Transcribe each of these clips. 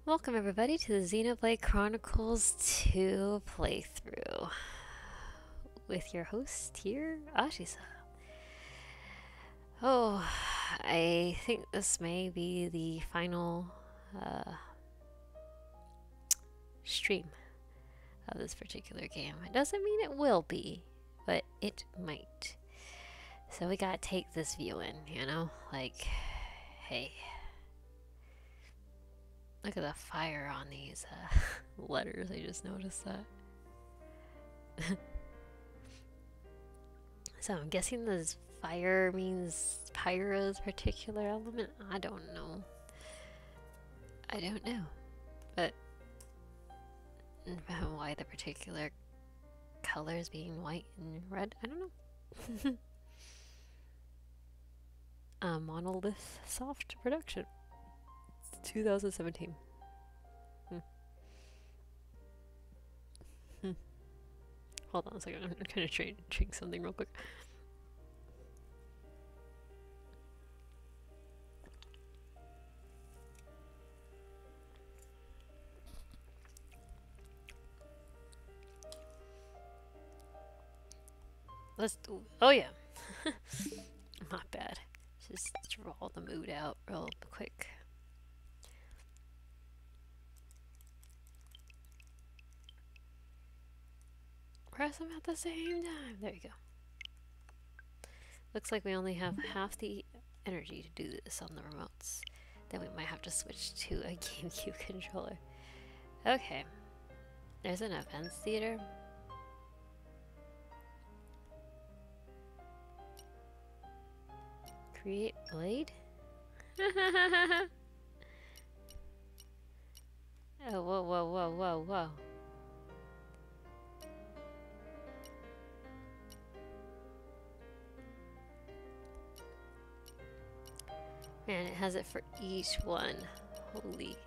Welcome everybody to the Xenoblade Chronicles 2 playthrough with your host here, Ashisa. Oh, I think this may be the final stream of this particular game. It doesn't mean it will be, but it might. So we gotta take this view in, you know? Like, hey. Look at the fire on these letters. I just noticed that. So I'm guessing this fire means Pyro's particular element? I don't know. I don't know. But why the particular colors being white and red? I don't know. Monolith Soft Production. 2017. Hold on a second, I'm trying to drink something real quick. Let's do. Oh yeah. Not bad. Just draw the mood out real quick. Press them at the same time. There you go. Looks like we only have half the energy to do this on the remotes. Then we might have to switch to a GameCube controller. Okay. There's an events theater. Create blade? Oh, whoa, whoa, whoa, whoa, whoa. Man, it has it for each one. Holy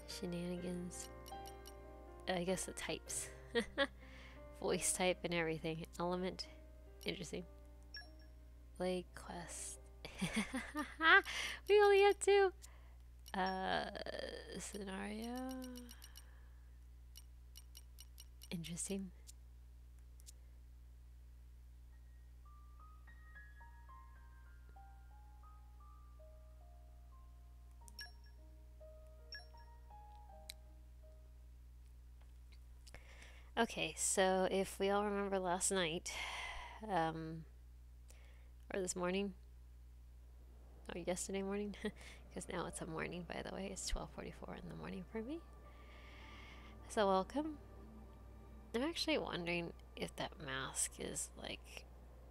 shenanigans. I guess the types. Voice type and everything. Element. Interesting. Blade quest. We only had two. Scenario. Interesting. Okay, so if we all remember last night, or this morning, or yesterday morning, because now it's a morning, by the way. It's 12:44 in the morning for me. So welcome. I'm actually wondering if that mask is like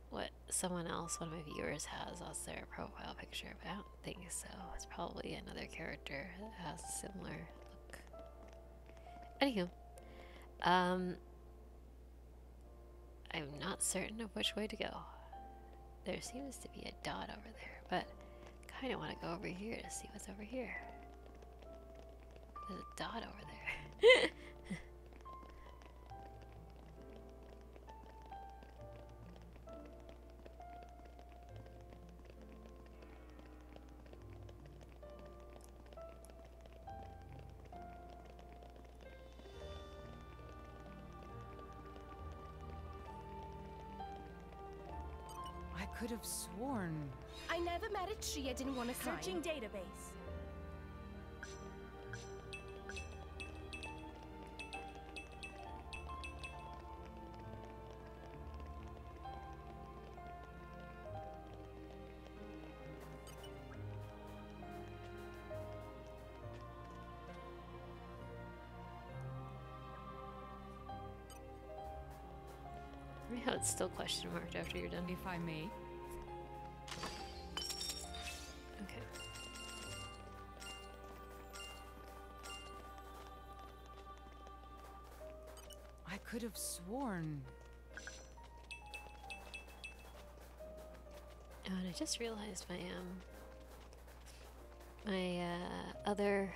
what someone else, one of my viewers, has as their profile picture, but I don't think so. It's probably another character that has a similar look. Anywho. I'm not certain of which way to go. There seems to be a dot over there, but I kind of want to go over here to see what's over here. There's a dot over there. I could have sworn. I never met a tree I didn't want to climb. Searching database. Yeah, it's still question marked after you're done. If I may. Okay. I could have sworn. Oh, and I just realized my other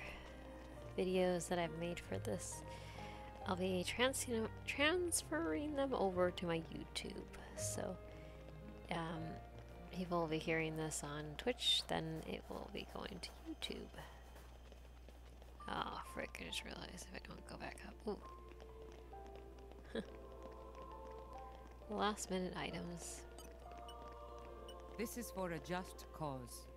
videos that I've made for this, I'll be transferring them over to my YouTube. So people will be hearing this on Twitch, then it will be going to YouTube. Oh, frick, I just realized if I don't go back up. Ooh. Last minute items. This is for a just cause.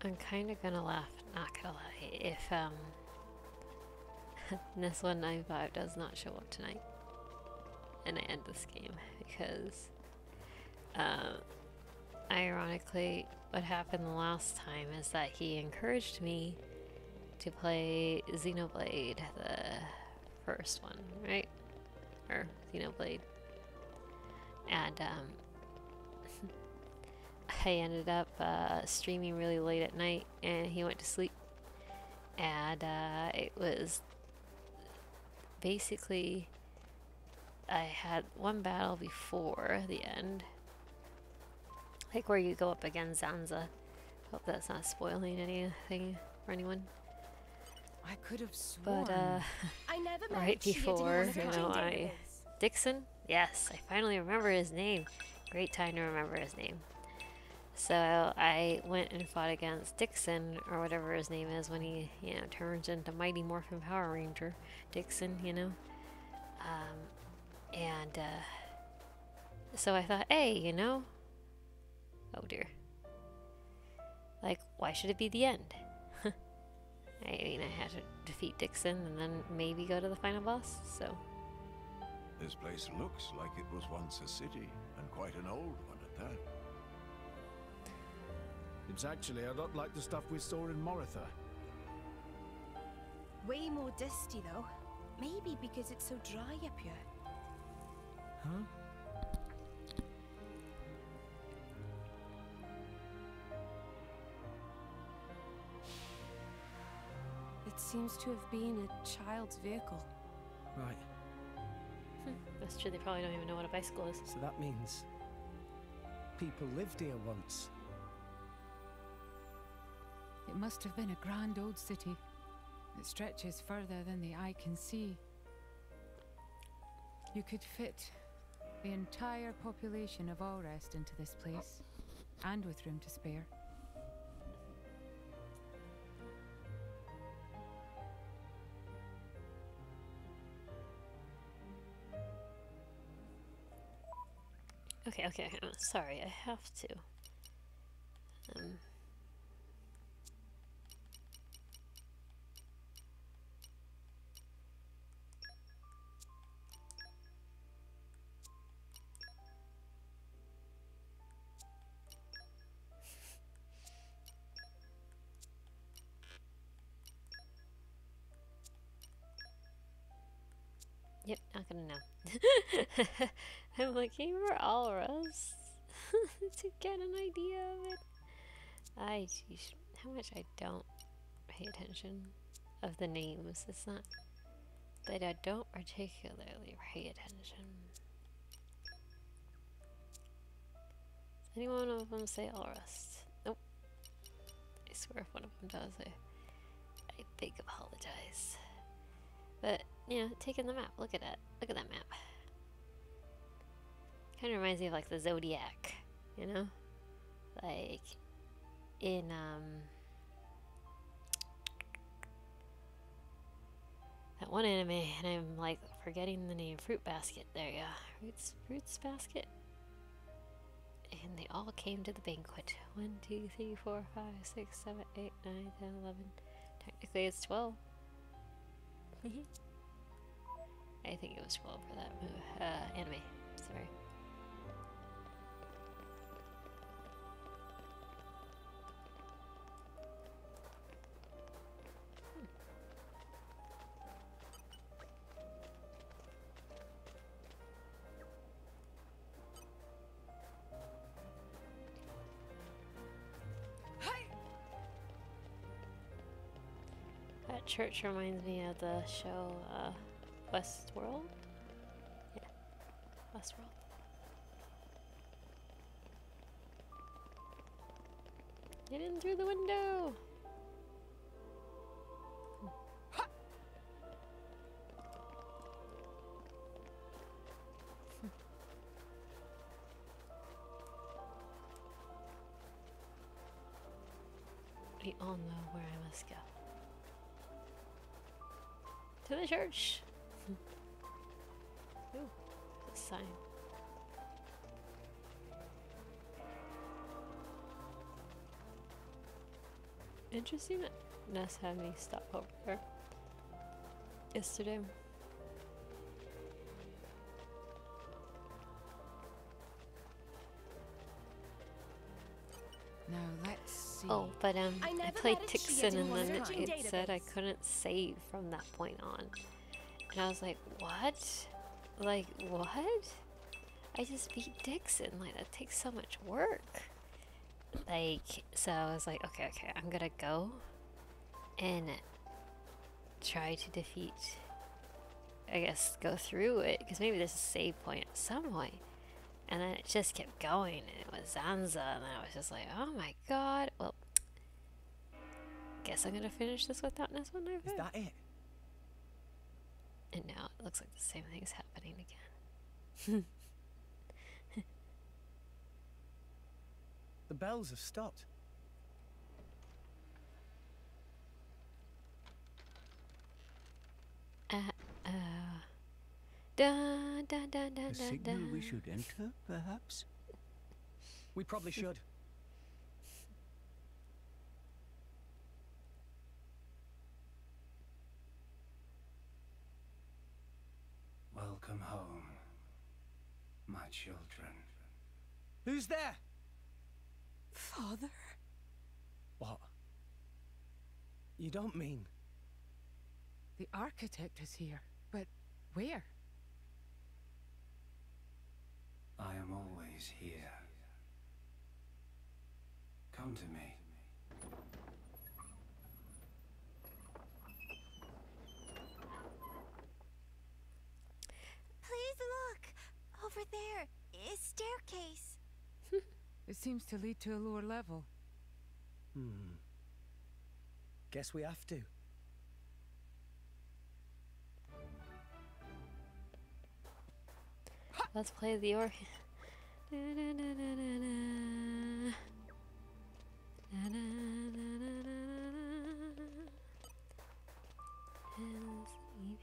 I'm kind of gonna laugh, not gonna lie, if NES195 does not show up tonight and I end this game, because ironically what happened the last time is that he encouraged me to play Xenoblade, the first one, right? Or Xenoblade. And I ended up streaming really late at night and he went to sleep. And it was basically, I had one battle before the end, like where you go up against Zanza. Hope that's not spoiling anything for anyone. I could have sworn. But I never met right Shia, didn't before, wanna you say. know, Dixon? Yes, I finally remember his name. Great time to remember his name. So I went and fought against Dixon, or whatever his name is, when he, you know, turns into Mighty Morphin Power Ranger. Dixon, you know. So I thought, hey, you know. Oh dear. Like, why should it be the end? I mean, I had to defeat Dixon and then maybe go to the final boss, so. This place looks like it was once a city, and quite an old one at that. It's actually a lot like the stuff we saw in Moritha. Way more dusty though. Maybe because it's so dry up here. Huh? It seems to have been a child's vehicle. Right. That's true, they probably don't even know what a bicycle is. So that means people lived here once. It must have been a grand old city. It stretches further than the eye can see. You could fit the entire population of Allrest into this place, and with room to spare. Okay, I'm sorry, I have to. Yep, not gonna know. I'm looking for Alras to get an idea of it. Geez, how much I don't pay attention of the names. It's not that I don't particularly pay attention. Does any one of them say Alras? Nope. I swear if one of them does, I big apologize. But, you know, taking the map, look at that. Look at that map. Kind of reminds me of like the Zodiac, you know? Like in that one anime, and I'm like forgetting the name. Fruit Basket. There you go. Fruits Basket. And they all came to the banquet. 1, 2, 3, 4, 5, 6, 7, 8, 9, 10, 11. Technically it's 12. I think it was 12 for that anime. Sorry. That church reminds me of the show Westworld? Yeah, Westworld. Get in through the window! We all know where I must go. To the church! Ooh, a sign. Interesting that Ness had me stop over there yesterday. Now let's see. Oh, but I I never played met a Chia Tixon in and one then searching it said I database. couldn't save from that point on. And I was like, what? Like, what? I just beat Dixon. Like, that takes so much work. Like, so I was like, okay, I'm gonna go and try to defeat, I guess, go through it, because maybe there's a save point at some point. And then it just kept going, and it was Zanza, and I was just like, oh my god. Well, guess I'm gonna finish this without Ness195. Is that it? And now it looks like the same thing is happening again. The bells have stopped. Dun, dun, dun, dun, A dun, signal dun. we should enter, perhaps? We probably should. Welcome home, my children. Who's there? Father? What? You don't mean... The architect is here, but where? I am always here. Come to me. Please look! Over there is staircase. It seems to lead to a lower level. Guess we have to. Let's play the organ. As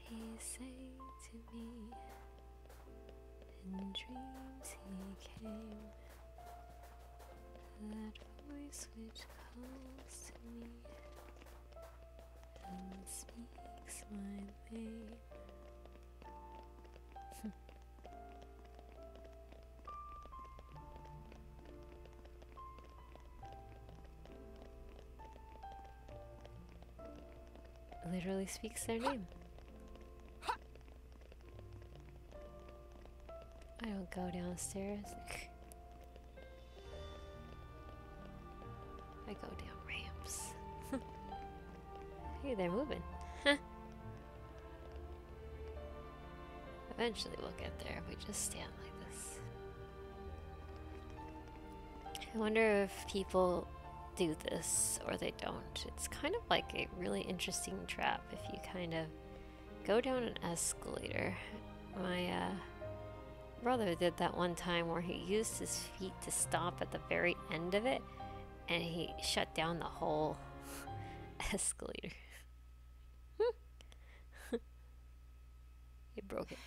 he sang to me, in dreams he came. That voice which calls to me and speaks my name. Literally speaks their name. I don't go downstairs. I go down ramps. Hey, they're moving. Eventually we'll get there if we just stand like this. I wonder if people do this or they don't. It's kind of like a really interesting trap if you kind of go down an escalator. My brother did that one time where he used his feet to stop at the very end of it and he shut down the whole escalator. He broke it.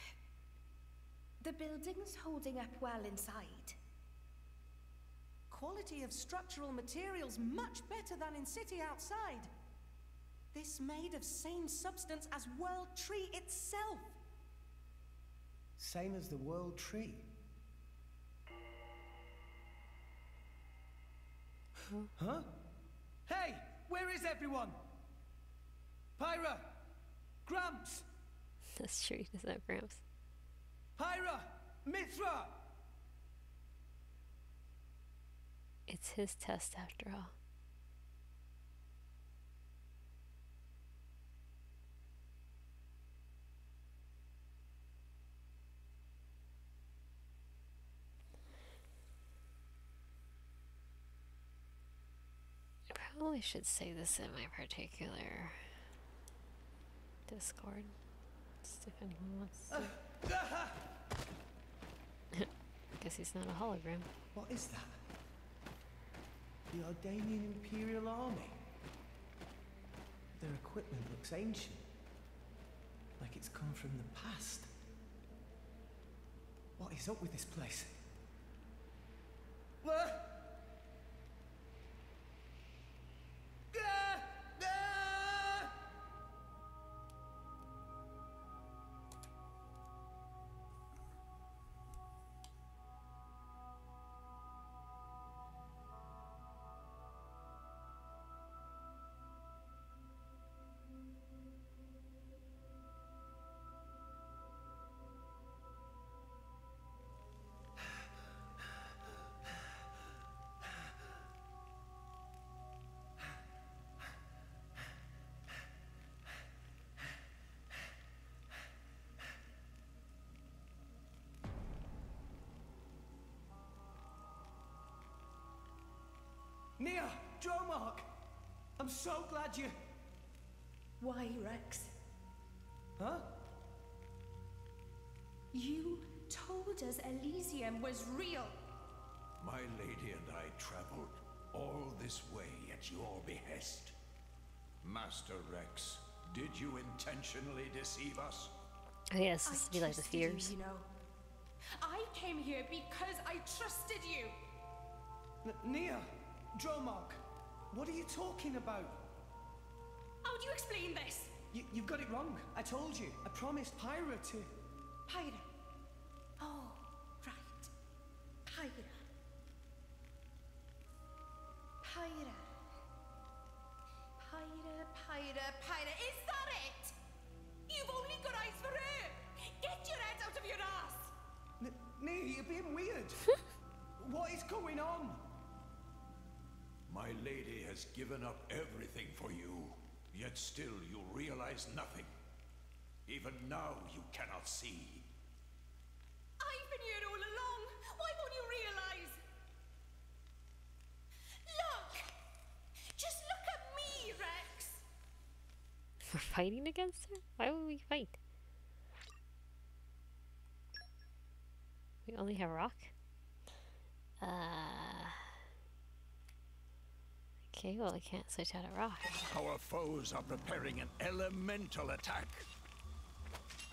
The building's holding up well inside. Quality of structural materials much better than in city outside. This made of same substance as World Tree itself. Same as the World Tree. Huh? Hey, where is everyone? Pyra! Gramps! That's true, he doesn't have ramps. Pyra! Mithra! It's his test after all. I probably should say this in my particular Discord. Just if anyone wants to. Guess he's not a hologram. What is that? The Ardanian Imperial Army? Their equipment looks ancient. Like it's come from the past. What is up with this place? Nia! Dromark! I'm so glad you... Why, Rex? Huh? You told us Elysium was real. My lady and I traveled all this way at your behest. Master Rex, did you intentionally deceive us? Oh yes, this would be like the trusted you, fears. you know. I came here because I trusted you. Nia! Dromark! What are you talking about? How do you explain this? You've got it wrong. I told you. I promised Pyra to... Pyra. Oh, right. Pyra. Pyra. Pyra. Is that it? You've only got eyes for her. Get your head out of your ass. Nia, you're being weird. What is going on? My lady has given up everything for you, yet still you realize nothing. Even now you cannot see. I've been here all along. Why won't you realize? Look! Just look at me, Rex. We're fighting against her? Why would we fight? We only have rock? Okay, well I can't switch out a rock. Our foes are preparing an elemental attack.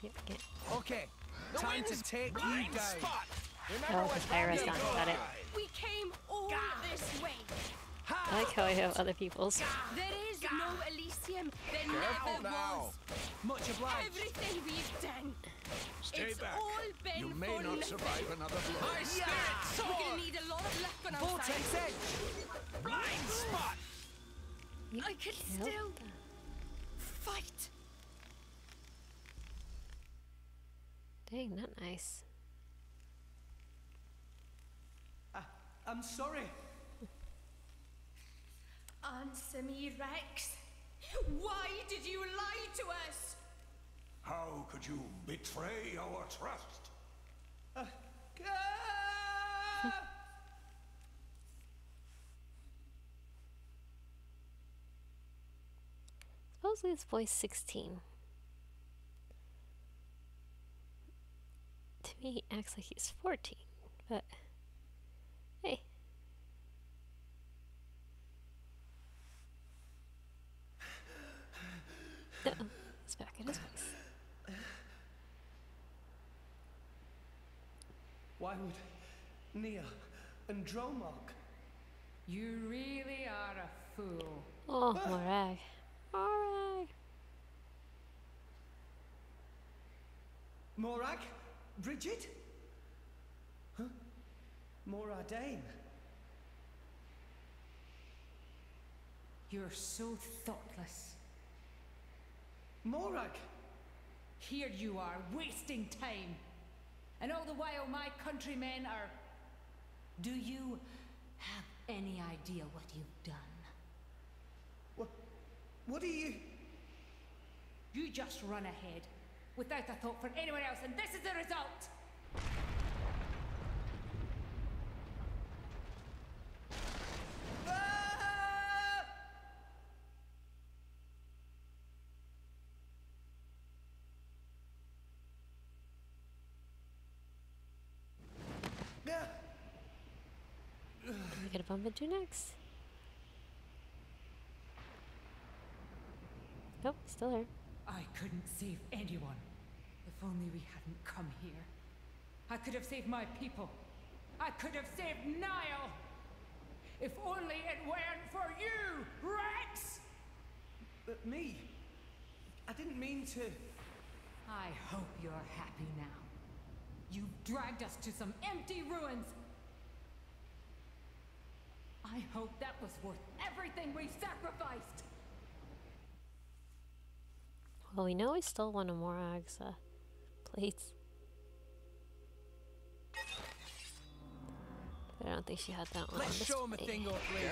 Yep, can't. Okay, time to take you down. Oh, the Pyra's not got it. We came all this way. I like how I have other people's. There is no Elysium. There never was. Much obliged. Everything we've done. Stay It's back. all been You may for not nothing. survive another blow. We're gonna need a lot of luck on our Vortex side. edge! Blind spot! You I could killed still them. fight. Dang, not nice. I'm sorry. Answer me, Rex. Why did you lie to us? How could you betray our trust? Supposedly this boy's 16. To me, he acts like he's 14, but hey. Uh-oh, he's back in his place. Why would Nia and Dromark? You really are a fool. Oh, Morag. Morag. Morag? Bridget? Huh? Moradane? You're so thoughtless. Morag? Here you are, wasting time. And all the while my countrymen are... Do you have any idea what you've done? What are you... You just run ahead, without a thought for anyone else, and this is the result! What are we gonna bump into next? Nope, still there. I couldn't save anyone. If only we hadn't come here. I could have saved my people. I could have saved Niall. If only it weren't for you, Rex! But me? I didn't mean to... I hope you're happy now. You've dragged us to some empty ruins. I hope that was worth everything we sacrificed. Well, we know we stole one of Morag's plates. But I don't think she had that one. Let's show him a thing or clear.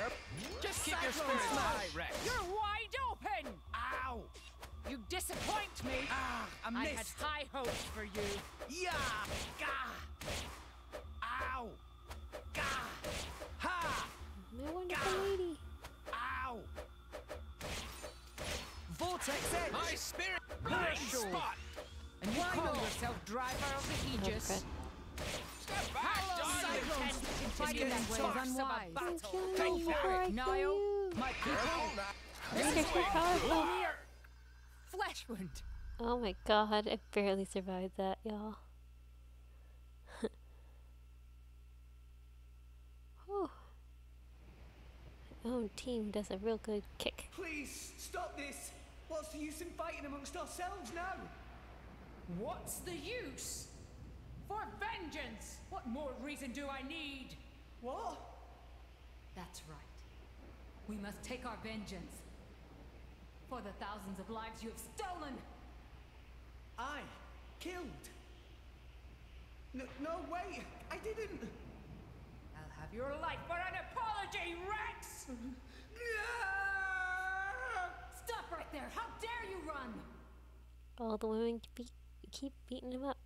Just keep your spirits high, Rex. You're wide open! Ow! You disappoint me. Ah, I I had missed. high hopes for you. Yeah! Gah! Ow! Gah! Ha! My wonderful lady. Ow! Vortex Edge! My spirit! Right Blind spot! And you Why call not? yourself driver of the Oh, Aegis? crap. Step back, How long darling! do you intend to continue Fighting that way talks unwise? I'm killing Go you for before I kill Niall, you. my people, Reader, you're powerful. mere flesh wound. Oh my god, I barely survived that, y'all. Whew. My own team does a real good kick. Please, stop this! What's the use in fighting amongst ourselves now? What's the use? For vengeance! What more reason do I need? What? That's right. We must take our vengeance. For the thousands of lives you have stolen! I killed? No, wait, I didn't. I'll have your life for an apology, Rex! Stop right there! How dare you run! All the women keep beating him up.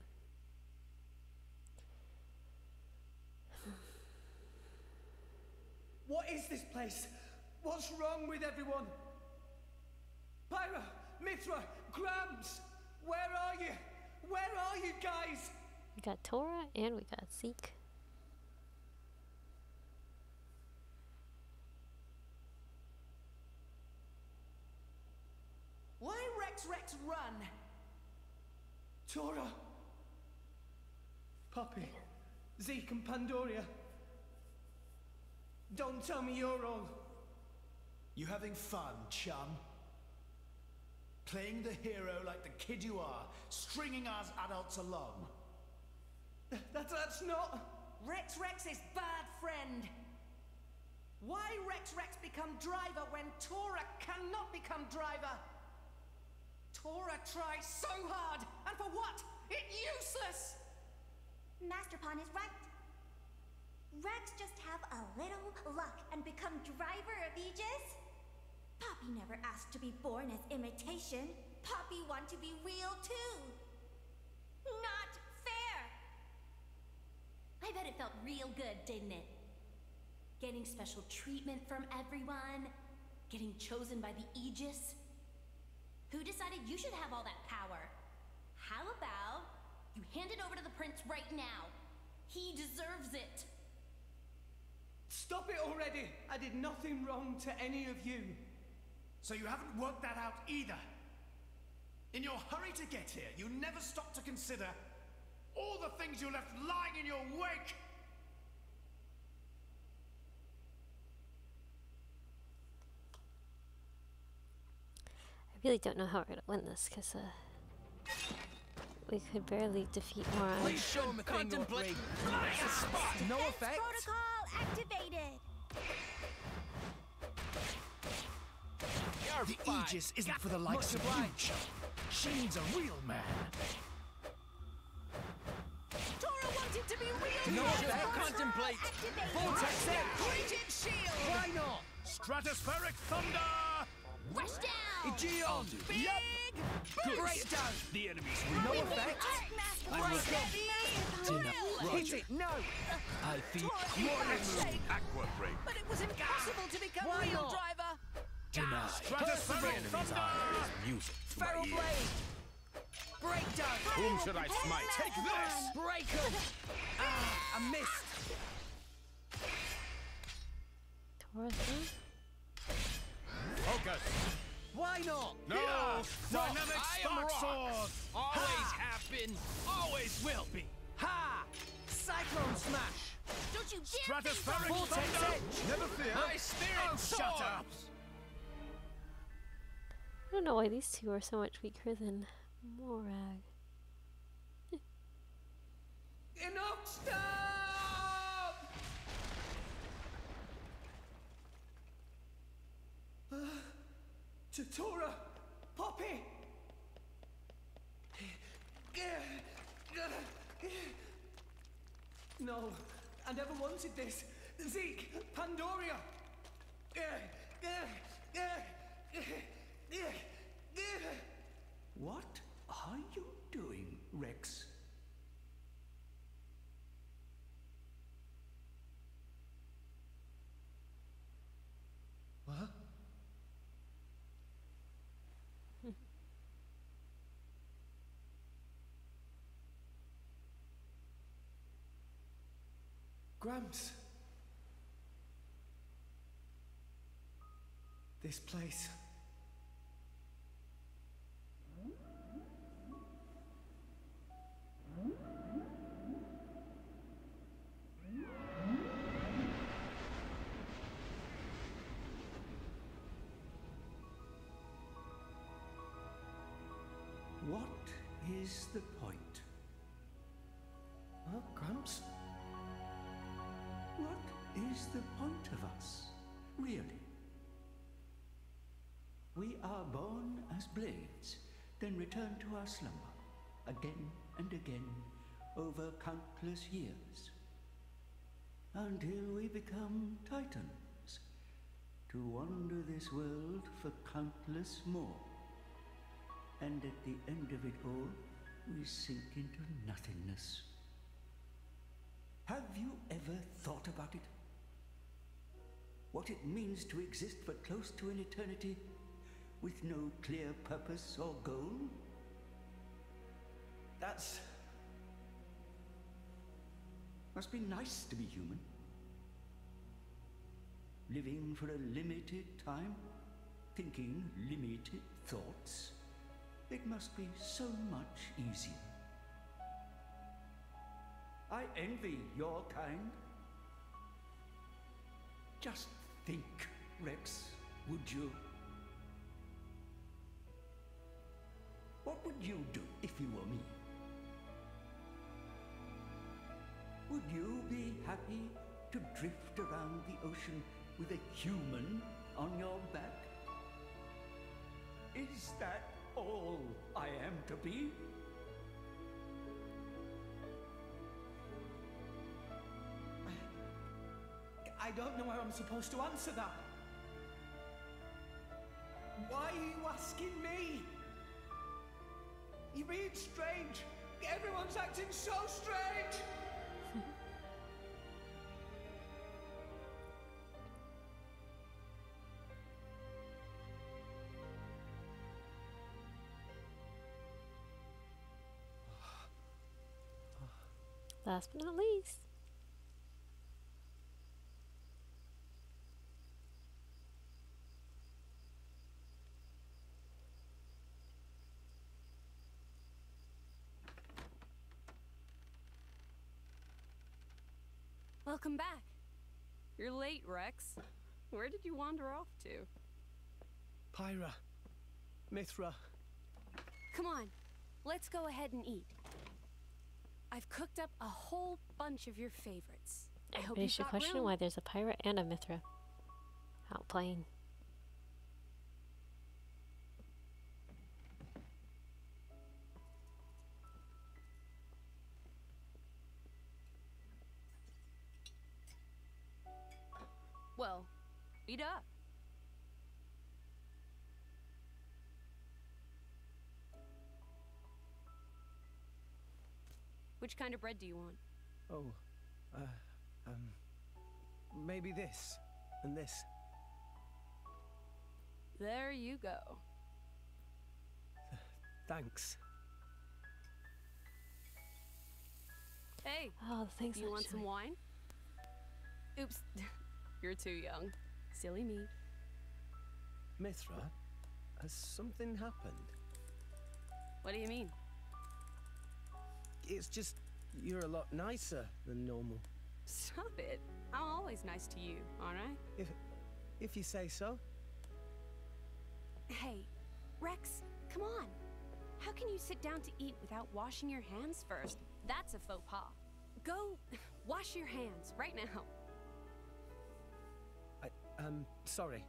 What is this place? What's wrong with everyone? Pyra, Mithra, Grams, where are you? Where are you guys? We got Torah and we got Zeke. Why Rex run? Torah, Poppy, Zeke and Pandoria. Don't tell me you're all... You having fun, chum? Playing the hero like the kid you are, stringing us adults along. That's not... Rex is bad friend. Why Rex become driver when Tora cannot become driver? Tora tries so hard, and for what? It's useless! Master Pawn is right. Rex just have a little luck and become driver of Aegis? Poppy never asked to be born as imitation. Poppy want to be real too. Not fair! I bet it felt real good, didn't it? Getting special treatment from everyone, getting chosen by the Aegis. Who decided you should have all that power? How about you hand it over to the prince right now? He deserves it. Stop it already! I did nothing wrong to any of you. So you haven't worked that out either. In your hurry to get here, you never stopped to consider all the things you left lying in your wake. I really don't know how we're gonna win this because we could barely defeat Morag. Please show him a thing or three. No effect. Protocol activated. You're The fine. Aegis isn't for the likes of you, chum. She needs a real man. Tora wanted to be real! No effect. Contemplate. Vortex Edge! Radiant Shield! Why not? Stratospheric thunder! Rush down. Aegeon. Big Breakdown. The enemy's No effect. Hit it. No. I feel Aqua break. But it was impossible to become Why real not? driver! denied. Stratospheric thunder! Music. Feral Blade! Breakdown! Whom should I smite? Take this. Break 'em. Ah, I missed. Torah, huh? Focus! Why not? No! sword! Always have been, always will be! Ha! Cyclone smash! Don't you dare think Stratospheric Vortex thunder! edge! Never fear. My spirit Shut up! soars! I don't know why these two are so much weaker than Morag. Enough! Stop! Tatora! Poppy! No, I never wanted this. Zeke! Pandoria! What are you doing, Rex? What? Gramps. This place. What is the point? Huh, Gramps? What is the point of us, really? We are born as blades, then return to our slumber, again and again, over countless years, until we become titans, to wander this world for countless more. And at the end of it all, we sink into nothingness. Have you ever thought about it? What it means to exist for close to an eternity with no clear purpose or goal? That's... Must be nice to be human. Living for a limited time, thinking limited thoughts. It must be so much easier. I envy your kind. Just think, Rex, would you? What would you do if you were me? Would you be happy to drift around the ocean with a human on your back? Is that all I am to be? I don't know how I'm supposed to answer that. Why are you asking me? You're being strange. Everyone's acting so strange. Last but not least. Welcome back. You're late, Rex. Where did you wander off to? Pyra. Mithra. Come on, let's go ahead and eat. I've cooked up a whole bunch of your favorites. I hope Everybody you've should got question room. why there's a pirate and a Mithra out playing. Well, eat up. Which kind of bread do you want? Oh, maybe this and this. There you go. Thanks. Hey, Oh, the things you that want some shine. wine? Oops, you're too young. Silly me. Mithra, has something happened? What do you mean? It's just you're a lot nicer than normal. Stop it. I'm always nice to you, alright? If you say so. Hey, Rex, come on. How can you sit down to eat without washing your hands first? That's a faux pas. Go wash your hands right now. Sorry.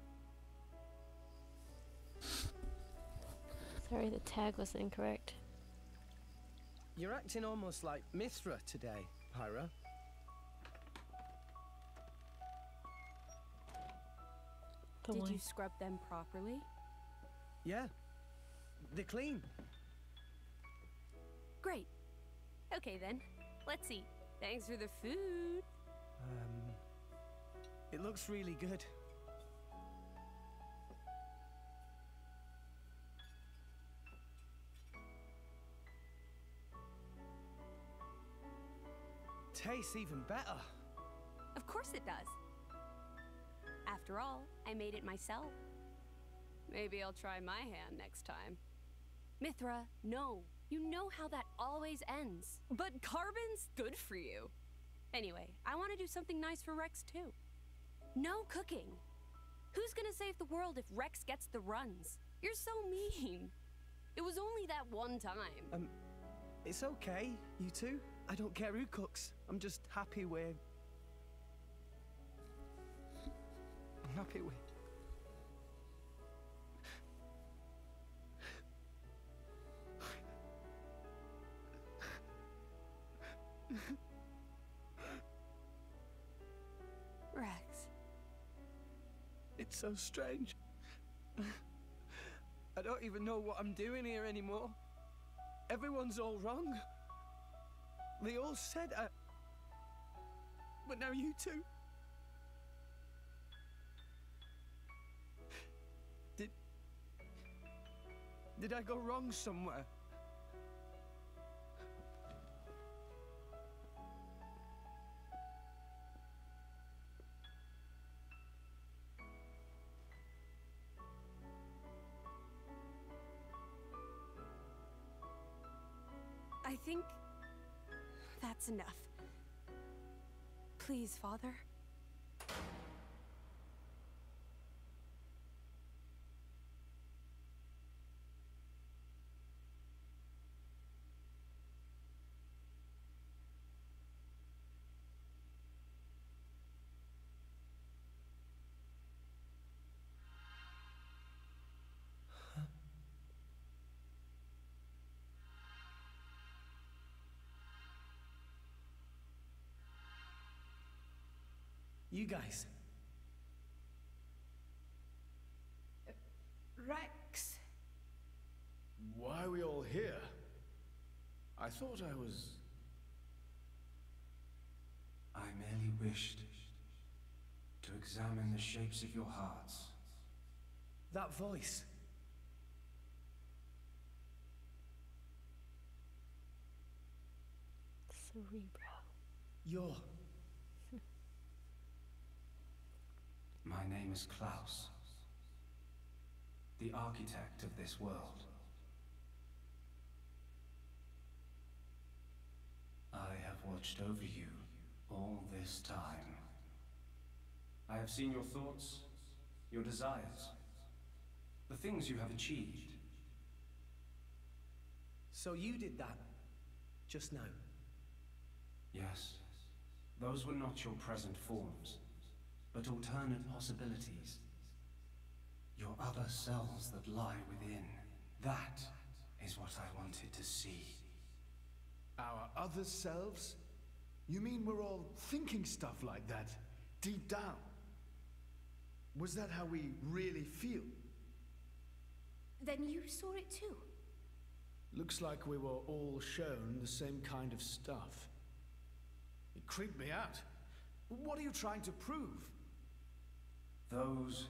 Sorry, the tag was incorrect. You're acting almost like Mithra today, Pyra. Did you scrub them properly? Yeah. They're clean. Great. Okay then, let's eat. Thanks for the food. It looks really good. Tastes even better. Of course it does. After all, I made it myself. Maybe I'll try my hand next time. Mithra, no. You know how that always ends. But carbon's good for you. Anyway, I want to do something nice for Rex too. No cooking. Who's gonna save the world if Rex gets the runs? You're so mean. It was only that one time. It's okay, you two. I don't care who cooks. I'm just happy with... I'm happy with... Rex. It's so strange. I don't even know what I'm doing here anymore. Everyone's all wrong. They all said I... But now you two... Did I go wrong somewhere? I think that's enough. Please, Father. You guys. Rex. Why are we all here? I thought I was... I merely wished to examine the shapes of your hearts. That voice. Cerebro. You're... My name is Klaus, the architect of this world. I have watched over you all this time. I have seen your thoughts, your desires, the things you have achieved. So you did that just now? Yes, those were not your present forms, but alternate possibilities. Your other selves that lie within. That is what I wanted to see. Our other selves? You mean we're all thinking stuff like that, deep down? Was that how we really feel? Then you saw it too. Looks like we were all shown the same kind of stuff. It creeped me out. What are you trying to prove? Those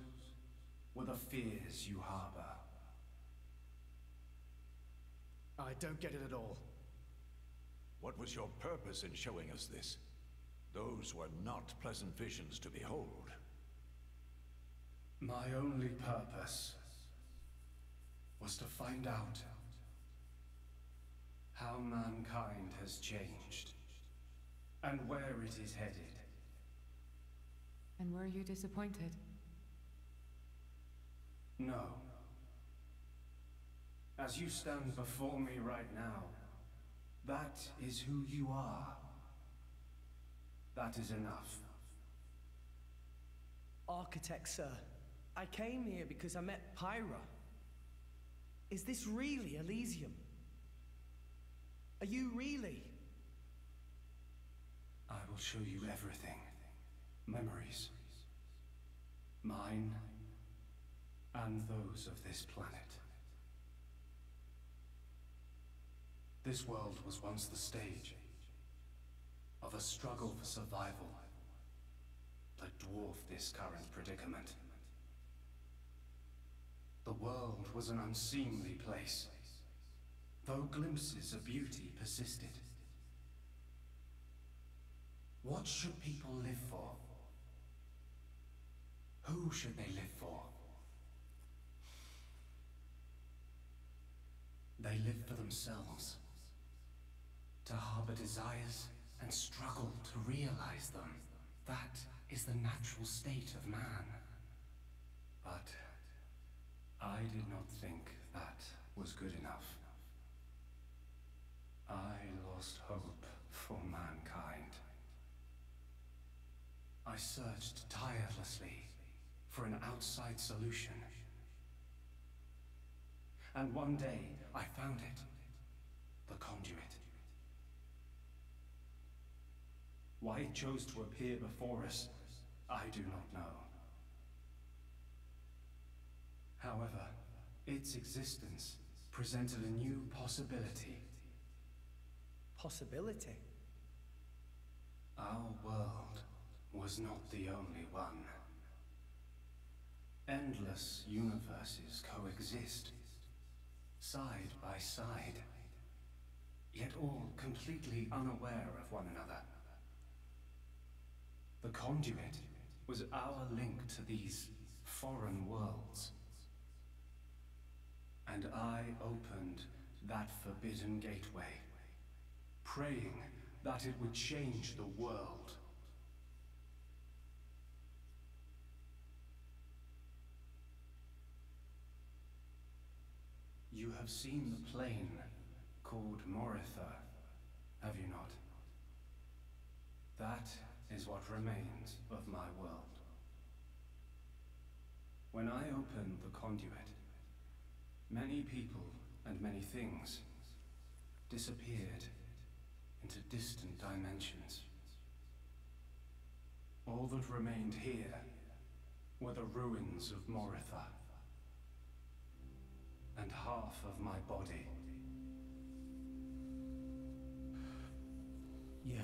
were the fears you harbor. I don't get it at all. What was your purpose in showing us this? Those were not pleasant visions to behold. My only purpose was to find out how mankind has changed, and where it is headed. And were you disappointed? No. As you stand before me right now, that is who you are. That is enough. Architect, sir. I came here because I met Pyra. Is this really Elysium? Are you really? I will show you everything. Memories. Mine, and those of this planet. This world was once the stage of a struggle for survival that dwarfed this current predicament. The world was an unseemly place, though glimpses of beauty persisted. What should people live for? Who should they live for? They live for themselves, to harbor desires and struggle to realize them. That is the natural state of man. But I did not think that was good enough. I lost hope for mankind. I searched tirelessly for an outside solution. And one day, I found it. The conduit. Why it chose to appear before us, I do not know. However, its existence presented a new possibility. Possibility? Our world was not the only one. Endless universes coexist, side by side, yet all completely unaware of one another. The conduit was our link to these foreign worlds. And I opened that forbidden gateway, praying that it would change the world. You have seen the plane called Moritha, have you not? That is what remains of my world. When I opened the conduit, many people and many things disappeared into distant dimensions. All that remained here were the ruins of Moritha, and half of my body. Your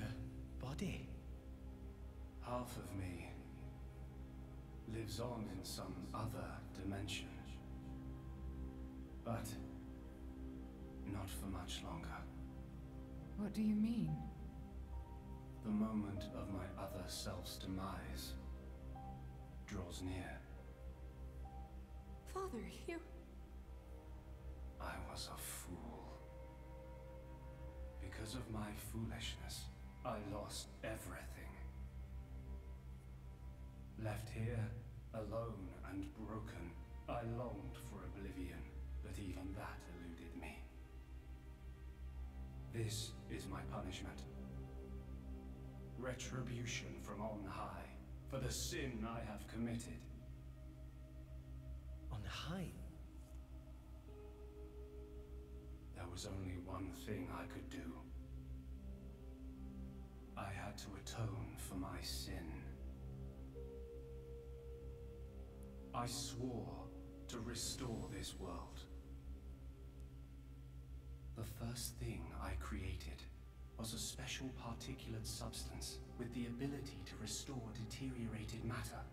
body? Half of me lives on in some other dimension. But not for much longer. What do you mean? The moment of my other self's demise draws near. Father, you... I was a fool. Because of my foolishness, I lost everything. Left here, alone and broken, I longed for oblivion, but even that eluded me. This is my punishment. Retribution from on high, for the sin I have committed. On high? There was only one thing I could do. I had to atone for my sin. I swore to restore this world. The first thing I created was a special particulate substance with the ability to restore deteriorated matter.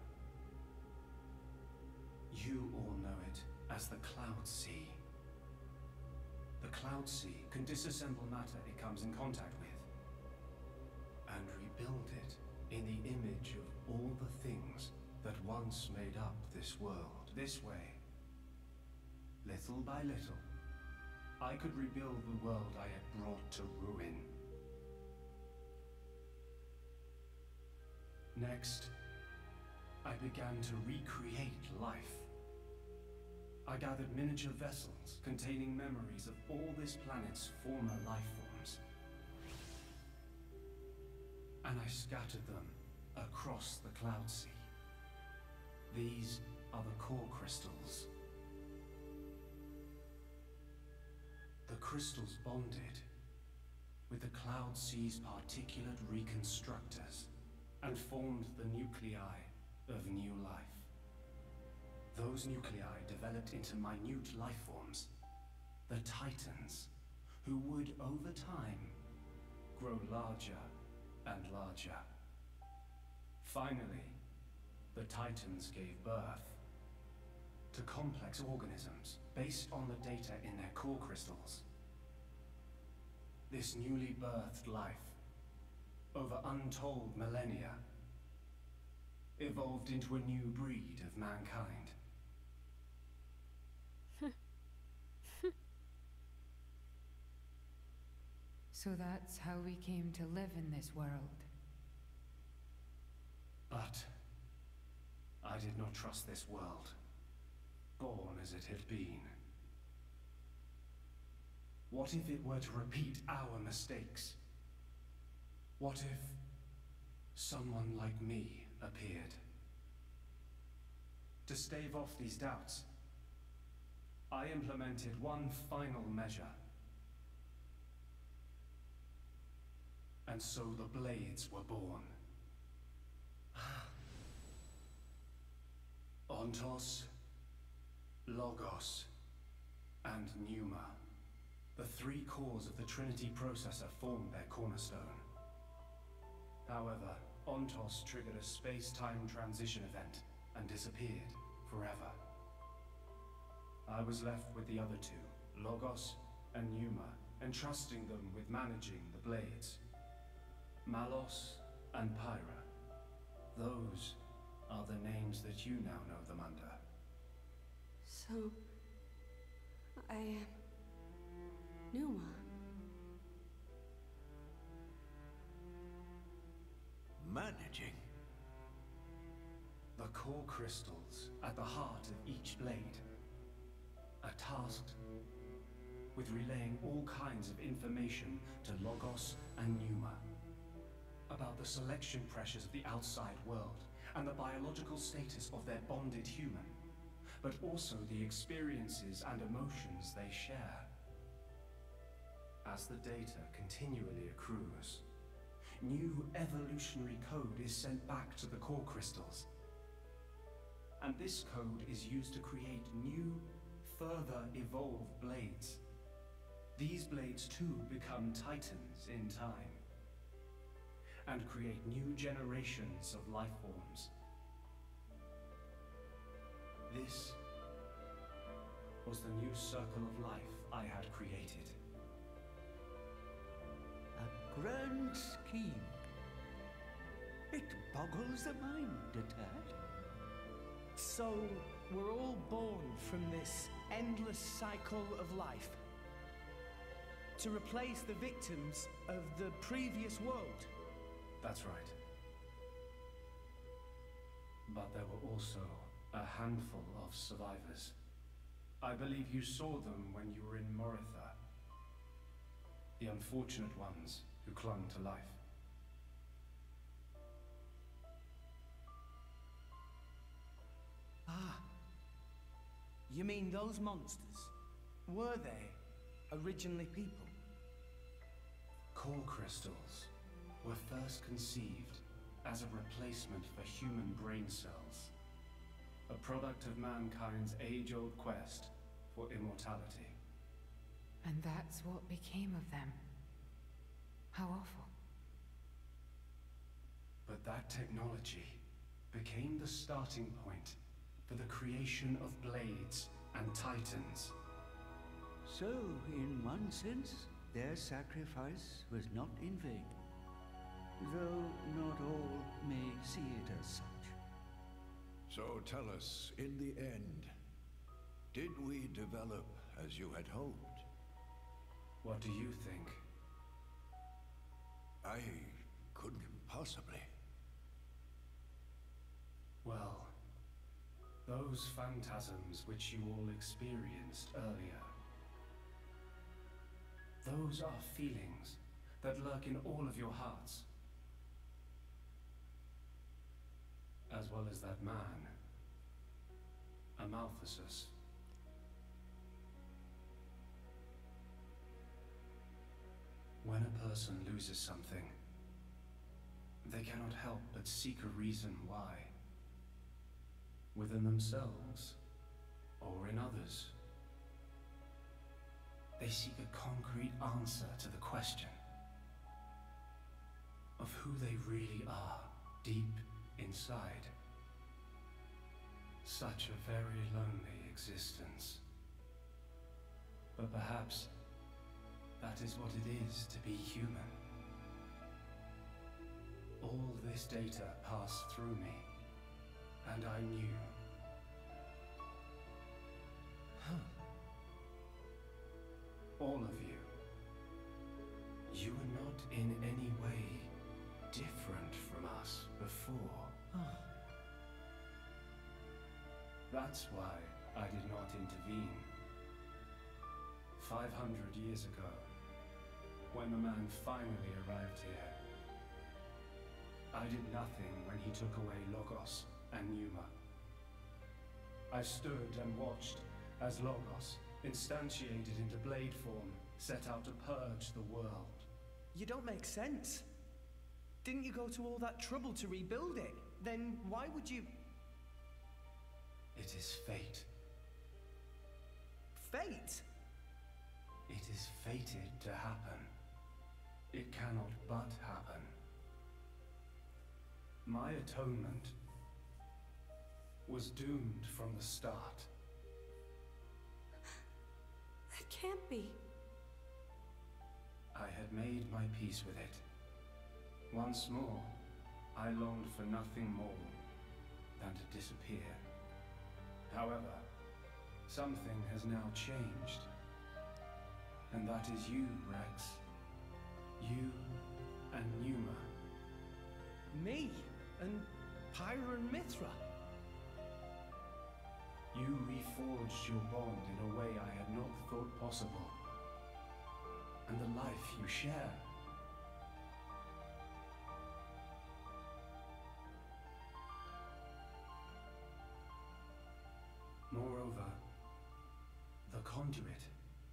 You all know it as the Cloud Sea. The Cloud Sea can disassemble matter it comes in contact with, and rebuild it in the image of all the things that once made up this world. This way, little by little, I could rebuild the world I had brought to ruin. Next, I began to recreate life. I gathered miniature vessels containing memories of all this planet's former life forms. And I scattered them across the Cloud Sea. These are the core crystals. The crystals bonded with the Cloud Sea's particulate reconstructors and formed the nuclei of new life. Those nuclei developed into minute life forms, the Titans, who would, over time, grow larger and larger. Finally, the Titans gave birth to complex organisms based on the data in their core crystals. This newly birthed life, over untold millennia, evolved into a new breed of mankind. So that's how we came to live in this world. But I did not trust this world, born as it had been. What if it were to repeat our mistakes? What if someone like me appeared? To stave off these doubts, I implemented one final measure. And so the Blades were born. Ontos, Logos, and Pneuma. The three cores of the Trinity processor formed their cornerstone. However, Ontos triggered a space-time transition event and disappeared forever. I was left with the other two, Logos and Pneuma, entrusting them with managing the Blades. Malos and Pyra. Those are the names that you now know them under. So, I am Pneuma. Managing? The core crystals at the heart of each blade are tasked with relaying all kinds of information to Logos and Pneuma about the selection pressures of the outside world and the biological status of their bonded human, but also the experiences and emotions they share. As the data continually accrues, new evolutionary code is sent back to the core crystals. And this code is used to create new, further evolved blades. These blades too become Titans in time, and create new generations of life forms. This was the new circle of life I had created. A grand scheme. It boggles the mind a tad. So, we're all born from this endless cycle of life, to replace the victims of the previous world. That's right. But there were also a handful of survivors. I believe you saw them when you were in Moritha. The unfortunate ones who clung to life. Ah. You mean those monsters? Were they originally people? Core crystals were first conceived as a replacement for human brain cells. A product of mankind's age-old quest for immortality. And that's what became of them. How awful. But that technology became the starting point for the creation of Blades and Titans. So, in one sense, their sacrifice was not in vain. Though not all may see it as such. So tell us, in the end, did we develop as you had hoped? What do you think? I couldn't possibly. Well, those phantasms which you all experienced earlier, those are feelings that lurk in all of your hearts. As well as that man, Amaltheus. When a person loses something, they cannot help but seek a reason why. Within themselves, or in others. They seek a concrete answer to the question of who they really are, deep inside. Such a very lonely existence. But perhaps that is what it is to be human. All this data passed through me, and I knew. All of you. You were not in any way different from us before. That's why I did not intervene. 500 years ago, when the man finally arrived here, I did nothing when he took away Logos and Numa. I stood and watched as Logos, instantiated into blade form, set out to purge the world. You don't make sense. Didn't you go to all that trouble to rebuild it? Then why would you... It is fate. Fate? It is fated to happen. It cannot but happen. My atonement was doomed from the start. That can't be. I had made my peace with it. Once more, I longed for nothing more than to disappear. However, something has now changed. And that is you, Rex. You and Numa. Me? And Pyra and Mithra? You reforged your bond in a way I had not thought possible. And the life you share. Moreover, the conduit,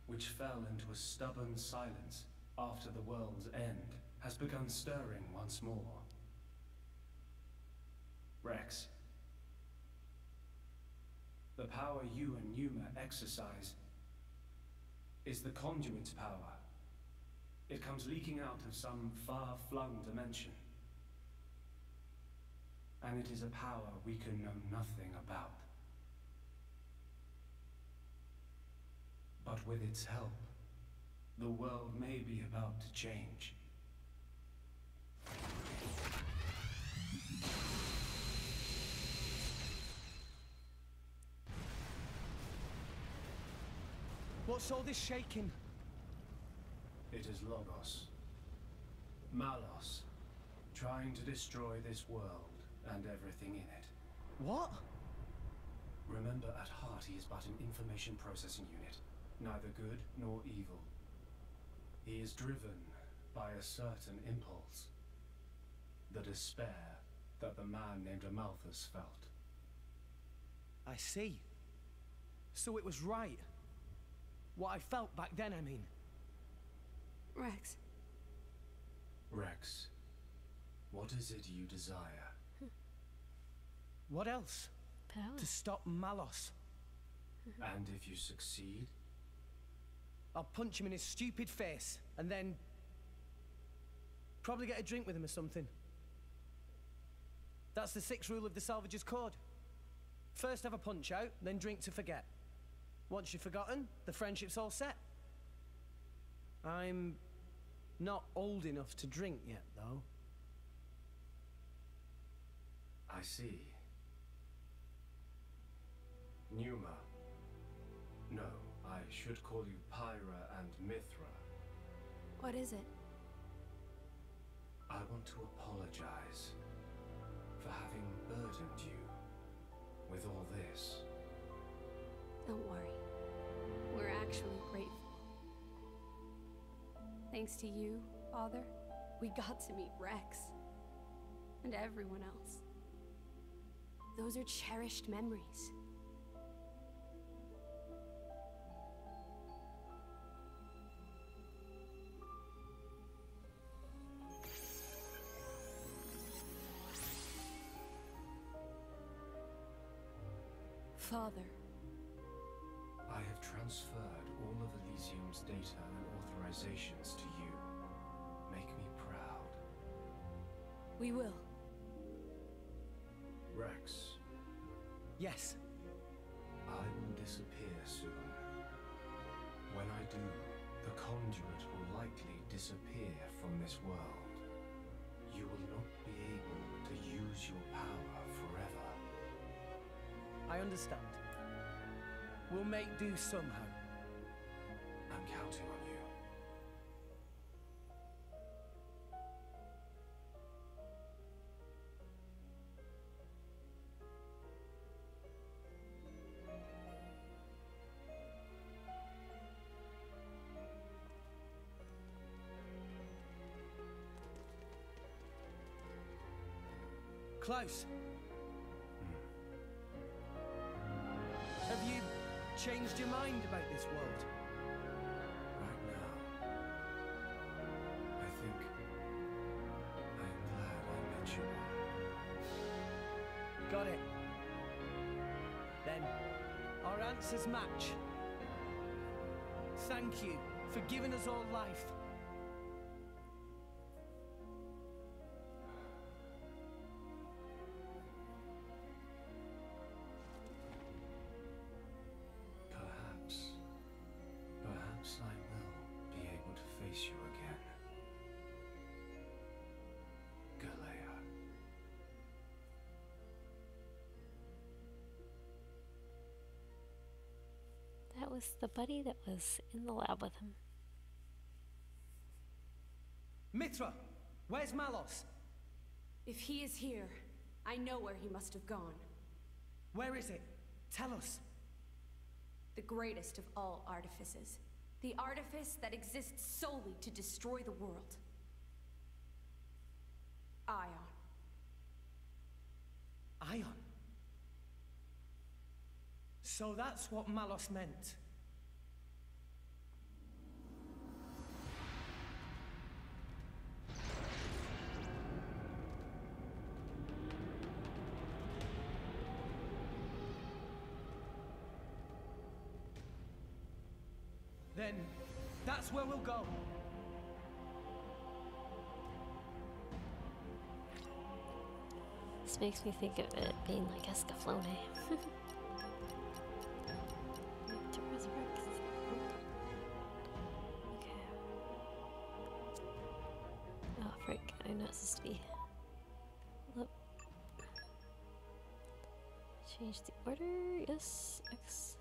which fell into a stubborn silence after the world's end, has begun stirring once more. Rex, the power you and Numa exercise is the conduit's power. It comes leaking out of some far-flung dimension. And it is a power we can know nothing about. But with its help, the world may be about to change. What's all this shaking? It is Logos. Malos, trying to destroy this world and everything in it. What? Remember, at heart he is but an information processing unit. Neither good nor evil. He is driven by a certain impulse. The despair that the man named Amaltheus felt. I see. So it was right. What I felt back then, I mean. Rex. Rex, what is it you desire? What else? Power. To stop Malos. And if you succeed? I'll punch him in his stupid face, and then... probably get a drink with him or something. That's the 6th rule of the Salvager's Code. First have a punch out, then drink to forget. Once you've forgotten, the friendship's all set. I'm not old enough to drink yet, though. I see. Numa. No, I should call you Pyra and Mithra. What is it? I want to apologize for having burdened you with all this. Don't worry. We're actually grateful. Thanks to you, Father, we got to meet Rex. And everyone else. Those are cherished memories. Father. I have transferred all of Elysium's data and authorizations to you. Make me proud. We will. Rex. Yes. I will disappear soon. When I do, the conduit will likely disappear from this world. You will not be able to use your power forever. I understand. We'll make do somehow. I'm counting on you. Klaus. Have you changed your mind about this world? Right now, I think I am glad I met you all. Got it. Then, our answers match. Thank you for giving us all life. Perhaps I will be able to face you again. Galea. That was the buddy that was in the lab with him. Mithra, where's Malos? If he is here, I know where he must have gone. Where is it? Tell us. The greatest of all artifices. The artifice that exists solely to destroy the world. Ion. Ion? So that's what Malos meant. Then, that's where we'll go. This makes me think of it being like Escaflowne. To resurrect. Okay. Oh, frick. I'm not supposed to be. Look. Change the order. Yes. X.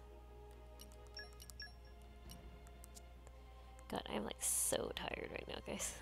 God, I'm like so tired right now, guys.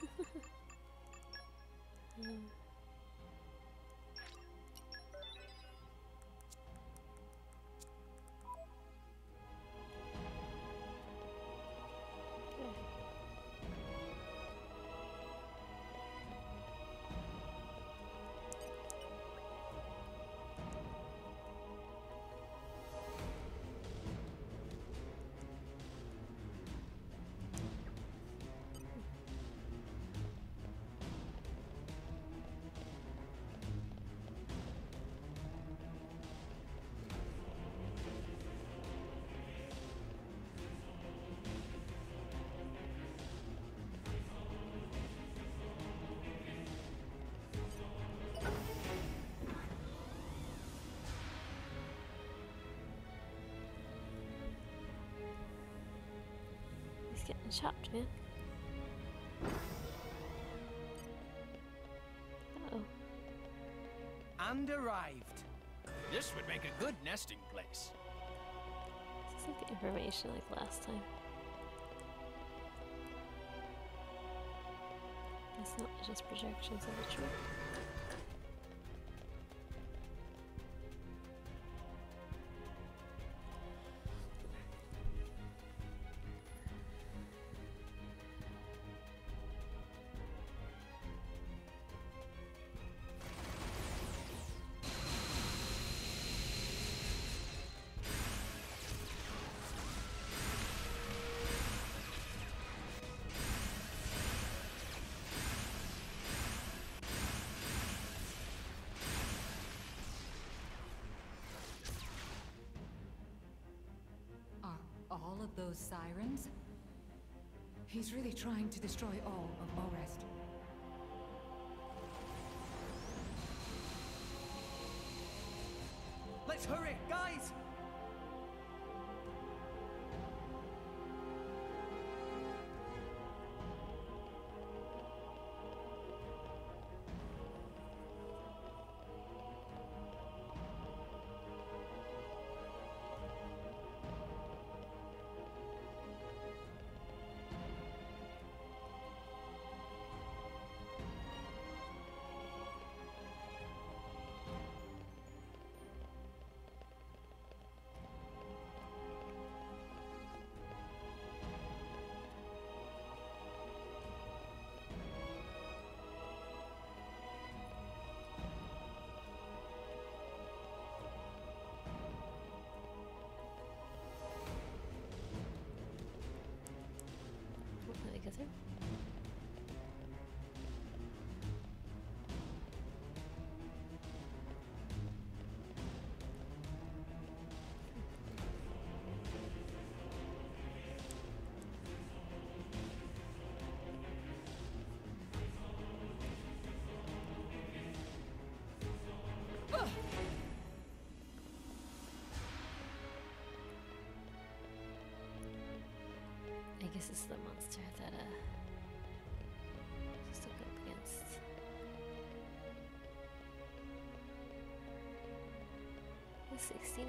He's getting chopped, man. Uh-oh. And arrived. This would make a good nesting place. This is like the information like last time. It's not just projections of the truth. All of those sirens? He's really trying to destroy all of Orest. Let's hurry, guys! Let me go through. I guess it's the monster that just to go up against. The 69.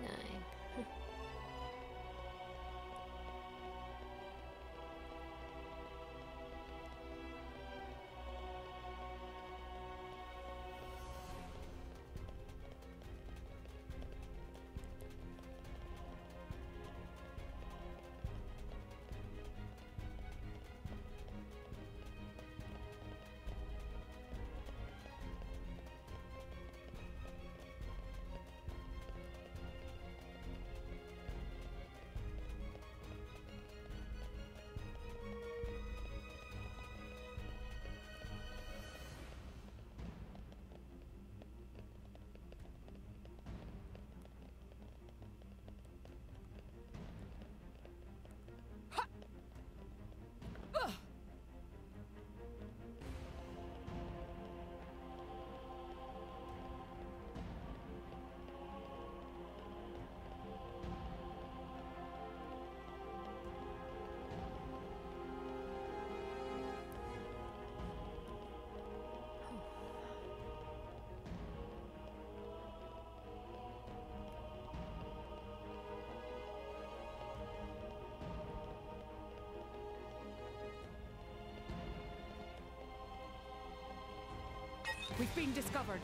We've been discovered.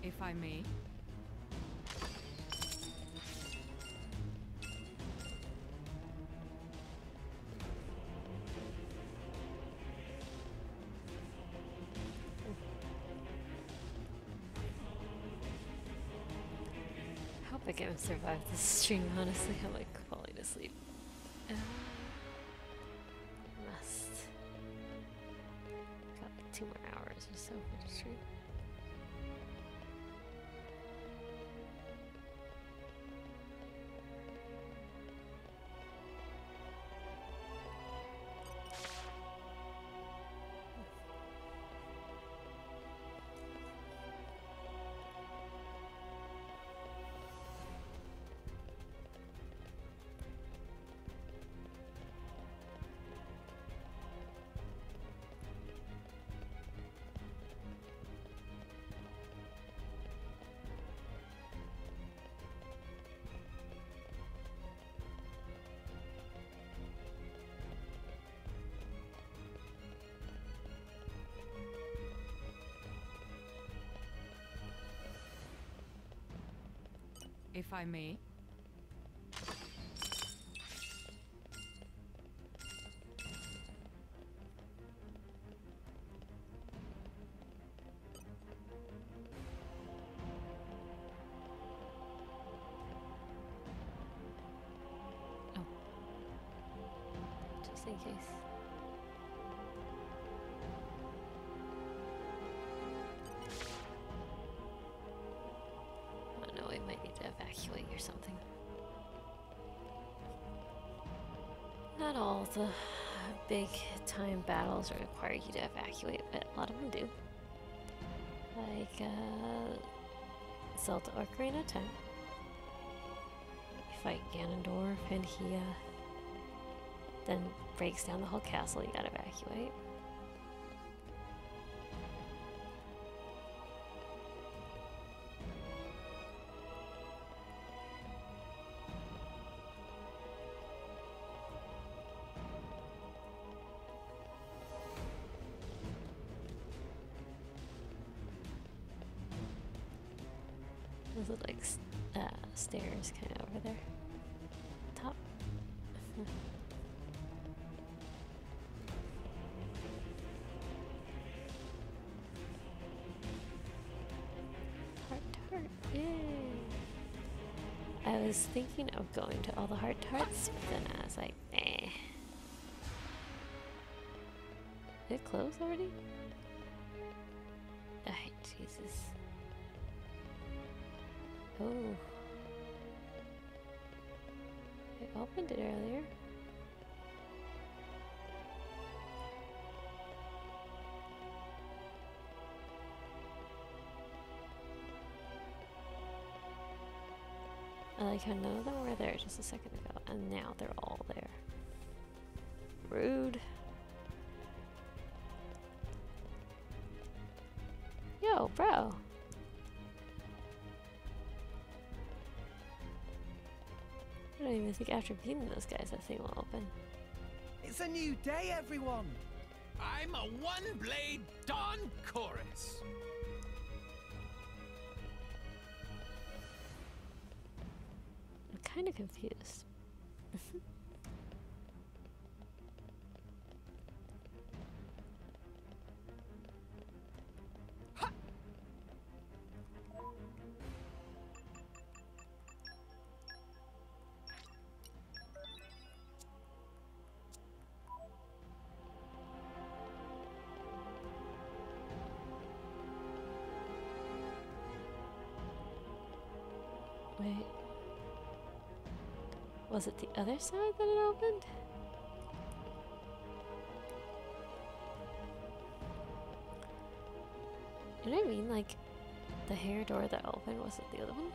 If I may. I hope I can survive this stream, honestly. I'm like falling asleep. Must. Got like 2 more hours or so for the stream. if I may. Just in case. Oh no, we might need to evacuate or something. Not all the big time battles require you to evacuate, but a lot of them do. Like, Zelda Ocarina of Time. You fight Ganondorf and he, then breaks down the whole castle, you gotta evacuate. Those look like stairs kind of over there. Top. Heart tart, yay! I was thinking of going to all the heart tarts, but then I was like, eh. Did it close already? Oh, Jesus. Oh. I opened it earlier. I like how none of them were there just a second ago, and now they're all there. Rude. Yo, bro. I don't even think after beating those guys that thing will open. It's a new day, everyone! I'm a one-blade Dawn Chorus. I'm kind of confused. Wait. Was it the other side that it opened? You know what I mean? Like, the hair door that opened, was it the other one?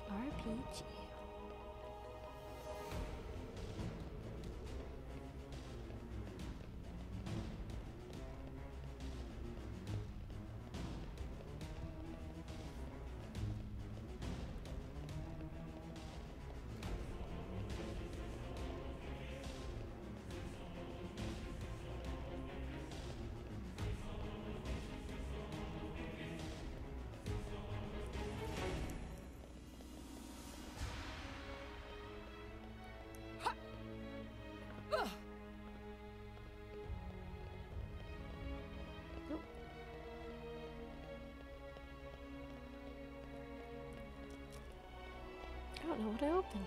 RPG. I don't know what I opened.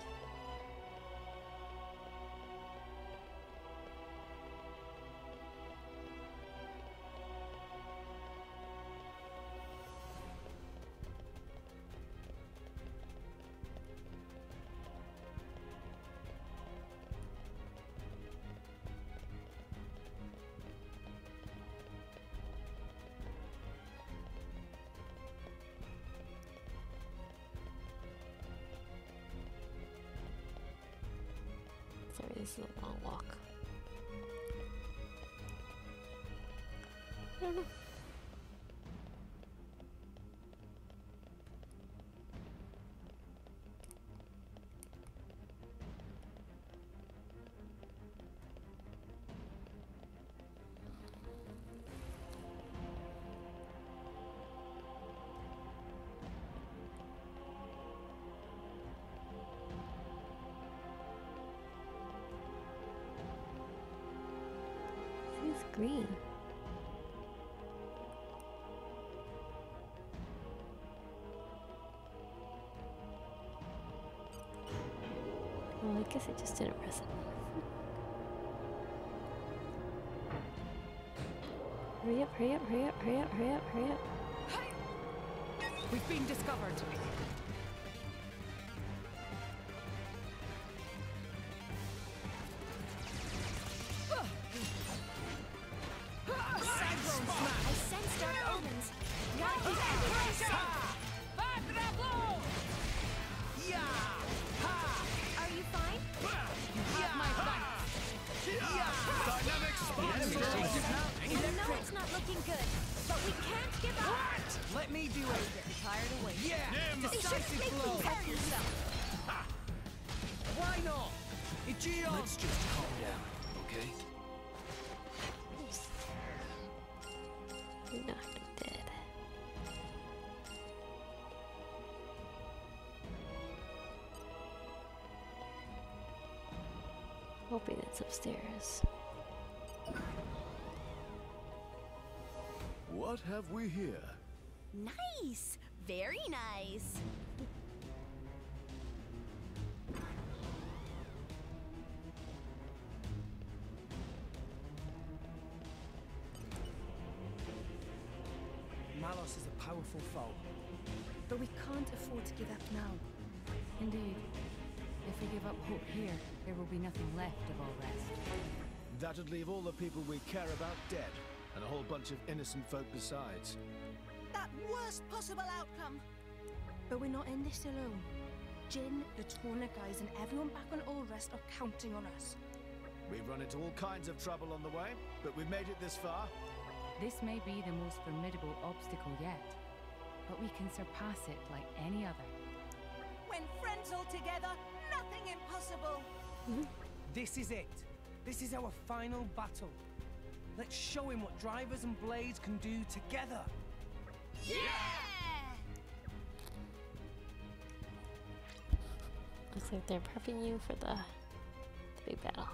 Sorry, this is a long walk. I don't know. It's green. Well, I guess I just didn't press it. Hurry up, hurry up, hurry up, hurry up, hurry up, hurry up. We've been discovered. I sense dark omens. Are you fine? I know it's not looking good, but we can't give up. Let me do it. Tired of waiting. Yeah! Decisive blow! Prepare yourself. Why not? It's on! Let's just calm down, okay? Knocked him dead. Hoping it's upstairs. What have we here? Nice. Very nice. Malos is a powerful foe. But we can't afford to give up now. Indeed. If we give up hope here, there will be nothing left of all rest. That'd leave all the people we care about dead, and a whole bunch of innocent folk besides. That worst possible outcome. But we're not in this alone. Jin, the Torna guys, and everyone back on Allrest are counting on us. We've run into all kinds of trouble on the way, but we've made it this far. This may be the most formidable obstacle yet, but we can surpass it like any other. When friends all together, nothing impossible. This is it. This is our final battle. Let's show him what drivers and blades can do together. Yeah! Looks like they're prepping you for the big battle.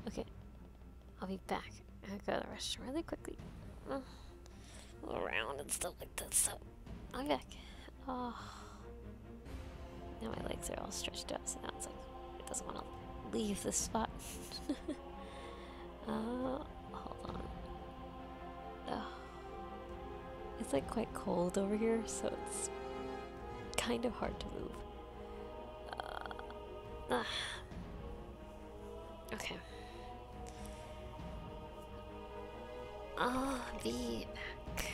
Okay, I'll be back. I'll go to the restroom really quickly. Go around and stuff like that, so I'll be back. Oh. Now my legs are all stretched out, so now it's like it doesn't want to leave this spot. Hold on. It's like quite cold over here, so it's kind of hard to move. Okay. I'll be back.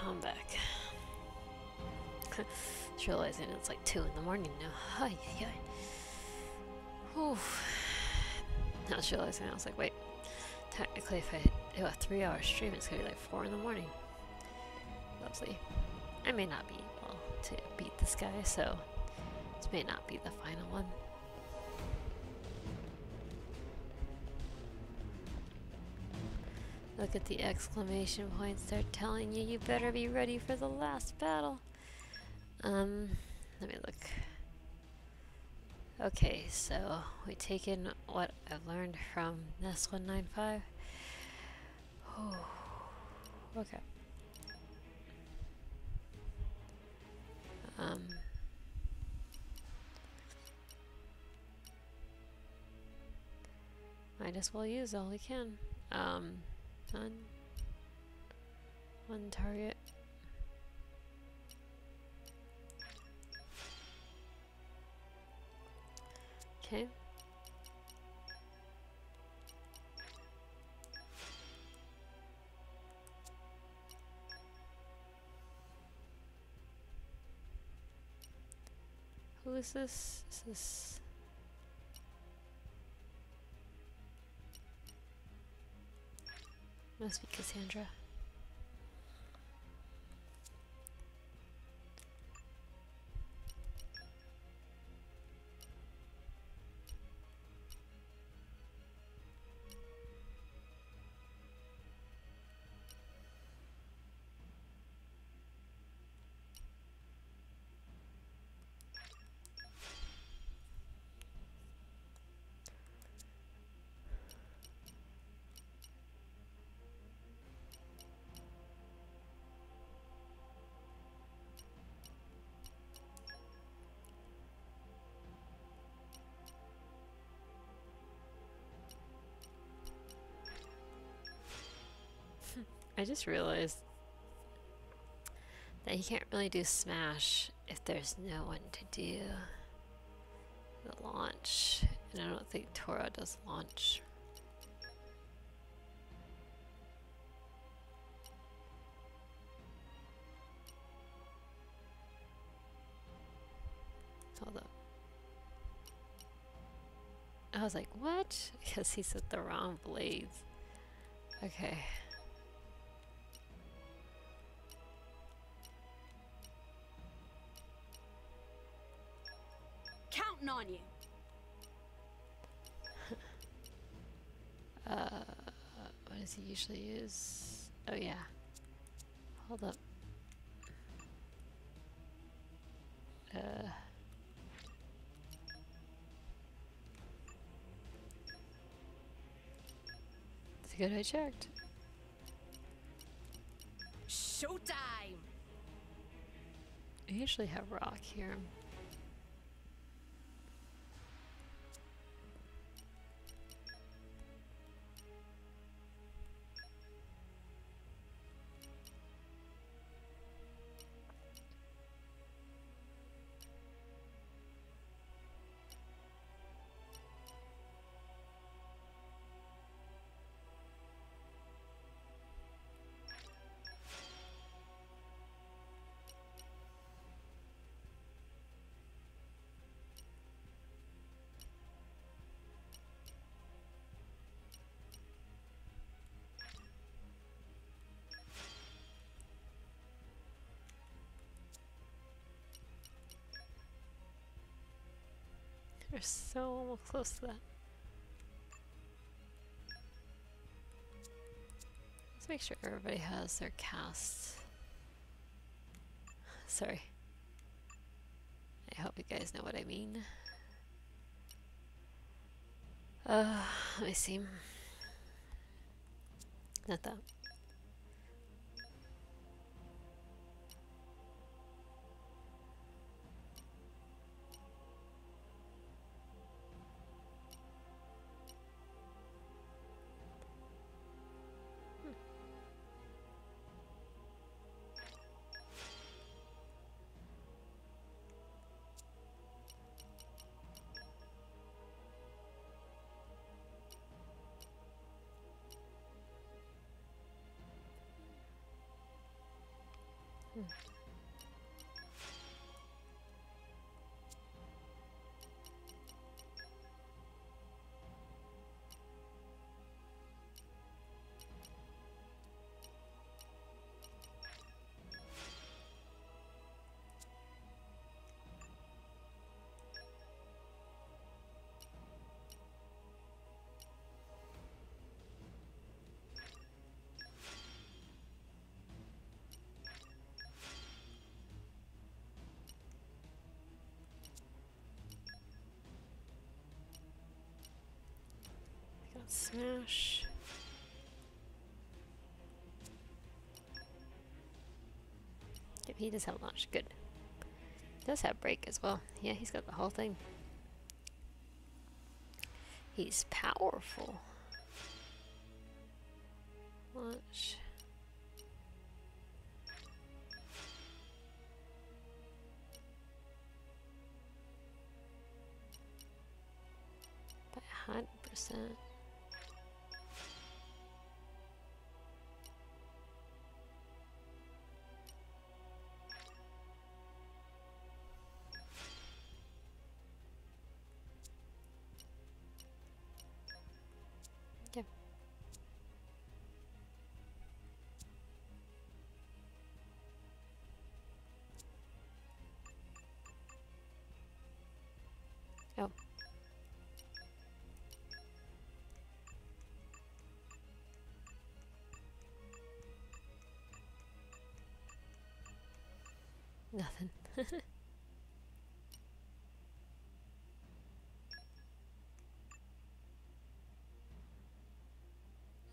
I'm back. Just realizing it's like 2 in the morning now. Ay, ay, ay. Oof. I was realizing, I was like, wait, technically if I do a 3-hour stream, it's gonna be like 4 in the morning. Lovely. I may not be able to beat this guy, so this may not be the final one. Look at the exclamation points. They're telling you you better be ready for the last battle. Let me look. Okay, so we take in what I've learned from NESS195. Oh, okay. Might as well use all we can. One target. Okay. Who is this? Is this... Must be Cassandra. I just realized that you can't really do Smash if there's no one to do the launch. And I don't think Tora does launch. Hold up. I was like, what? Because he's with the wrong blades. Okay. Counting on you. What does he usually use? Oh yeah. Hold up. It's good I checked. Showtime! I usually have rock here. We're so almost close to that. Let's make sure everybody has their casts. Sorry. I hope you guys know what I mean. Let me see. Not that. Smash. Yep, he does have launch. Good. Does have break as well. Yeah, he's got the whole thing. He's powerful. Launch. By 100%. Yep. Oh. Nothing.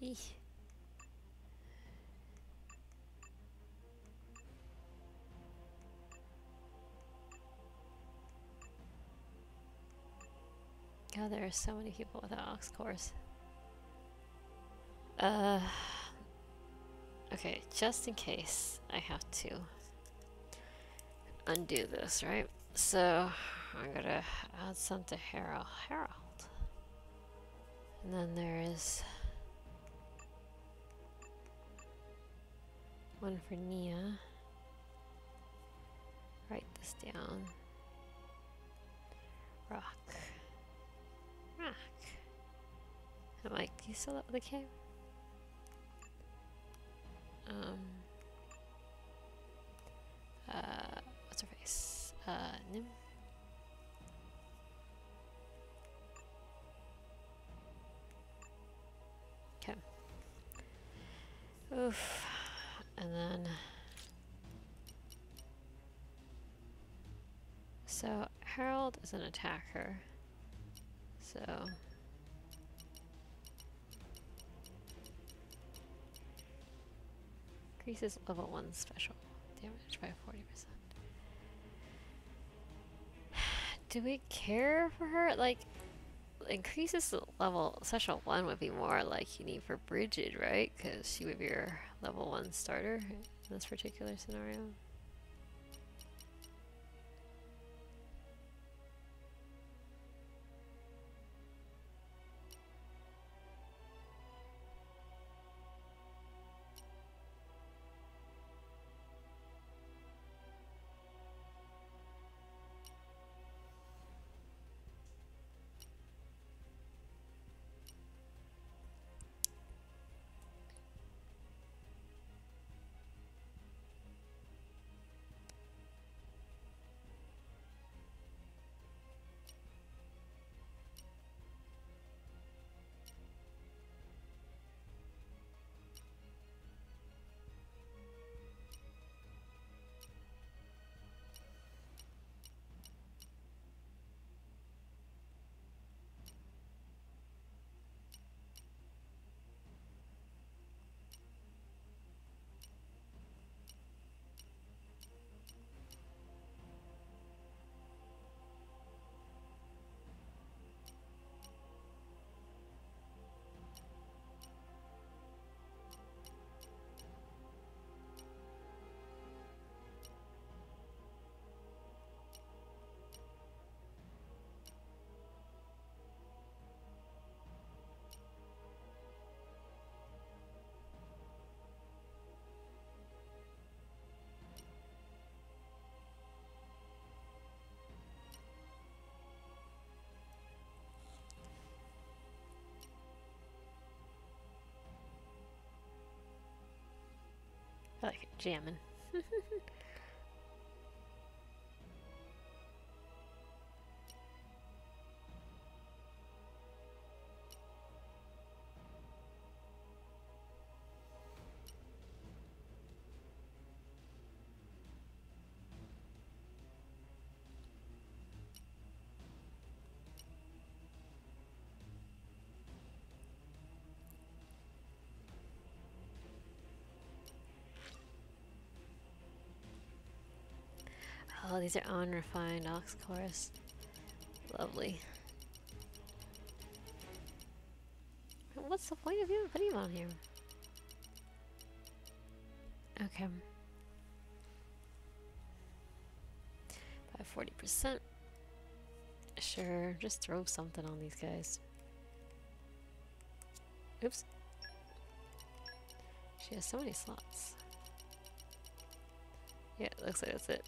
Eesh. God, there are so many people without Ox cores. Okay, just in case I have to undo this, right? So I'm gonna add some to Harold. And then there is one for Nia. Write this down. Rock. And Mike, do you still up with the K? What's her face? Nim? Okay. Oof. And then... So, Harold is an attacker. So... Increases level 1 special damage by 40%. Do we care for her? Like, increases the level special 1 would be more like you need for Bridget, right? Because she would be your level 1 starter in this particular scenario. I like it jamming. Oh, these are unrefined ox cores. Lovely. What's the point of even putting them on here? Okay. By 40%. Sure, just throw something on these guys. Oops. She has so many slots. Yeah, it looks like that's it.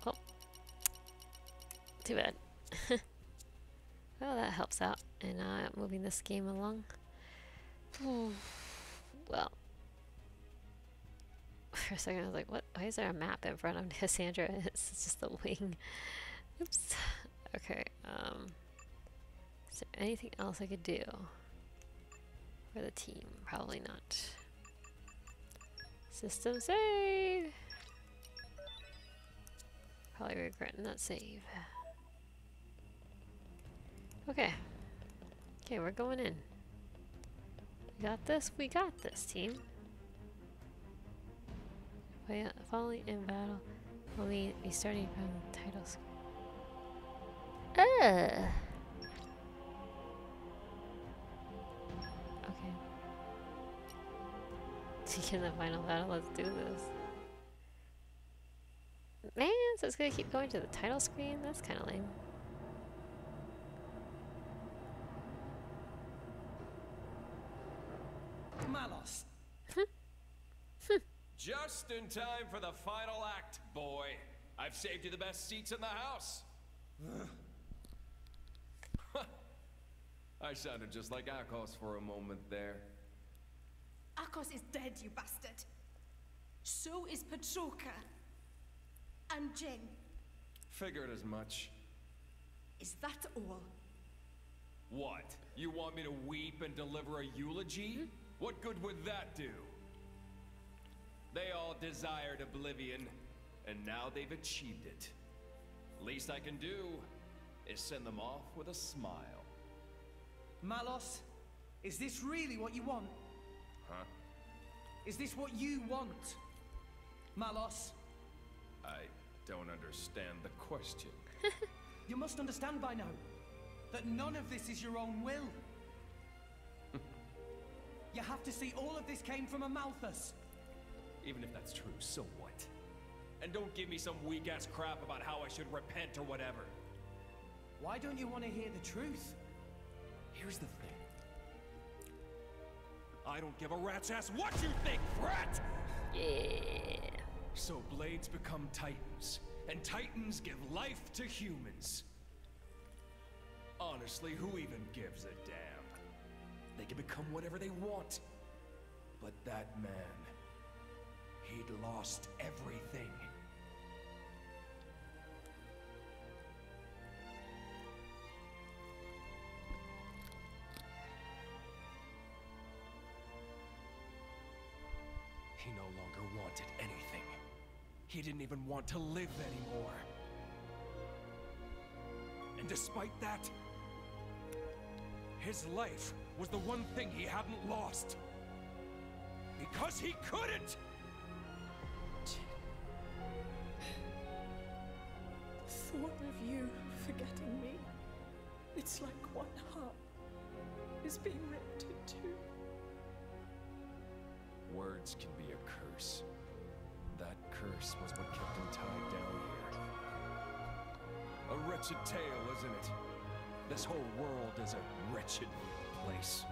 Oh. Too bad. Well, that helps out in moving this game along. Well. For a second I was like, what? Why is there a map in front of Cassandra? It's just a wing. Oops. Okay, is there anything else I could do for the team? Probably not. System save! Probably regretting that save. Okay. Okay, we're going in. We got this, team. Following in battle, we'll be starting from the title screen. Okay. Taking the final battle, let's do this. Man, so it's gonna keep going to the title screen? That's kinda lame. Malos. Just in time for the final act, boy. I've saved you the best seats in the house. I sounded just like Akos for a moment there. Akos is dead, you bastard. So is Petroka. And Jin. Figured as much. Is that all? What? You want me to weep and deliver a eulogy? What good would that do? They all desired oblivion, and now they've achieved it. Least I can do is send them off with a smile. Malos, is this really what you want? Huh? Is this what you want? Malos? I don't understand the question. You must understand by now that none of this is your own will. You have to see all of this came from a Malthus. Even if that's true, so what? And don't give me some weak-ass crap about how I should repent or whatever. Why don't you want to hear the truth? Here's the thing. I don't give a rat's ass what you think, brat! Yeah. So blades become titans, and titans give life to humans. Honestly, who even gives a damn? They can become whatever they want. But that man, he'd lost everything. He no longer wanted anything. He didn't even want to live anymore. And despite that, his life was the one thing he hadn't lost. Because he couldn't! The thought of you forgetting me, it's like one heart is being ripped in two. Words can be a curse. That curse was what kept him tied down here. A wretched tale, isn't it? This whole world is a wretched place.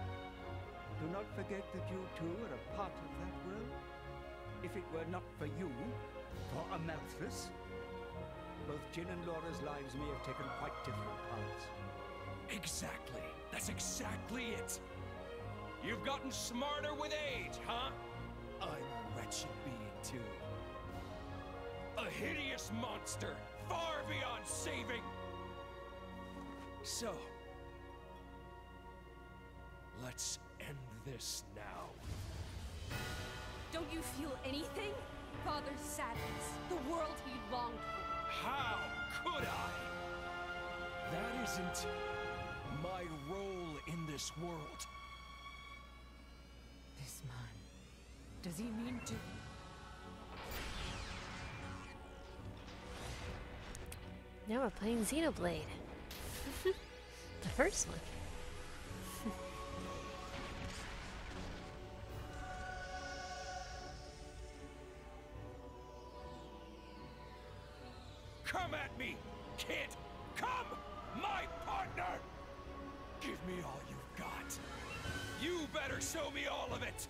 Do not forget that you too are a part of that world. If it were not for you, for Amalthus, both Jin and Laura's lives may have taken quite different paths. Exactly. That's exactly it. You've gotten smarter with age, huh? I'm a wretched being, too. A hideous monster, far beyond saving. So, let's end this now. Don't you feel anything? Father's sadness, the world he longed for. How could I? That isn't my role in this world. This man, does he mean to... Now we're playing Xenoblade. The first one. Come at me, kid! Come! My partner! Give me all you've got. You better show me all of it!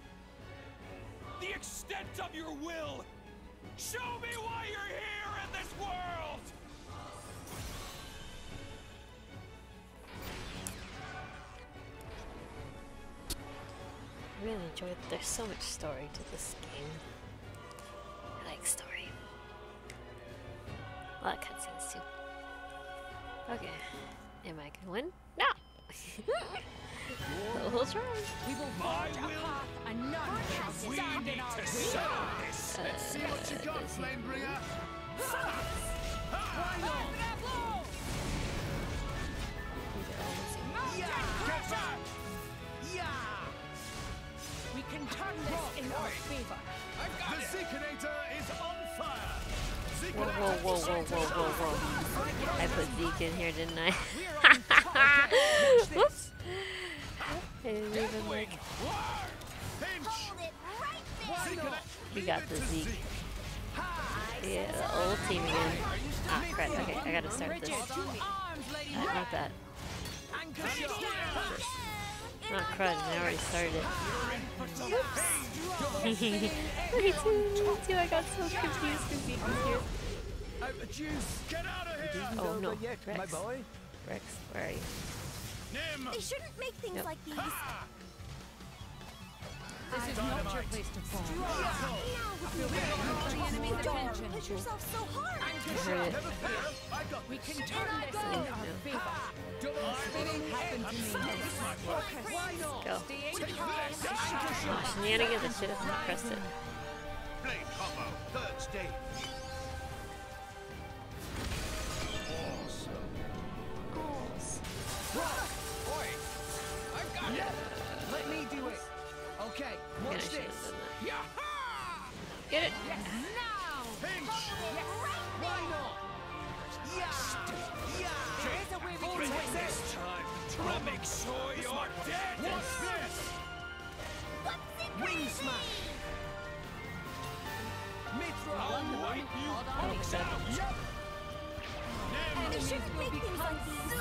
The extent of your will! Show me why you're here in this world! I really enjoyed. There's so much story to this game. I like story. A lot of cutscenes too. Okay, am I gonna win? No. We'll try. We will forge a path and none shall stand in our way. Let's see what you got, Flamebringer. Why not? Get back! We can turn this in our favor. The Zeekinator is on fire. Whoa, whoa, whoa, whoa, whoa, whoa, whoa. I put Zeke in here, didn't I? Whoops. I didn't even like. We got the Zeke. Yeah, the old team again. Ah, crap. Okay, I gotta start this. Not that. Not crud, I already started it. Whoops. Me too, I got so confused because Zeke was here. Get out of here! Oh no, yet, Rex. my boy. Rex, where are you? They shouldn't make things Nope. like these. This is not your place to fall. Push yourself so hard. I heard it. We can turn this in our favor. Anything happen to me. Go. Oh, shenanigans, I should have pressed it. Blade combo, third stage. Let me do it. Okay, Yeah, I watch should this. have done that. Get it? Now! Why not? There is a way we can win this. This time, I'll make sure you're dead! What's this? Wing smash. Mithra. I'll wipe you Oh, punks God. out! They shouldn't make things like these.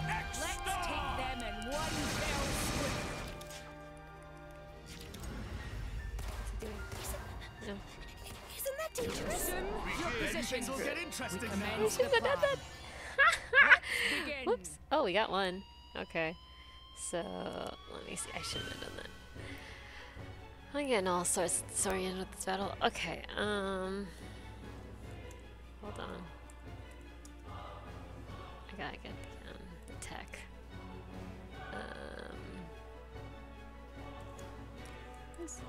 Let's take them in one fell swoop. No. Isn't that dangerous? Your position. Things will get interesting now. We Commence should the have done plan. that. Begin. Whoops. Oh, we got one. Okay. So, let me see. I shouldn't have done that. I'm getting all sorts disoriented with this battle. Okay, hold on. I gotta get the tech. Oops.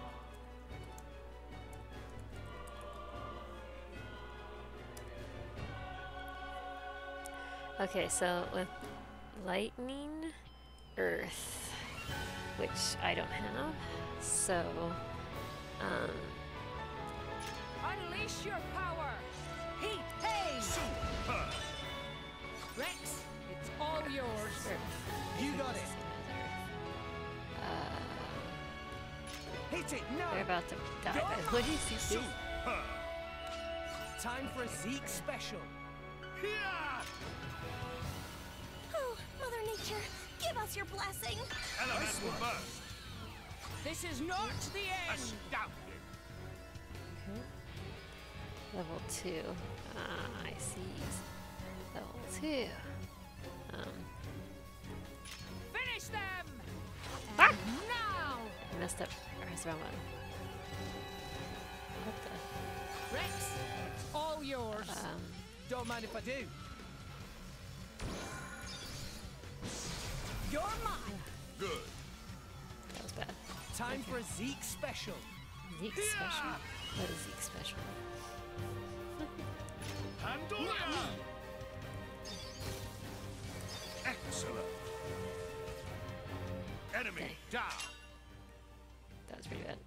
Okay, so with lightning, earth, which I don't have, so Unleash your power. Heat. Hey. Super. Rex, it's all yours. sure. You got it. Hit it. No. They're about to die. What do you see? Super. Time for a Zeke special. Oh, Mother Nature, give us your blessing. Elemental burst. This is not the end. Astounding. Level 2. Ah, I see. Level 2. Finish them. Ah! And now. I messed up. Press the wrong one. What the? Rex, it's all yours. Don't mind if I do. You're mine. Good. That was bad. Time for a Zeke special. Zeke special? What is Zeke special? Pandora. Excellent. Enemy Okay. down. That was pretty bad.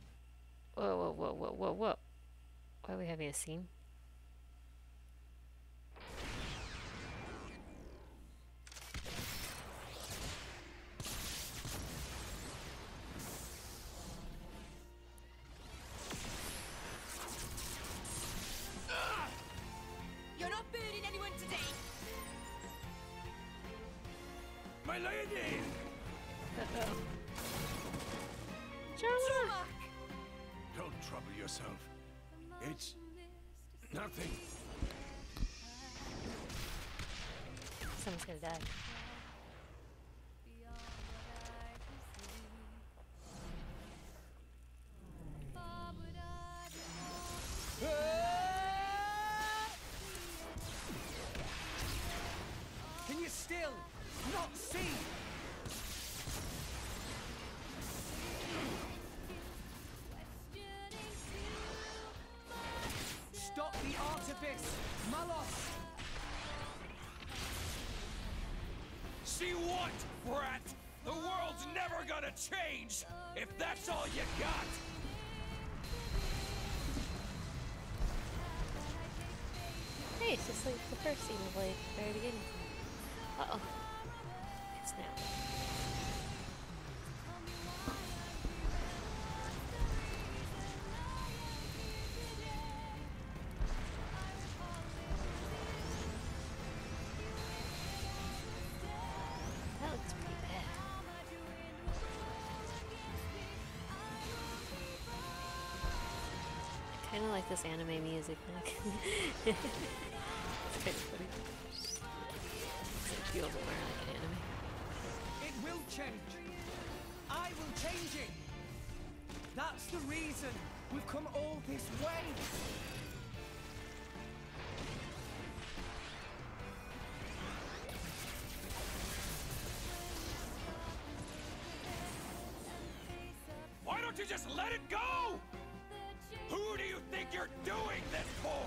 Whoa, whoa, whoa, whoa, whoa, whoa. Why are we having a scene? lady! Uh-oh. Don't trouble yourself. It's nothing. Someone's gonna die. Can you still not see? Stop the artifice, Malos! See what, brat? The world's never gonna change if that's all you got. Hey, it's just like the first Xenoblade, very beginning. Uh-oh. It's now. That looks pretty bad. I kind of like this anime music. It's kind of funny. It feels more like an anime. It will change. I will change it. That's the reason we've come all this way. Why don't you just let it go? Who do you think you're doing this for?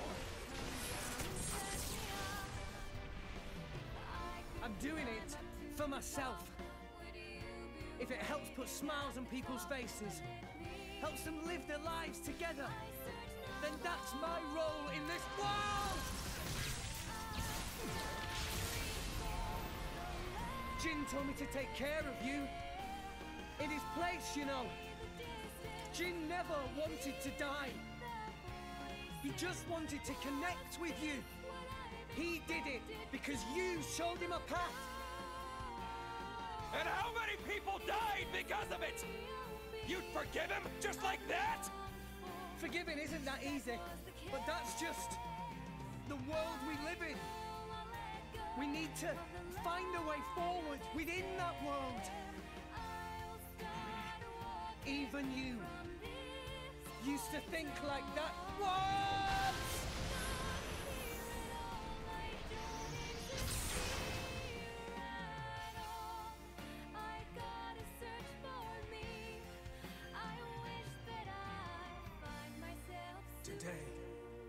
I'm doing it for myself. If it helps put smiles on people's faces, helps them live their lives together, then that's my role in this world! Jin told me to take care of you. In his place, you know. Jin never wanted to die. He just wanted to connect with you. He did it because you showed him a path. And how many people died because of it? You'd forgive him just like that? Forgiving isn't that easy, but that's just the world we live in. We need to find a way forward within that world. Even you used to think like that once! Today,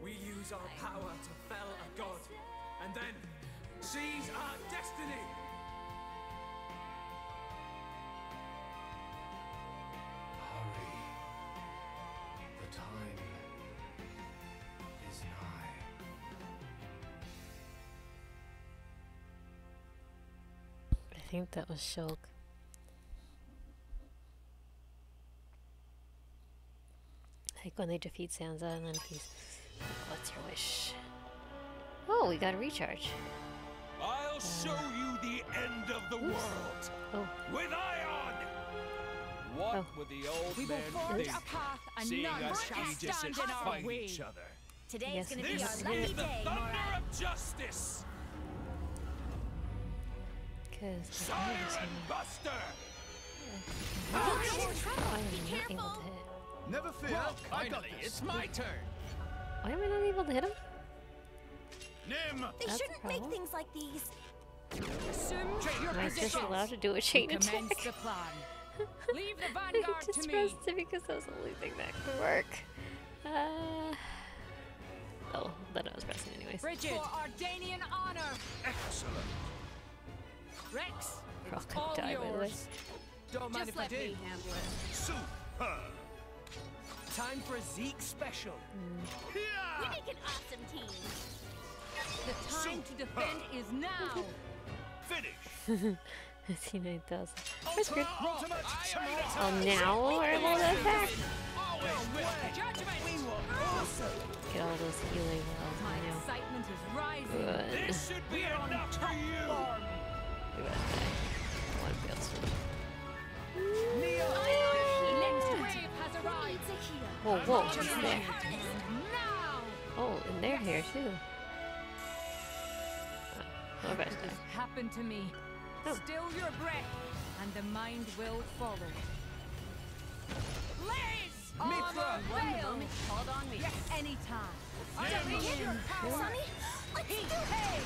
we use our power to fell a god, and then seize our destiny! Hurry. The time is nigh. I think that was Shulk. Like when they defeat Sansa and then he's like, what's your wish? Oh, we got a recharge. I'll show you the end of the world. Oh. With Ion! What would the old We will man forge think, a path and seeing none us shall Aegis stand and in our fight way. each other? Today's Yes, gonna be This our is lucky the day, thunder Mora. of justice! Because Siren Buster! I am not able to hit. Never fear, Well, I got finally, this. it's my turn. Why am I not able to hit him? Nim! They That's shouldn't a make problem. things like these. Assume your Am I just positions. allowed to do a chain Commence attack? the plan. Leave the I vanguard to just me. pressed it because that was the only thing that could work. Oh, then I was pressing anyways. Bridget. For Ardanian honor. Excellent. Rex, We're all it's gonna all die, by the way. yours. Don't mind Just if I let do. me handle it. Superb. Time for a Zeke special. We make an awesome team. The time to defend is now. Finish. 59,000. That's good. Ultimate Oh, now we're able to attack. Judgment. Get all those healing wells. My I know. excitement is rising. Good. This should be enough for you! We gotta die. Whoa, whoa, what's there? Oh, and they're here too. Oh, This happened to me. Still your breath, and the mind will follow. Blaze! Mithra! Rail! Called on me. Yes, anytime. Sonny, let's do it!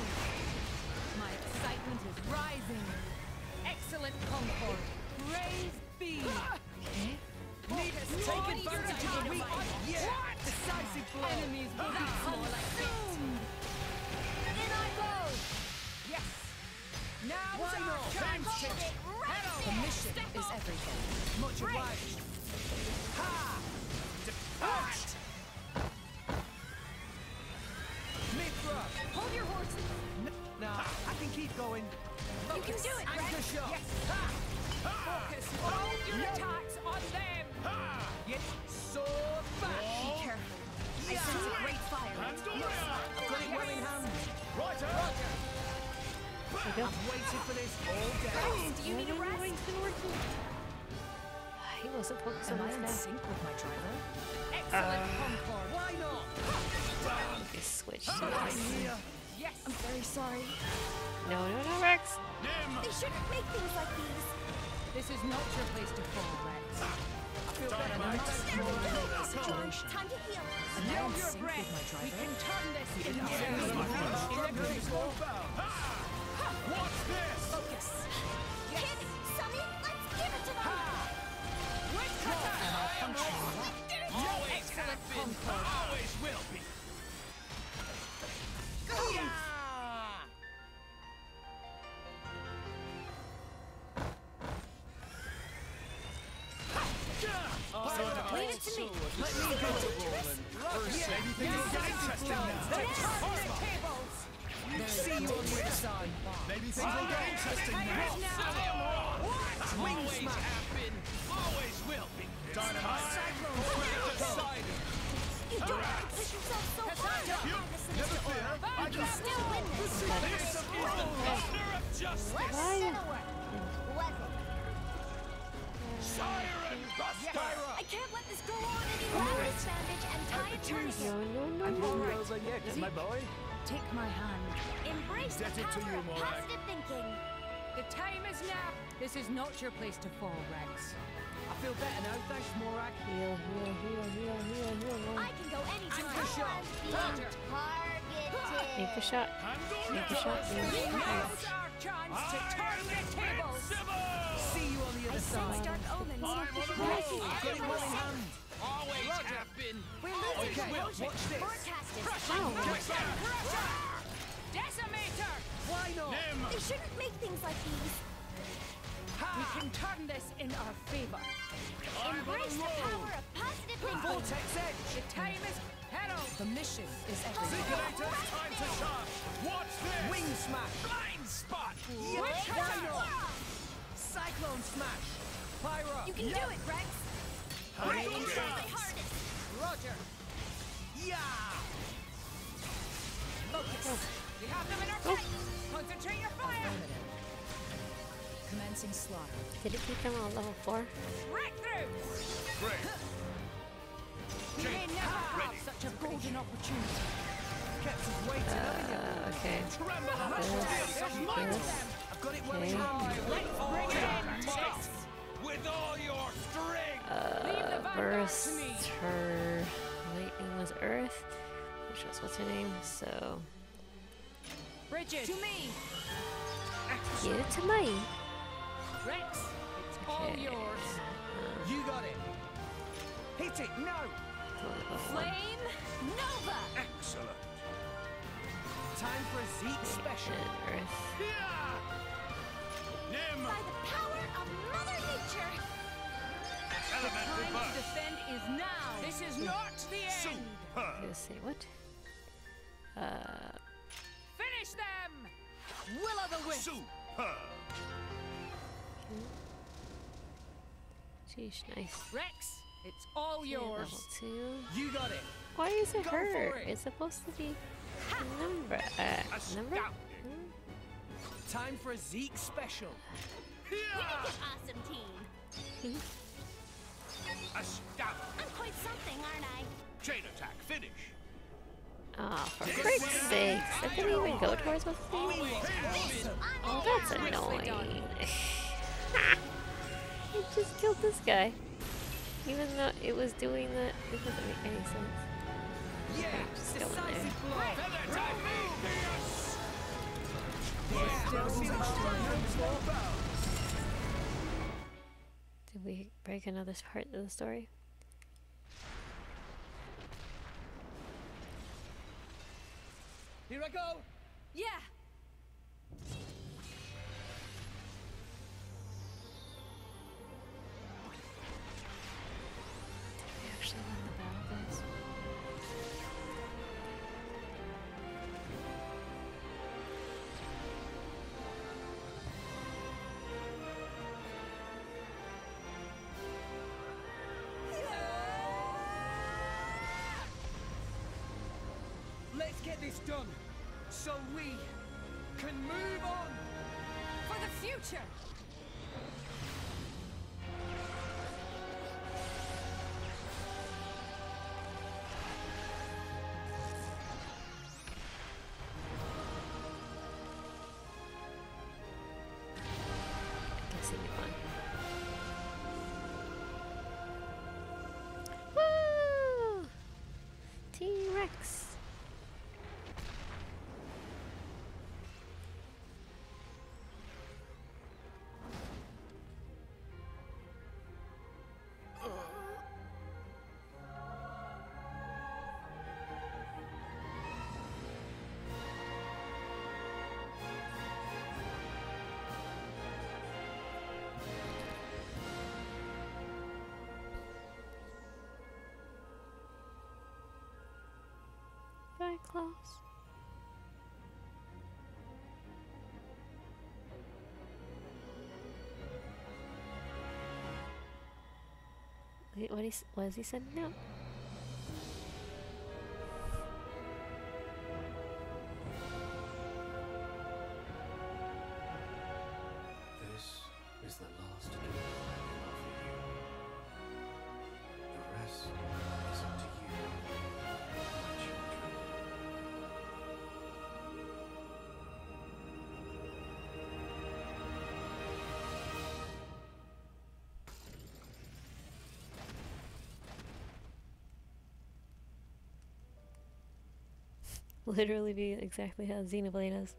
My excitement is rising. Excellent concord. Praise be. Need us take advantage of the weak. Yeah! Decisive blow. Enemies will be consumed. In I go. Yes. Now Why not? Time's Finish. The mission is everything. Much obliged. Ha! Depart! Mithra! Hold your horses. Nah, I can keep going. You can do it, Anchor Rex! shot! Yes. Focus all your attacks on them. Yes, sword back! Be careful. I sense a great fire. I've got it well in hand. Roger! I've waited for this all day. Do you need a rest? He wasn't focused on Am I this in guy. sync with my driver? Excellent concord. Why not? Okay, switch. I'm here. Yes. I'm very sorry. No, no, no, Rex. They shouldn't make things like these. This is not your place to fall, Rex. I feel better now. Situation. Time to heal. Now your breath. We can turn this into What's this? Focus. Kid, Sonny, let's give it to them. Excellent concord. Always will be. Leave it to me. Let me go. Maybe things will get interesting now. See you on the other side. Maybe things will get interesting now. Wing smash. Always will be. Dynamite. You don't have to push yourself so hard. Never fear. I can still win this. This is the thunder of justice. Let's settle it. Was it? Siren Buster. I can't let this go on any longer. This bandage and tie a tourniquet. I'm all over yet, my boy. Take my hand. Embrace the Indebted to power you, of Morak. positive thinking. The time is now. This is not your place to fall, Rex. I feel better now, thanks, Morak. Heal, heal, heal, heal, heal, heal. I can go anytime. Anchor shot. Targeted. Anchor shot. Anchor shot. Now's our chance to turn the tables. See you on the I other sense side. dark omens. I've got it well in hand. Always have been. We're losing Okay, motion. watch this. Broadcasters. Decimator! Why not? They shouldn't make things like these. We can turn this in our favor. Embrace the power of positive thinking. Vortex edge. The time is herald. The mission is everything. Circulator, time to charge. What's this? Wing smash. Blind spot. Witch Why hunter. not? Cyclone smash. Pyro. You can do it, Rex. Great Try my hardest. Roger. Yeah. Focus. We have them in our sights. Concentrate your fire. Commencing slaughter. Did it keep them on level 4? Right through. Great. We may never have such a golden opportunity. Kept us waiting, haven't you? Okay. Tremble. This. I've got it well in hand. Let's bring it in. Tough. With all your strength. Leave the vanguard Burst. to me. Her lightning was Earth, which was what's her name. So Bridget. To me. give it to me. Rex. It's all Okay. yours. You got it. Hit it. No. Flame Nova. Excellent. Time for a Zeke special. And Earth. Nim. By the power of Mother Nature. The time to defend is now. This is not the end. Let's see what. Finish them. Will o' the wisp. Sheesh, nice. Rex, it's all Okay, yours. Level 2. You got it. Why is it Go her? for it. It's supposed to be number. Number? Time for a Zeke special. Awesome team. Astounding. I'm quite something, aren't I? Chain attack, finish. Oh, for frick's sake. That didn't even go towards what's his name. Oh, that's annoying. It just killed this guy. Even though it was doing that, it doesn't make any sense. Okay, just go in there. Did we break another part of the story? Here I go! Yeah! Did we actually win the battle, guys? Let's get this done, so we can move on! For the future! I guess it'd be fun. Woo! T-Rex! Bye, Klaus. Wait, what is he sending out? This is the last gift I can offer you. The rest is up to you, my children. Literally be exactly how Xenoblade is.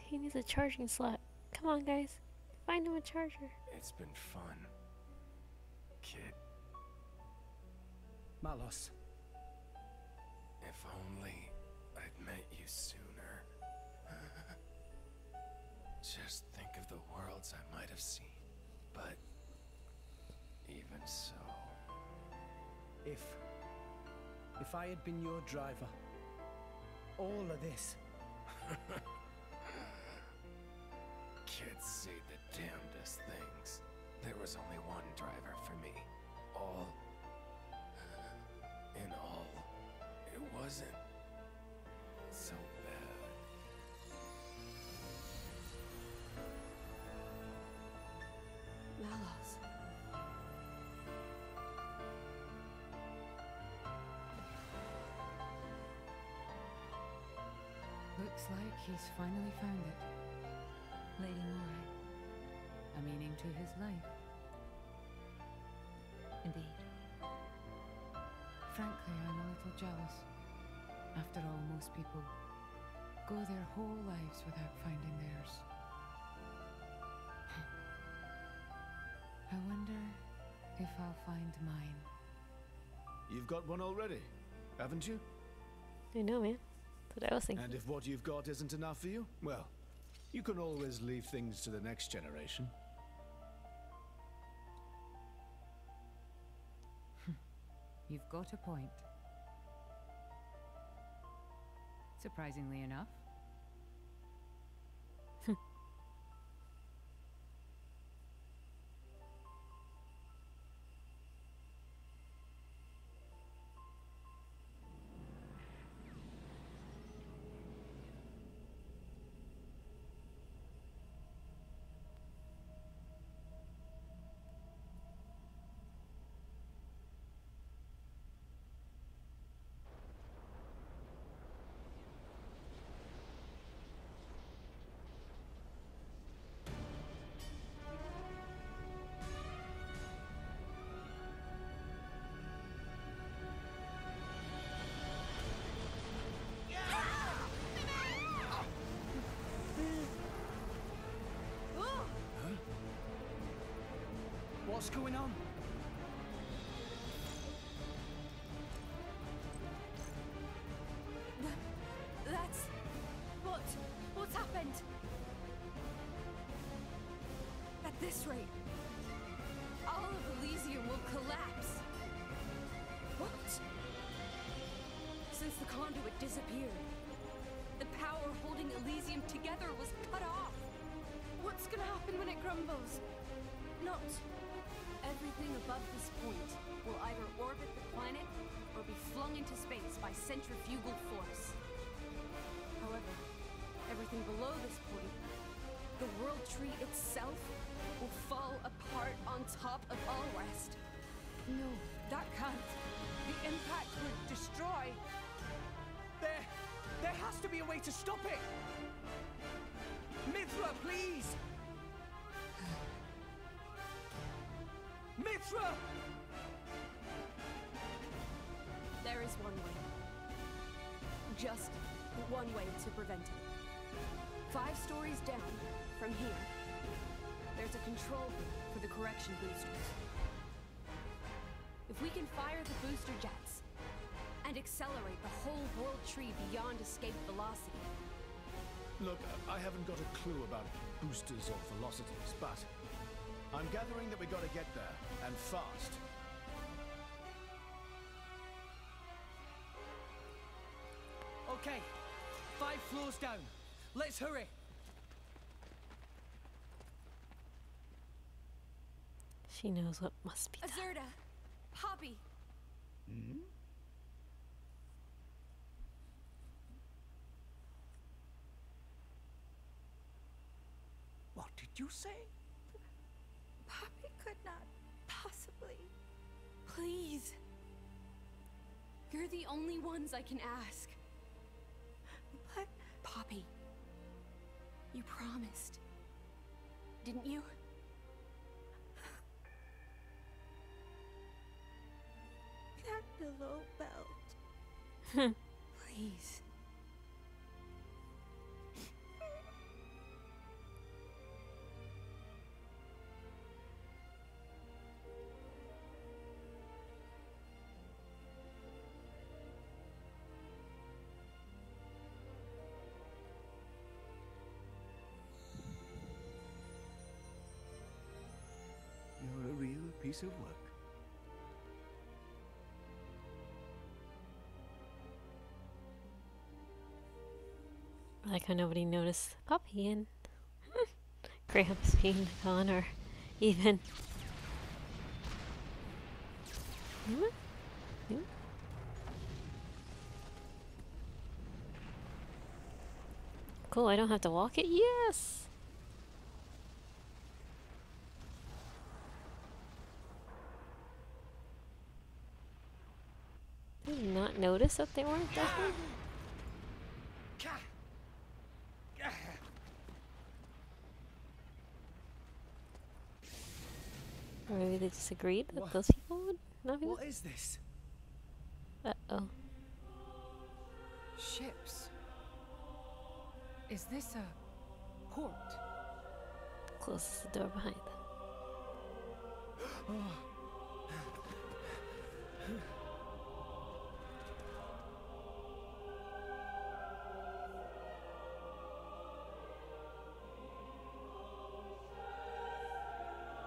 He needs a charging slot. Come on, guys. Find him a charger. It's been fun, kid. Malos. If only I'd met you sooner. Just think of the worlds I might have seen. But even so... If I had been your driver, all of this... Kids say the damnedest things. There was only one driver for me. All... in all, it wasn't so bad. Malos. Looks like he's finally found it. Lady Moray. A meaning to his life. Indeed. Frankly, I'm a little jealous. After all, most people go their whole lives without finding theirs. I wonder if I'll find mine. You've got one already, haven't you? I know, man. That's what I was thinking. And if what you've got isn't enough for you, well, you can always leave things to the next generation. You've got a point. Surprisingly enough. What's going on? That's... What's happened? At this rate, all of Elysium will collapse. What? Since the conduit disappeared, the power holding Elysium together was cut off. What's gonna happen when it crumbles? Not... Everything above this point will either orbit the planet or be flung into space by centrifugal force. However, everything below this point, the world tree itself, will fall apart on top of all rest. No, that can't. The impact would destroy. There has to be a way to stop it! Mithra, please! Mithra! There is one way. Just one way to prevent it. 5 stories down, from here, there's a control room for the correction boosters. If we can fire the booster jets, and accelerate the whole world tree beyond escape velocity. Look, I haven't got a clue about boosters or velocities, but I'm gathering that we gotta get there, and fast. Okay, 5 floors down. Let's hurry. She knows what must be done. Azurda! Poppy! Hmm? What did you say? Poppy could not possibly. Please! You're the only ones I can ask. But... Poppy, you promised, didn't you? That below belt. Please. You're a real piece of work. I like how nobody noticed Poppy and Gramps being gone, or even. Cool, I don't have to walk it? Yes! Did you not notice that they weren't there? Or maybe they disagreed that those people would not be there? What is this? Uh-oh. Ships. Is this a port? Closes the door behind them.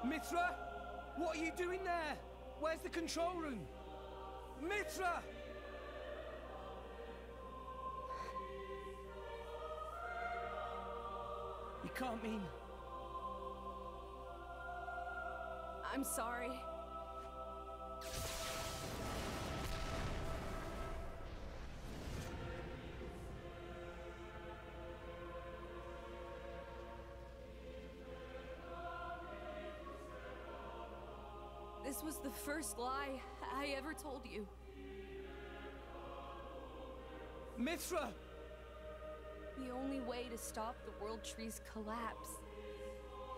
Mithra? What are you doing there? Where's the control room? Mithra! can't mean... I'm sorry. This was the first lie I ever told you. Mithra! The only way to stop the World Tree's collapse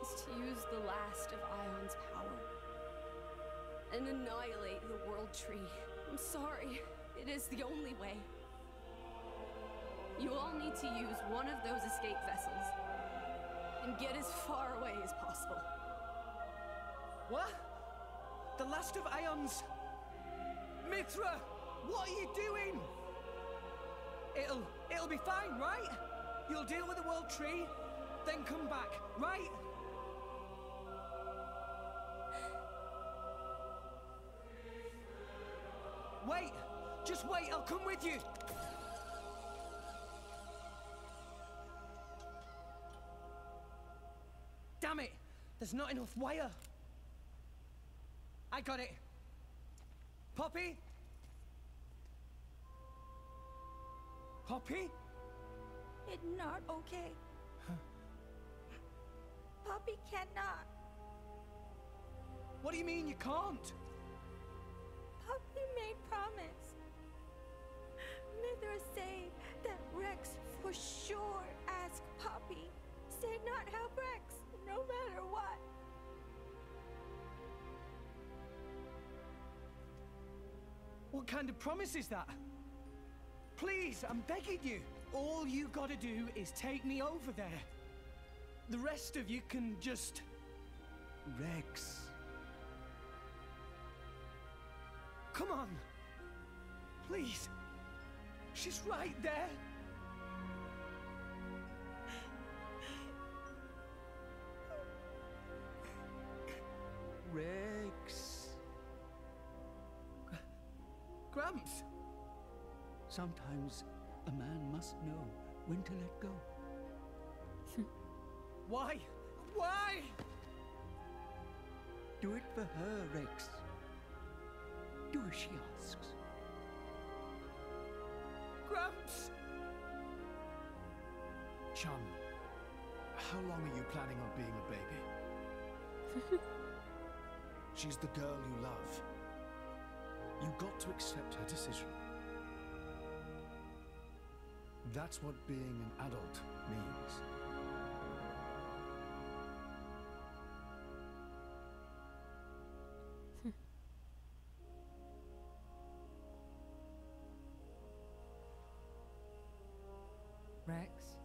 is to use the last of Ion's power and annihilate the World Tree. I'm sorry, it is the only way. You all need to use one of those escape vessels and get as far away as possible. What? The last of Ion's... Mithra! What are you doing? It'll be fine, right? You'll deal with the World Tree, then come back, right? Wait! Just wait, I'll come with you! Damn it! There's not enough wire! I got it! Poppy? Poppy? It's not okay. Poppy cannot. What do you mean you can't? Poppy made promise. Mithra say that Rex for sure ask Poppy. Say not help Rex, no matter what. What kind of promise is that? Please, I'm begging you. All you gotta do is take me over there. The rest of you can just... Rex. Come on. Please. She's right there. Rex. Gramps. Sometimes a man must know when to let go. Why? Why? Do it for her, Rex. Do as she asks. Gramps! Chum, how long are you planning on being a baby? She's the girl you love. You got to accept her decision. That's what being an adult means. Rex,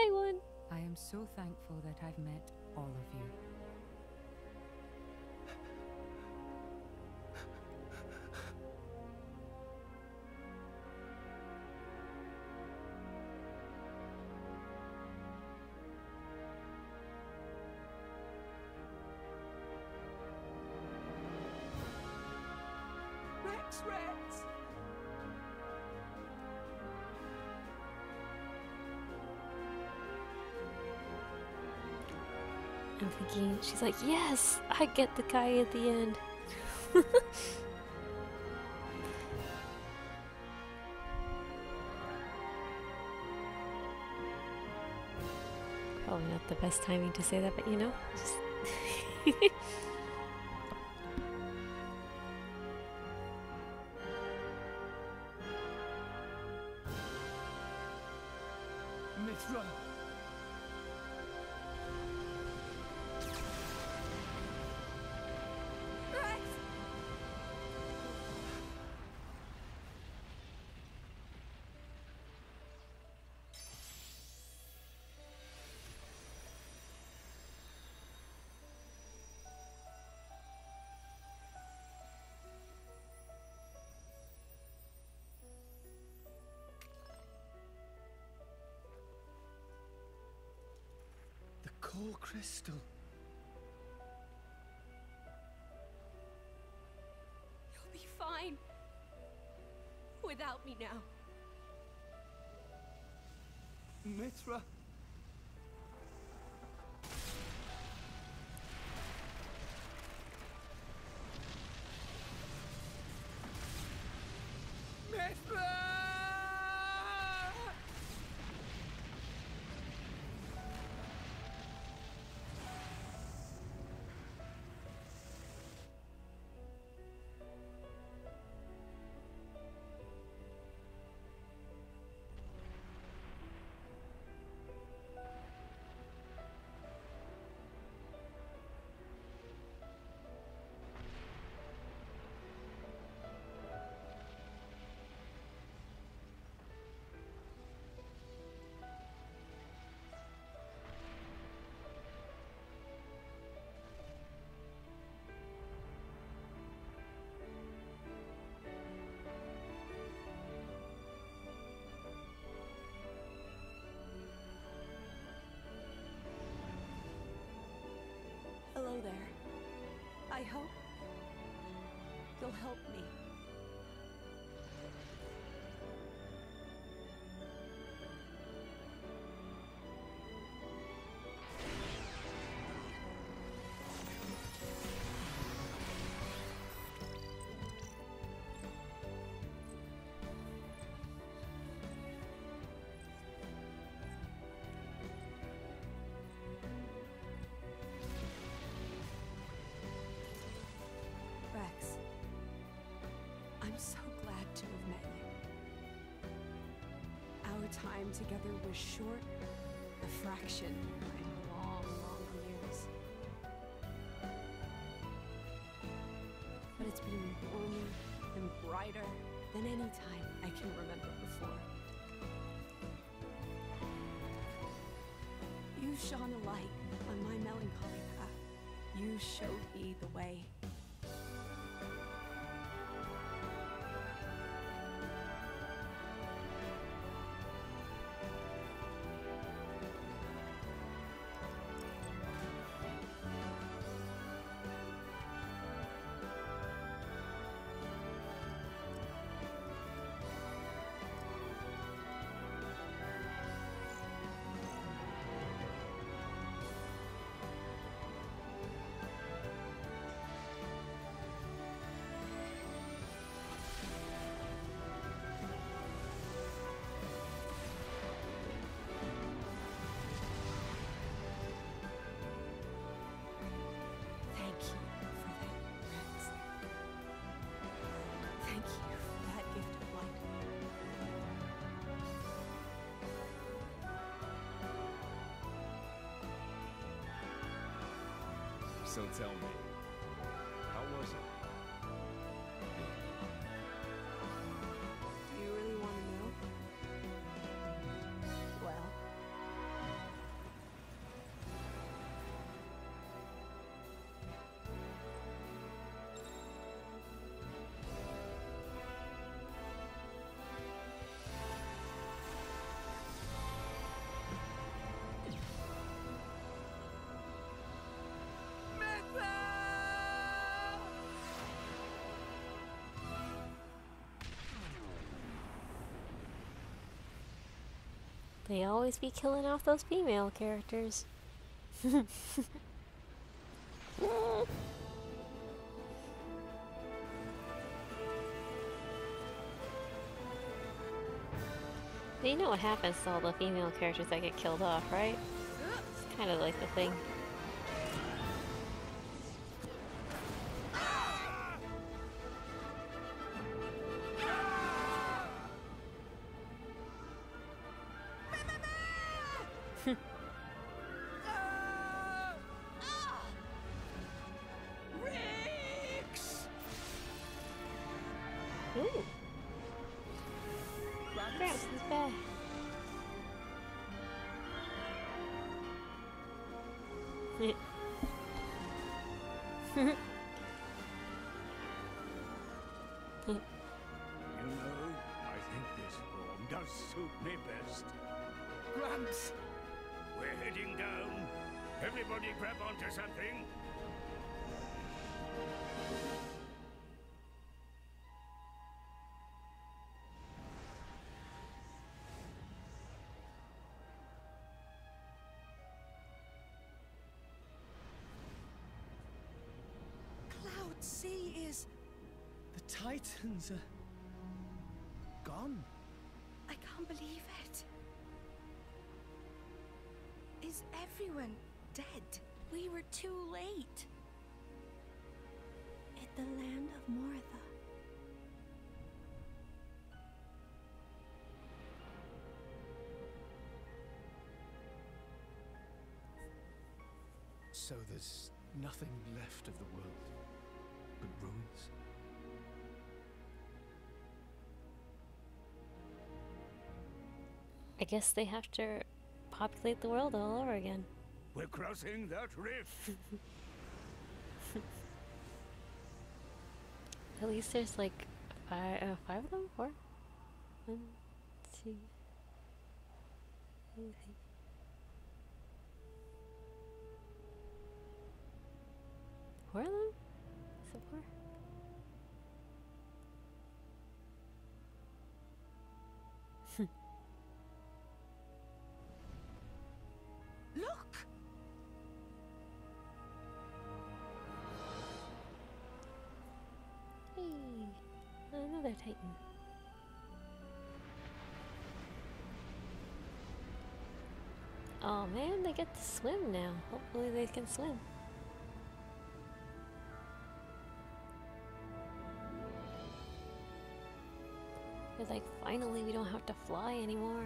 Hi, one. I am so thankful that I've met all of you. Rex! I'm thinking, she's like, yes, I get the guy at the end. Probably not the best timing to say that, but you know, just Mithra! Rex! The core crystal. You'll be fine. Without me now. Mithra. It'll help me. Rex, I'm so glad to have met you. Our time together was short, a fraction of my long, long years. But it's been warmer and brighter than any time I can remember before. You shone a light on my melancholy path. You showed me the way. Thank you for that, Rex. Thank you for that gift of light. So tell me, how was it? Do you really want to know? Well, they always be killing off those female characters. But you know what happens to all the female characters that get killed off, right? It's kind of like the thing. Rex! Ooh. Gramps is back. You know, I think this form does suit me best. Gramps! We're heading down. Everybody grab onto something. Cloud Sea is... The Titans are... gone. I can't believe it. Is everyone dead? We were too late. At the land of Moritha. So there's nothing left of the world but ruins? I guess they have to populate the world all over again. We're crossing that rift. At least there's like five of them? Four? 1, 2, 3. Four of them? Is it 4? Titan. Oh man, they get to swim now. Hopefully they can swim. It's like, finally we don't have to fly anymore.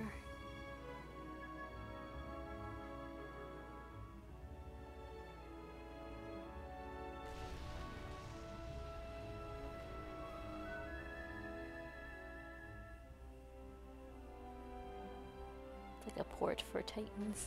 It's like a port for Titans.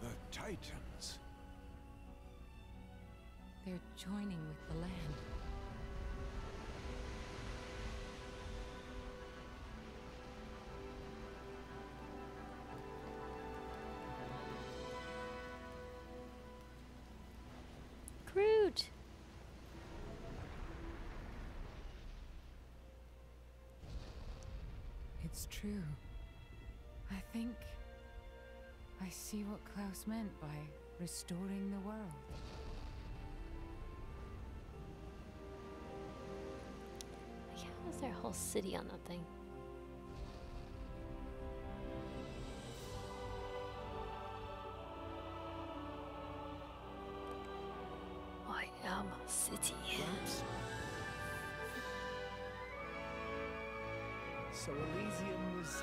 The Titans. They're joining with the land. Groot! It's true. I think I see what Klaus meant by restoring the world. Like, how is there a whole city on that thing? I am a city. So Elysium was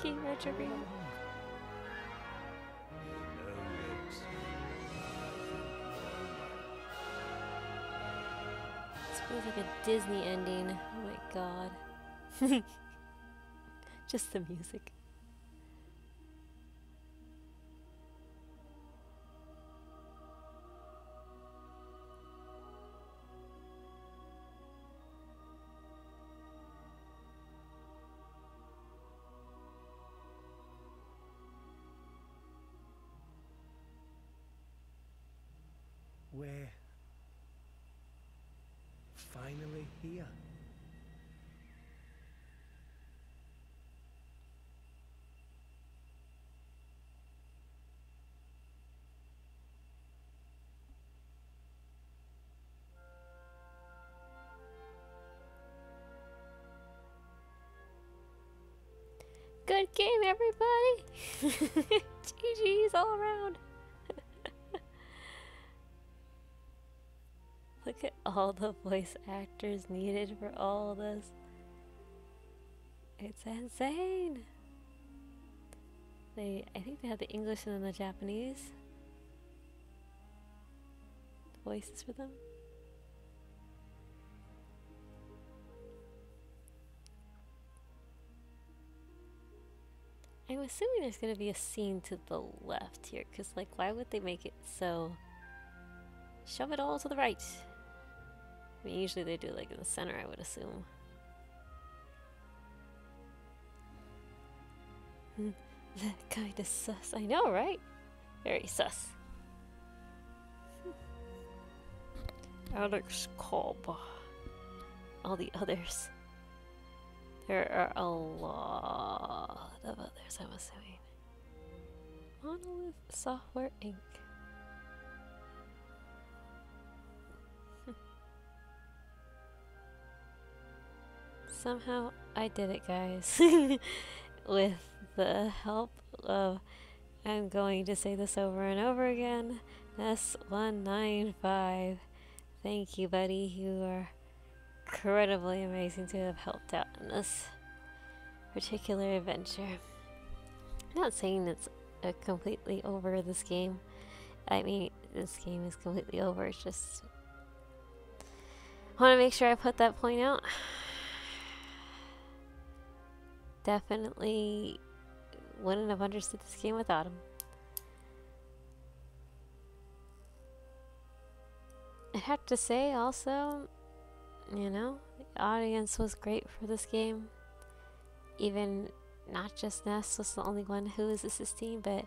King retrograde. This feels like a Disney ending. Oh my god. Just the music. We're finally here. Good game, everybody! GG's all around. Look at all the voice actors needed for all this. It's insane. I think they had the English and then the Japanese voices for them. I'm assuming there's gonna be a scene to the left here, because like, why would they make it so shove it all to the right? I mean, usually they do it like in the center, I would assume. That kind of sus. I know, right? Very sus. Alex Cobb. All the others. There are a lot of others, I'm assuming. Monolith Software Inc. Somehow I did it, guys. With the help of, I'm going to say this over and over again, NESS195. Thank you, buddy. You are incredibly amazing to have helped out in this particular adventure. I'm not saying it's completely over, this game. I mean, this game is completely over. It's just, I want to make sure I put that point out. Definitely wouldn't have understood this game without him. I have to say also, you know, the audience was great for this game. Even not just Ness was the only one who was assisting, but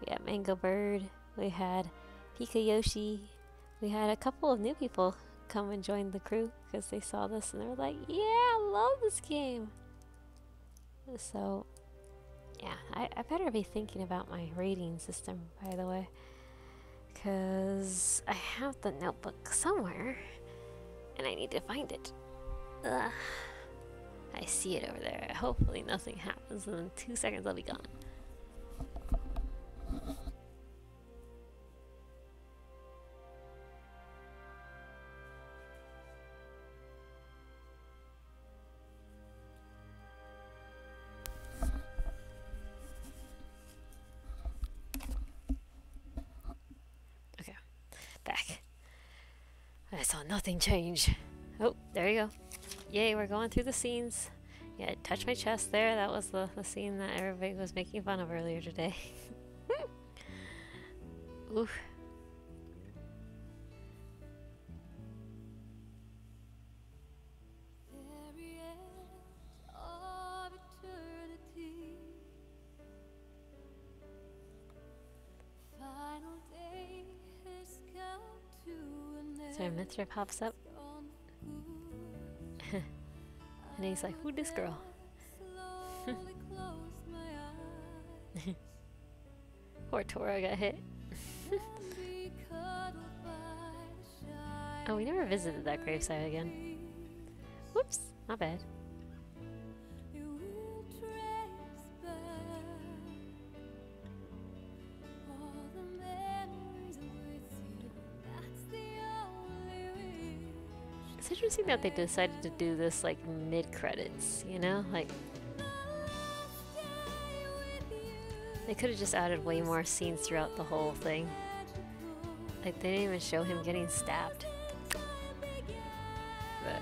We had Mango Bird. We had Pika Yoshi. We had a couple of new people come and join the crew because they saw this and they were like, yeah, I love this game. So, yeah, I better be thinking about my rating system, by the way. Because I have the notebook somewhere and I need to find it. Ugh. I see it over there. Hopefully nothing happens and in 2 seconds I'll be gone. Okay, back. I saw nothing change. Oh, there you go. Yay, we're going through the scenes. Yeah, it touched my chest there. That was the scene that everybody was making fun of earlier today. Oof. So Mithra pops up. And he's like, who this girl? Poor Tora got hit. Oh, we never visited that gravesite again. Whoops, not bad. It's interesting that they decided to do this like mid-credits, you know? Like, they could have just added way more scenes throughout the whole thing. Like, they didn't even show him getting stabbed. But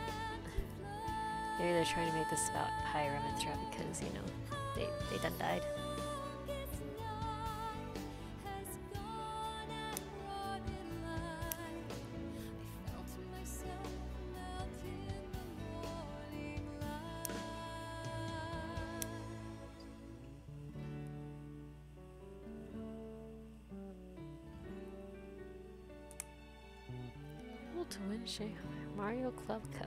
maybe they're trying to make this about Hiram and Mithra because, you know, they done died. To win Mario Club Co.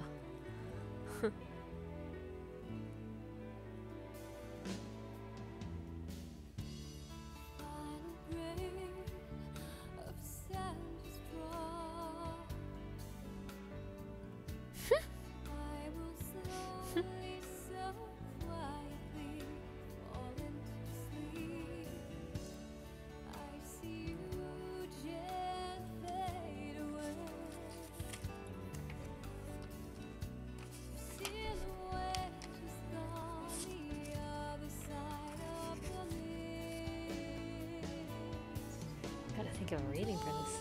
Gotta think of a rating for this.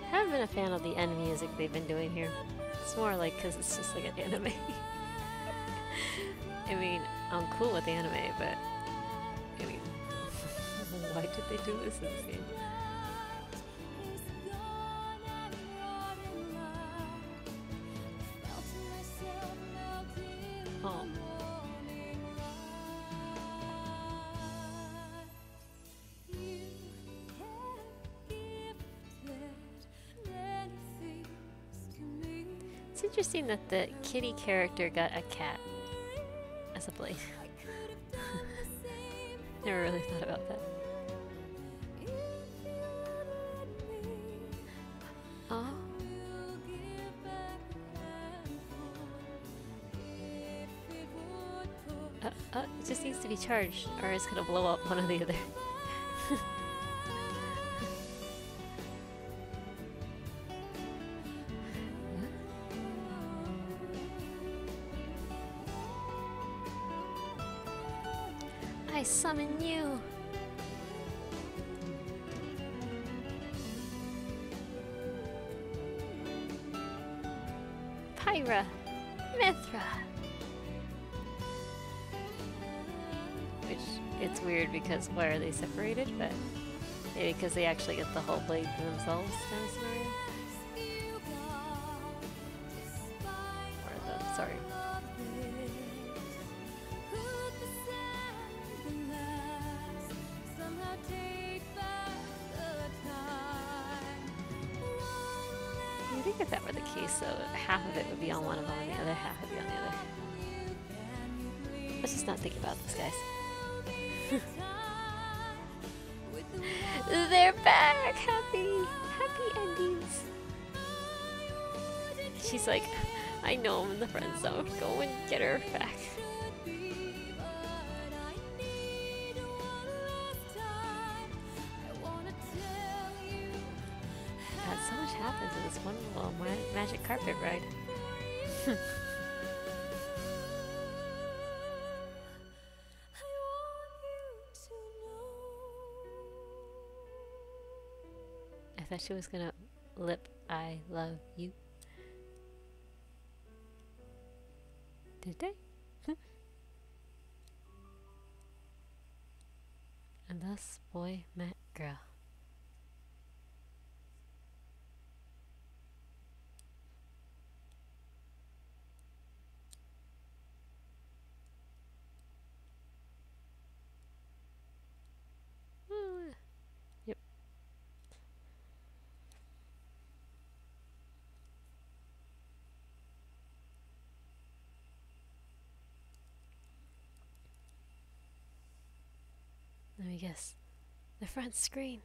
I haven't been a fan of the end music they've been doing here. It's more like because it's just like an anime. I mean, I'm cool with the anime, but I mean, why did they do this in this game? Oh. It's interesting that the kitty character got a cat as a blade. Never really thought about that. Oh. It just needs to be charged, or it's gonna blow up one or the other. I summon you! Pyra, Mithra. Which, it's weird because why are they separated? But maybe because they actually get the whole blade to themselves kind of scenario. Or the, sorry. I think if that were the case, though, half of it would be on one of them and the other half would be on the other. Let's just not think about this, guys. They're back! Happy endings. She's like, I know I'm in the friend zone. Go and get her back. God, so much happens in this one little magic carpet ride. I thought she was gonna lip I love you. Did they? And thus boy met girl. Yep. Let me guess. The front screen.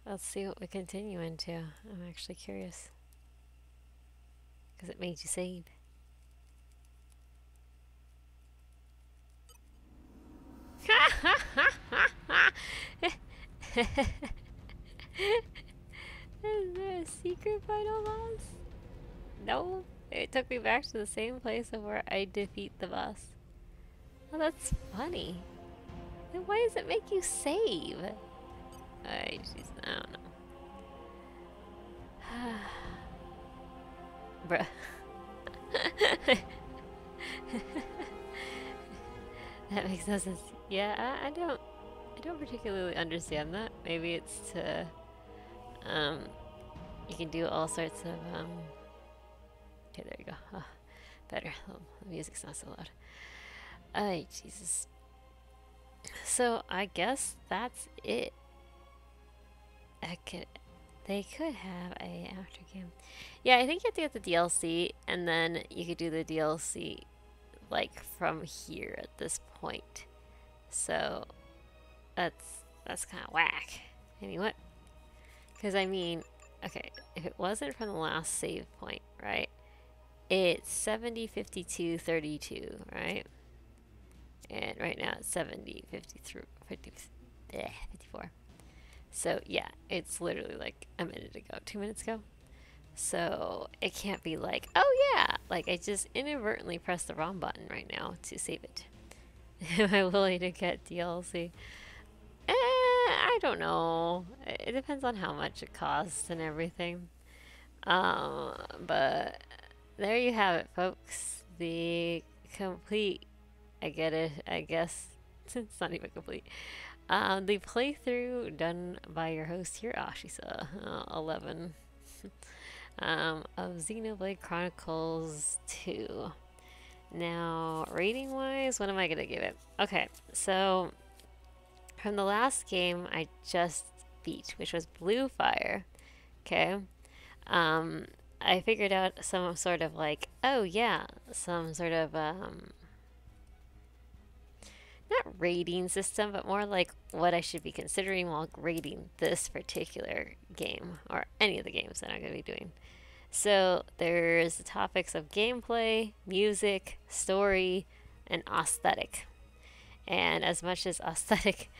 Let's see what we continue into. I'm actually curious. Because it made you save. Is there a secret final boss? No. It took me back to the same place of where I defeat the boss. Oh, that's funny. Then why does it make you save? I don't know. Bruh. That makes no sense. Yeah, I don't particularly understand that. Maybe it's to you can do all sorts of okay, there you go. Oh, better. Oh, the music's not so loud. Ay, Jesus. So I guess that's it. They could have a after game. Yeah, I think you have to get the DLC, and then you could do the DLC like from here at this point. So that's kind of whack. Anyway, because I mean, okay, if it wasn't from the last save point, right? It's 70, 52, 32, right? And right now it's 70, 53, 54. So yeah, it's literally like a minute ago, 2 minutes ago. So it can't be like, oh yeah, like I just inadvertently pressed the wrong button right now to save it. Am I willing to get DLC? I don't know. It depends on how much it costs and everything. But there you have it, folks. The complete, I get it, I guess. It's not even complete. The playthrough done by your host here, Ashisa, 11, of Xenoblade Chronicles 2. Now, rating-wise, what am I going to give it? Okay, so from the last game I just beat, which was Blue Fire, okay, I figured out some sort of like, oh yeah, some sort of, not rating system, but more like what I should be considering while rating this particular game, or any of the games that I'm going to be doing. So there's the topics of gameplay, music, story, and aesthetic. And as much as aesthetic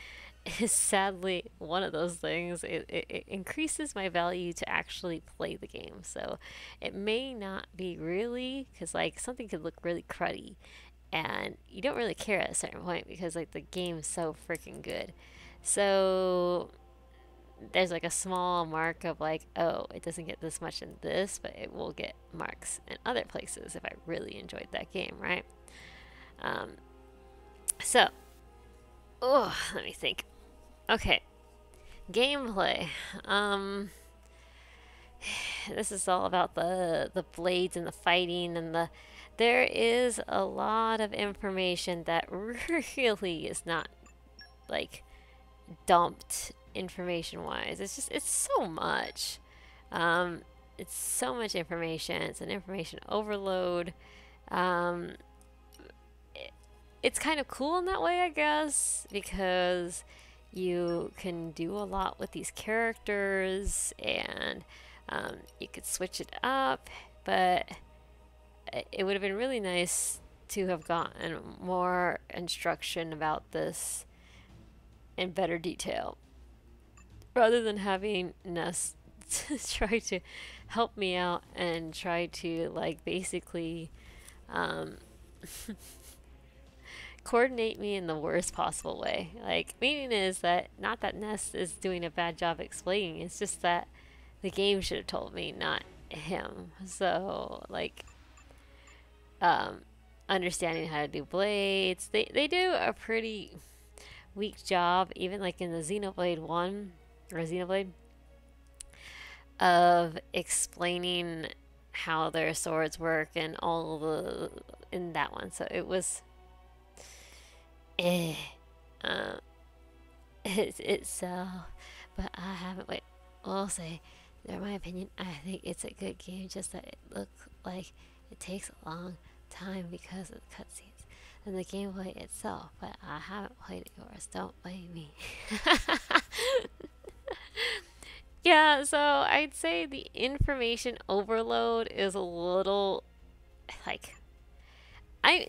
is sadly one of those things, it increases my value to actually play the game. So it may not be really, because like something could look really cruddy and you don't really care at a certain point because like the game's so freaking good. So there's like a small mark of like, oh, it doesn't get this much in this, but it will get marks in other places if I really enjoyed that game, right? So, oh, let me think. Okay, gameplay. This is all about the blades and the fighting and the. There is a lot of information that really is not like dumped information-wise. It's so much. It's so much information. It's an information overload. It's kind of cool in that way, I guess, because you can do a lot with these characters and you could switch it up, but it would have been really nice to have gotten more instruction about this in better detail rather than having Ness try to help me out and try to like basically coordinate me in the worst possible way. Like, meaning is that not that Ness is doing a bad job explaining, it's just that the game should have told me, not him. So like understanding how to do blades, they do a pretty weak job, even like in the Xenoblade 1 or Xenoblade, of explaining how their swords work and all the in that one. So it was it's but I haven't I'll say, in my opinion, I think it's a good game, just that it looks like it takes a long time because of the cutscenes and the gameplay itself, but I haven't played it yours, don't blame me. Yeah, so I'd say the information overload is a little like I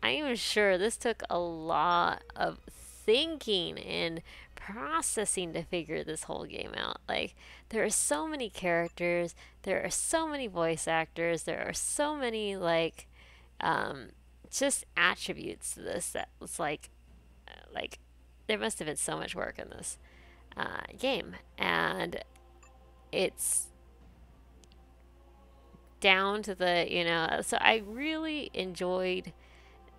am sure this took a lot of thinking and processing to figure this whole game out. Like, there are so many characters, there are so many voice actors, there are so many like just attributes to this that was like there must have been so much work in this game, and it's down to the so I really enjoyed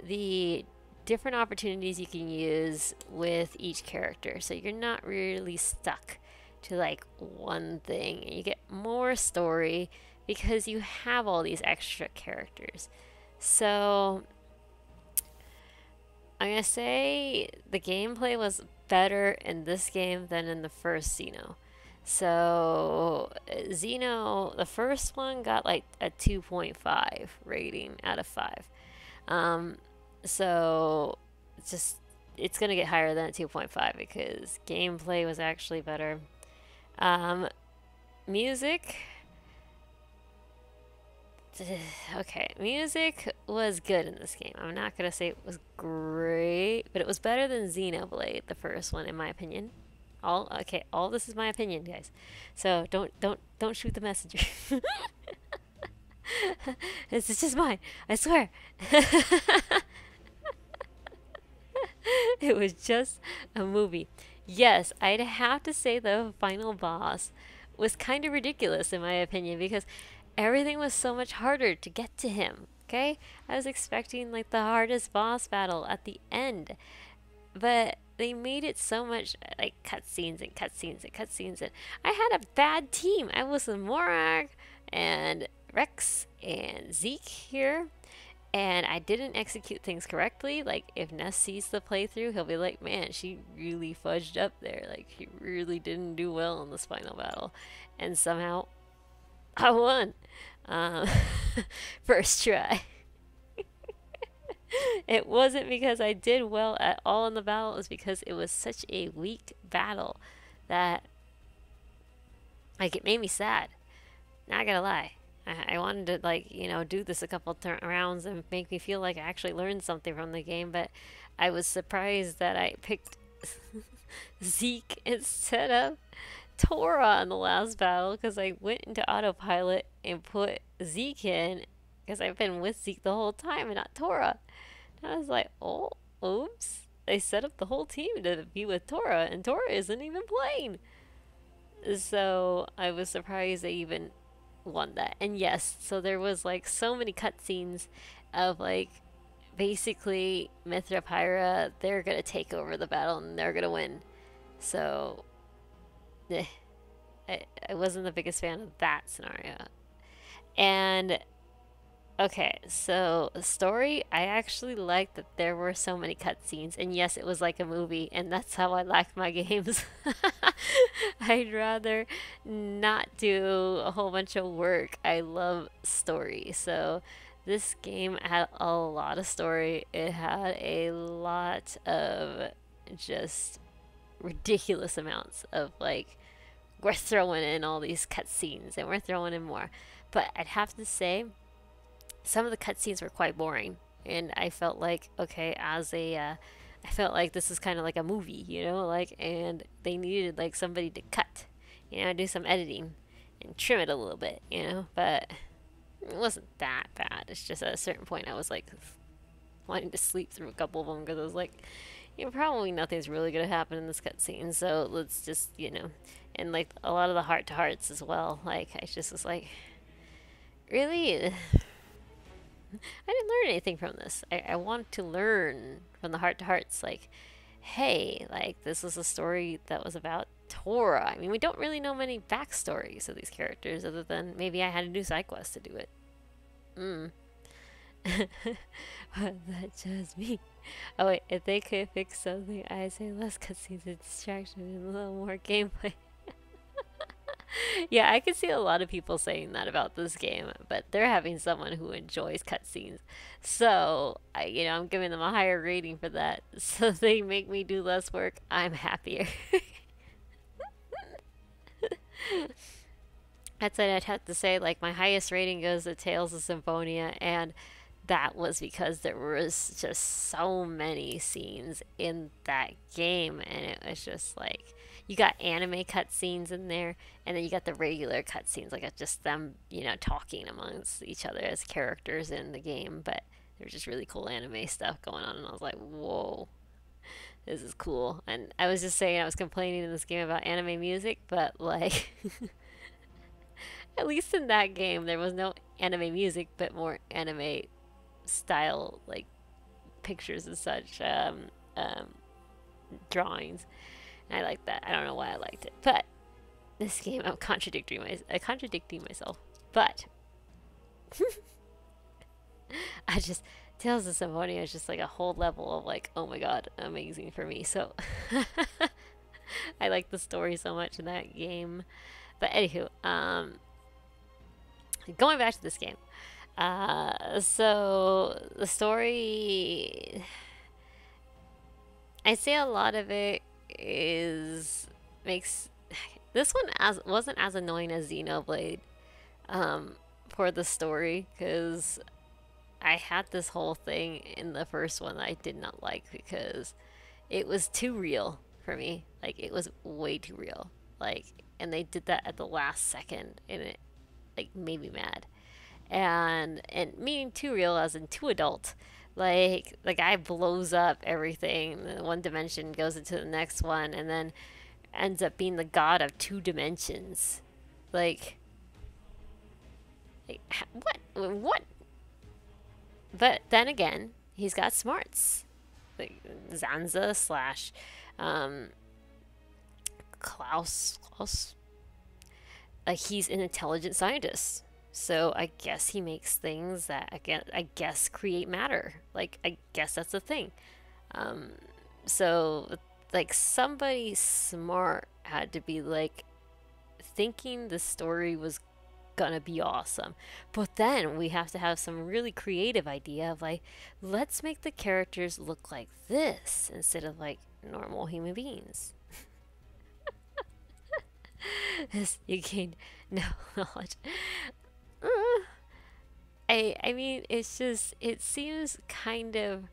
the different opportunities you can use with each character, so you're not really stuck to like one thing. You get more story because you have all these extra characters. So I'm gonna say the gameplay was better in this game than in the first Xeno. So Xeno, the first one, got like a 2.5 rating out of 5. So it's gonna get higher than a 2.5 because gameplay was actually better. Music. Okay, music was good in this game. I'm not gonna say it was great, but it was better than Xenoblade, the first one, in my opinion. All this is my opinion, guys. So don't shoot the messenger. This is just mine, I swear. It was just a movie. Yes, I'd have to say the final boss was kind of ridiculous in my opinion because everything was so much harder to get to him. Okay, I was expecting like the hardest boss battle at the end, but they made it so much like cutscenes and cutscenes and cutscenes, and I had a bad team. I was with Morag and Rex and Zeke here, and I didn't execute things correctly. Like, if Ness sees the playthrough, he'll be like, man, she really fudged up there. Like, he really didn't do well in this final battle. And somehow, I won. First try. It wasn't because I did well at all in the battle. It was because it was such a weak battle that, like, it made me sad. Not gonna lie. I wanted to like, you know, do this a couple rounds and make me feel like I actually learned something from the game, but I was surprised that I picked Zeke instead of Tora in the last battle because I went into autopilot and put Zeke in because I've been with Zeke the whole time and not Tora. And I was like, oh, oops. They set up the whole team to be with Tora, and Tora isn't even playing. So I was surprised they even won that. And yes, so there was like so many cutscenes of like basically Mithra Pyra, they're gonna take over the battle and they're gonna win. So I wasn't the biggest fan of that scenario. And okay, so the story, I actually liked that there were so many cutscenes, and yes, it was like a movie, and that's how I like my games. I'd rather not do a whole bunch of work. I love story, so this game had a lot of story. It had a lot of just ridiculous amounts of like, we're throwing in all these cutscenes, and we're throwing in more. But I'd have to say, some of the cutscenes were quite boring, and I felt like, okay, I felt like this is kind of like a movie, you know, like, and they needed like somebody to cut, you know, do some editing and trim it a little bit, you know, but it wasn't that bad. It's just at a certain point I was like wanting to sleep through a couple of them because I was like, you know, probably nothing's really gonna happen in this cutscene, so let's just, you know, and like a lot of the heart-to-hearts as well. Like I just was like, really. I didn't learn anything from this. I want to learn from the heart-to-hearts, like, hey, like, this is a story that was about Tora. I mean, we don't really know many backstories of these characters other than maybe I had to do side quests to do it. But that's just me. Oh wait, if they could fix something, I'd say less cutscenes and distraction and a little more gameplay. Yeah, I can see a lot of people saying that about this game, but they're having someone who enjoys cutscenes. So, you know, I'm giving them a higher rating for that. So if they make me do less work, I'm happier. That's what I'd have to say. Like, my highest rating goes to Tales of Symphonia, and that was because there was just so many scenes in that game, and it was just like, you got anime cutscenes in there, and then you got the regular cutscenes, like just them, you know, talking amongst each other as characters in the game. But there's just really cool anime stuff going on, and I was like, whoa, this is cool. And I was just saying, I was complaining in this game about anime music, but like, at least in that game, there was no anime music, but more anime style, like pictures and such, drawings. I like that. I don't know why I liked it, but this game, I'm contradicting myself. But I just, Tales of Symphonia is just like a whole level of like, oh my god, amazing for me. So I like the story so much in that game. But anywho, going back to this game. So the story, I'd say a lot of it makes this one wasn't as annoying as Xenoblade for the story, because I had this whole thing in the first one that I did not like because it was too real for me. Like, it was way too real. Like, and they did that at the last second, and it like made me mad. And meaning too real as in too adult. Like, the guy blows up everything, one dimension goes into the next one, and then ends up being the god of 2 dimensions. Like what? But then again, he's got smarts. Like Zanza slash Klaus. Like, he's an intelligent scientist. So I guess he makes things that, I guess create matter. Like, I guess that's the thing. So, like, somebody smart had to be, like, thinking the story was gonna be awesome. But then we have to have some really creative idea of, like, let's make the characters look like this instead of, like, normal human beings. You gain no knowledge. I mean, it's just, it seems kind of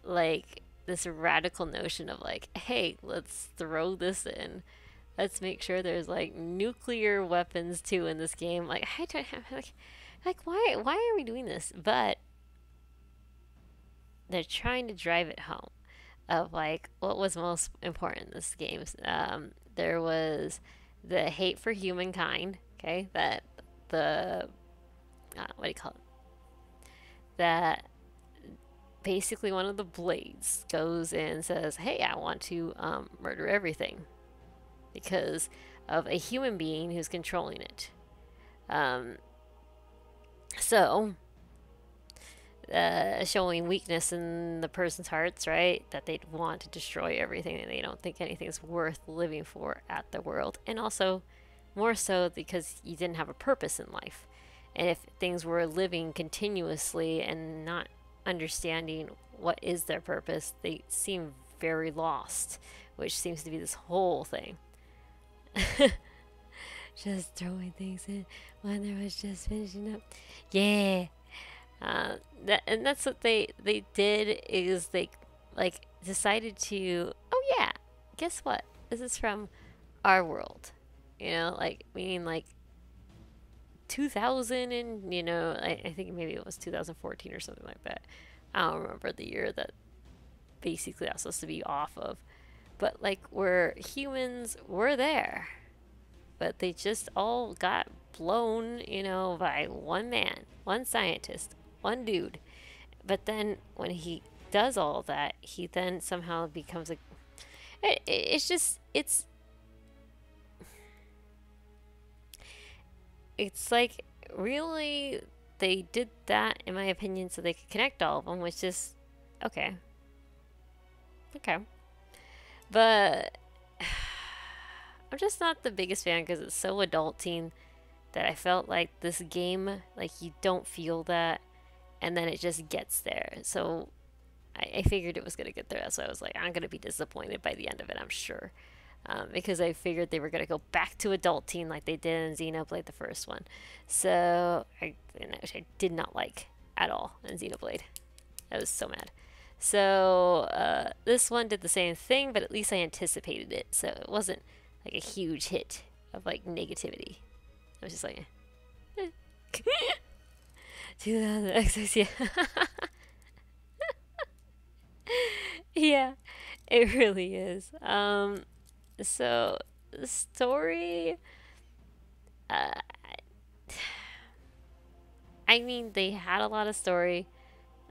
like this radical notion of like, hey, let's throw this in. Let's make sure there's like nuclear weapons too in this game. Like, I don't have like why are we doing this? But they're trying to drive it home of like what was most important in this game. There was the hate for humankind. Okay, that the what do you call it? That basically one of the blades goes in and says, "Hey, I want to murder everything because of a human being who's controlling it." So showing weakness in the person's hearts, right? That they'd want to destroy everything and they don't think anything's worth living for at the world. And also, more so because you didn't have a purpose in life. And if things were living continuously and not understanding what is their purpose, they seem very lost, which seems to be this whole thing. Just throwing things in when there was just finishing up. Yeah. That's what they did, is they like decided to, oh yeah, guess what? This is from our world. You know, like meaning like 2000 and, you know, I think maybe it was 2014 or something like that. I don't remember the year that basically that's supposed to be off of. But like where humans were there. But they just all got blown, you know, by one man, one scientist, one dude. But then when he does all that, he then somehow becomes a... It's just, it's like, really, they did that, in my opinion, so they could connect all of them, which is, okay. Okay. But I'm just not the biggest fan because it's so adulting that I felt like this game, like, you don't feel that, and then it just gets there. So I figured it was going to get there. That's why I was like, I'm going to be disappointed by the end of it, I'm sure. Because I figured they were going to go back to adulting like they did in Xenoblade, the first one. So, which I did not like at all in Xenoblade. I was so mad. So, this one did the same thing, but at least I anticipated it. So, it wasn't like a huge hit of like negativity. I was just like, 2000 XX, yeah. Yeah, it really is. So the story, I mean, they had a lot of story,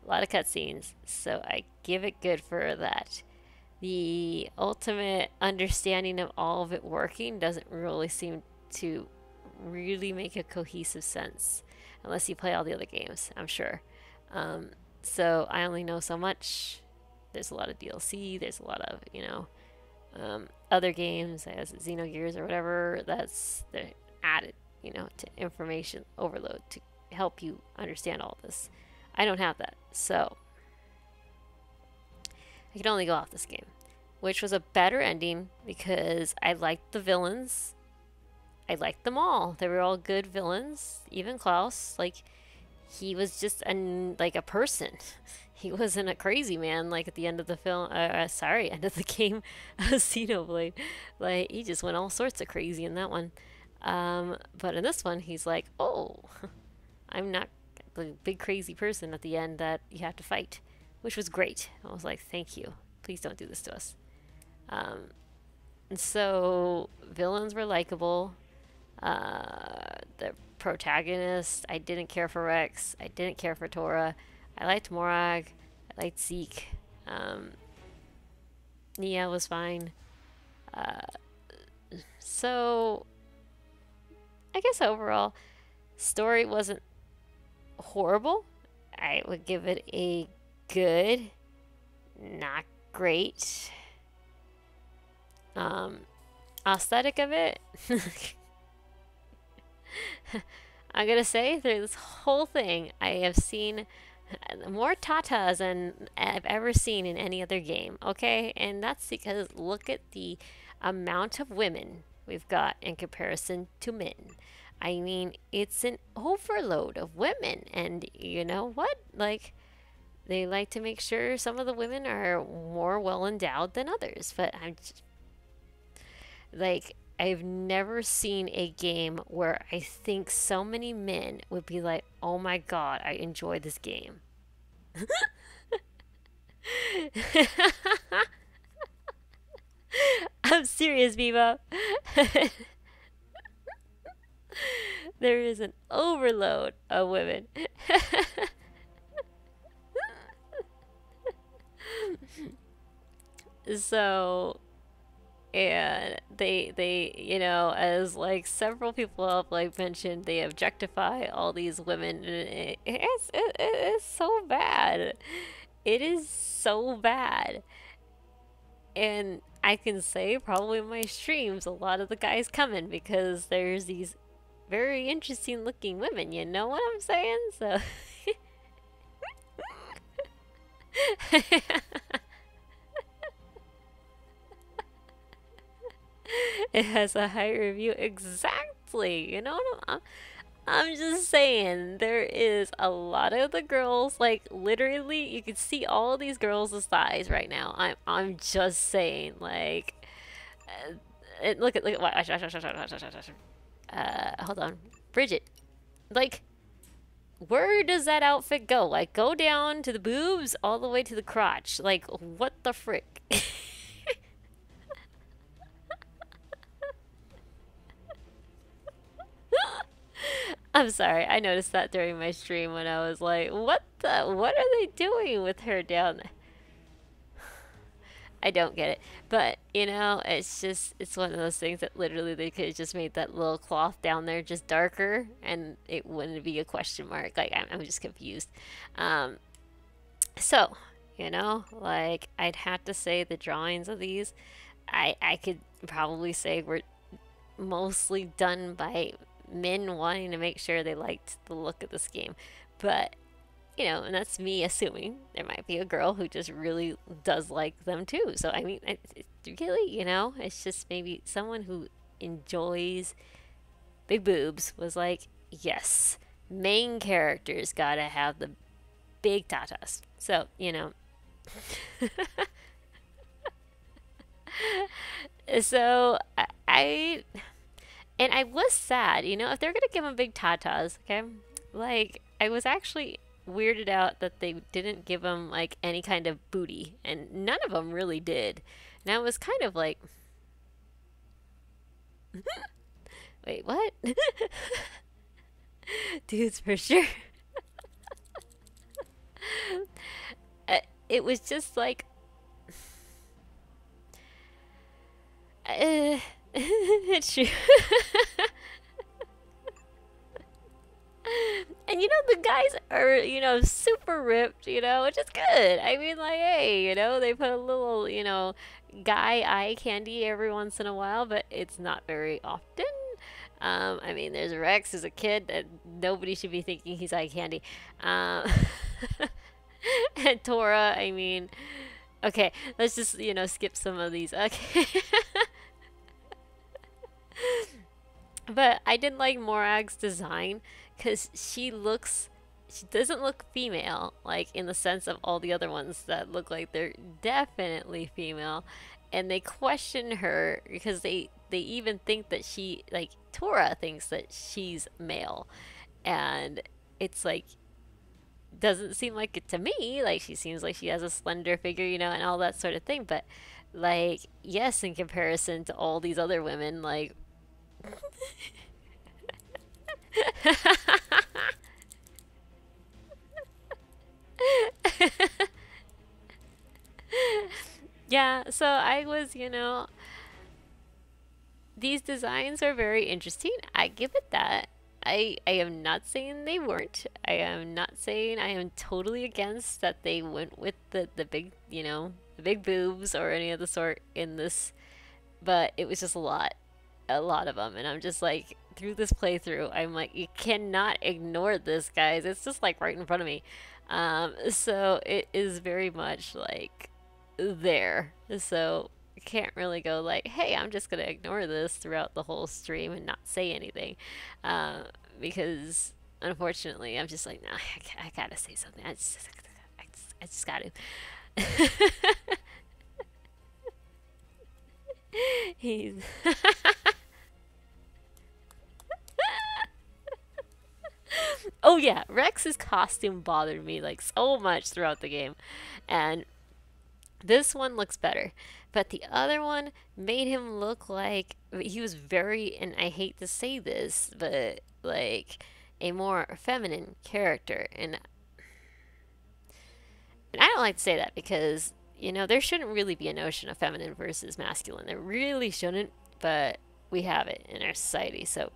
a lot of cutscenes, so I give it good for that. The ultimate understanding of all of it working doesn't really seem to really make a cohesive sense unless you play all the other games, I'm sure. So I only know so much. There's a lot of DLC, there's a lot of, you know, other games, as Xenogears or whatever, they're added, you know, to information overload to help you understand all this. I don't have that, so I can only go off this game, which was a better ending because I liked the villains. I liked them all. They were all good villains. Even Klaus, like, he was just like a person. He wasn't a crazy man like at the end of the film. End of the game, Xenoblade. Like, he just went all sorts of crazy in that one. But in this one, he's like, oh, I'm not the big crazy person at the end that you have to fight, which was great. I was like, thank you. Please don't do this to us. And so villains were likable. The protagonist, I didn't care for Rex. I didn't care for Tora. I liked Morag. I liked Zeke. Nia was fine. So I guess overall, story wasn't horrible. I would give it a good, not great. Aesthetic of it, I'm gonna say through this whole thing, I have seen more tatas than I've ever seen in any other game, okay? And that's because look at the amount of women we've got in comparison to men. I mean, it's an overload of women, and you know what? Like, they like to make sure some of the women are more well endowed than others. But I'm just, like, I've never seen a game where I think so many men would be like, oh my god, I enjoy this game. I'm serious, Viva. There is an overload of women. So, and they you know, as like several people have like mentioned, they objectify all these women, and it's so bad. It is so bad. And I can say probably in my streams a lot of the guys coming because there's these very interesting looking women, you know what I'm saying? So it has a high review. Exactly. You know what I'm just saying, there is a lot of the girls, like literally you can see all these girls' thighs right now. I'm just saying, like look at watch. Hold on. Bridget. Like, where does that outfit go? Like, go down to the boobs all the way to the crotch. Like, what the frick? I'm sorry, I noticed that during my stream when I was like, what are they doing with her down there? I don't get it. But, you know, it's just, it's one of those things that literally they could have just made that little cloth down there just darker and it wouldn't be a question mark. Like, I'm just confused. So, you know, like, I'd have to say the drawings of these, I could probably say were mostly done by men wanting to make sure they liked the look of this game. But, you know, and that's me assuming there might be a girl who just really does like them too. So, I mean, it's really, you know, it's just maybe someone who enjoys big boobs was like, yes, main characters gotta have the big tatas. So, you know. So, and I was sad, you know, if they're gonna give him big tatas, okay? Like, I was actually weirded out that they didn't give him, like, any kind of booty. And none of them really did. And I was kind of like... Wait, what? Dudes, for sure. It was just like... it's true. And you know, the guys are, you know, super ripped, you know, which is good. I mean, like, hey, you know, they put a little, you know, guy eye candy every once in a while, but it's not very often. I mean, there's Rex as a kid that nobody should be thinking he's eye candy. And Tora, I mean, okay, let's just, you know, skip some of these. Okay. But I did like Morag's design because she doesn't look female, like in the sense of all the other ones that look like they're definitely female. And they question her because they even think that she, like, Tora thinks that she's male. And it's like, doesn't seem like it to me. Like, she seems like she has a slender figure, you know, and all that sort of thing. But, like, yes, in comparison to all these other women, like... Yeah, so I was, you know, these designs are very interesting. I give it that. I am not saying they weren't. I am not saying I am totally against that they went with the big, you know, the big boobs or any of the sort in this, but it was just a lot of them, and I'm just like, through this playthrough, I'm like, you cannot ignore this, guys. It's just like right in front of me. So it is very much like there. So can't really go like, hey, I'm just gonna ignore this throughout the whole stream and not say anything, because unfortunately I'm just like, nah, I gotta say something. I just gotta. He's oh yeah, Rex's costume bothered me like so much throughout the game, and this one looks better, but the other one made him look like he was very, and I hate to say this, but like a more feminine character, and I don't like to say that because, you know, there shouldn't really be a notion of feminine versus masculine. There really shouldn't, but we have it in our society. So,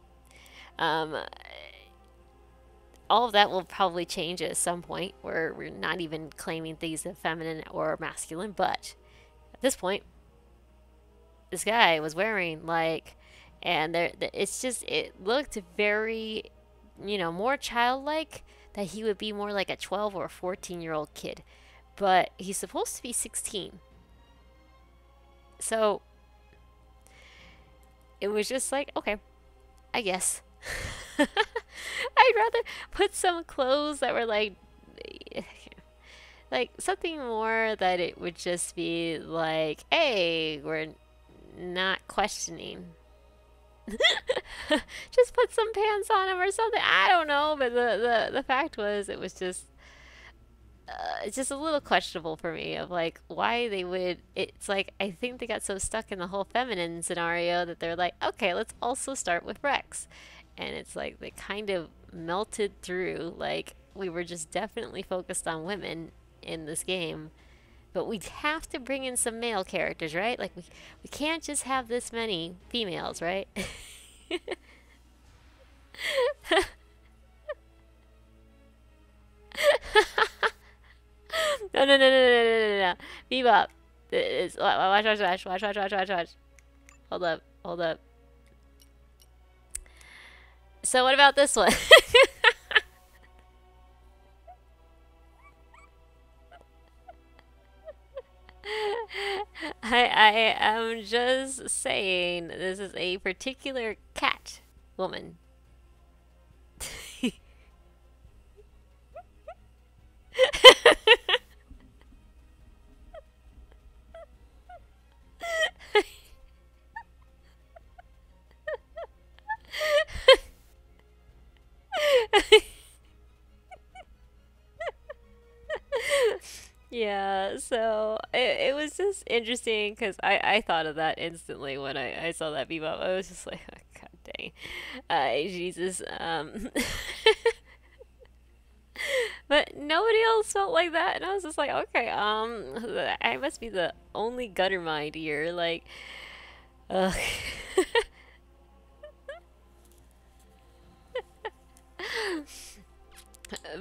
all of that will probably change at some point where we're not even claiming things as feminine or masculine. But at this point, this guy was wearing like, and it's just, it looked very, you know, more childlike, that he would be more like a 12 or 14-year-old kid. But he's supposed to be 16. So it was just like, okay, I guess. I'd rather put some clothes that were like something more that it would just be like, hey, we're not questioning. Just put some pants on him or something. I don't know, but the fact was, it was just it's just a little questionable for me of like why they would. It's like, I think they got so stuck in the whole feminine scenario that they're like, okay, let's also start with Rex, and it's like they kind of melted through. Like, we were just definitely focused on women in this game, but we have to bring in some male characters, right? Like, we can't just have this many females, right? No, no, no, no, no, no, no, no. Bebop. Watch. Hold up. So what about this one? I am just saying, this is a particular cat woman. Yeah, so it was just interesting because I thought of that instantly when I saw that Bebop. I was just like, oh, god dang. Jesus. But nobody else felt like that, and I was just like, okay, I must be the only gutter mind here, like, ugh.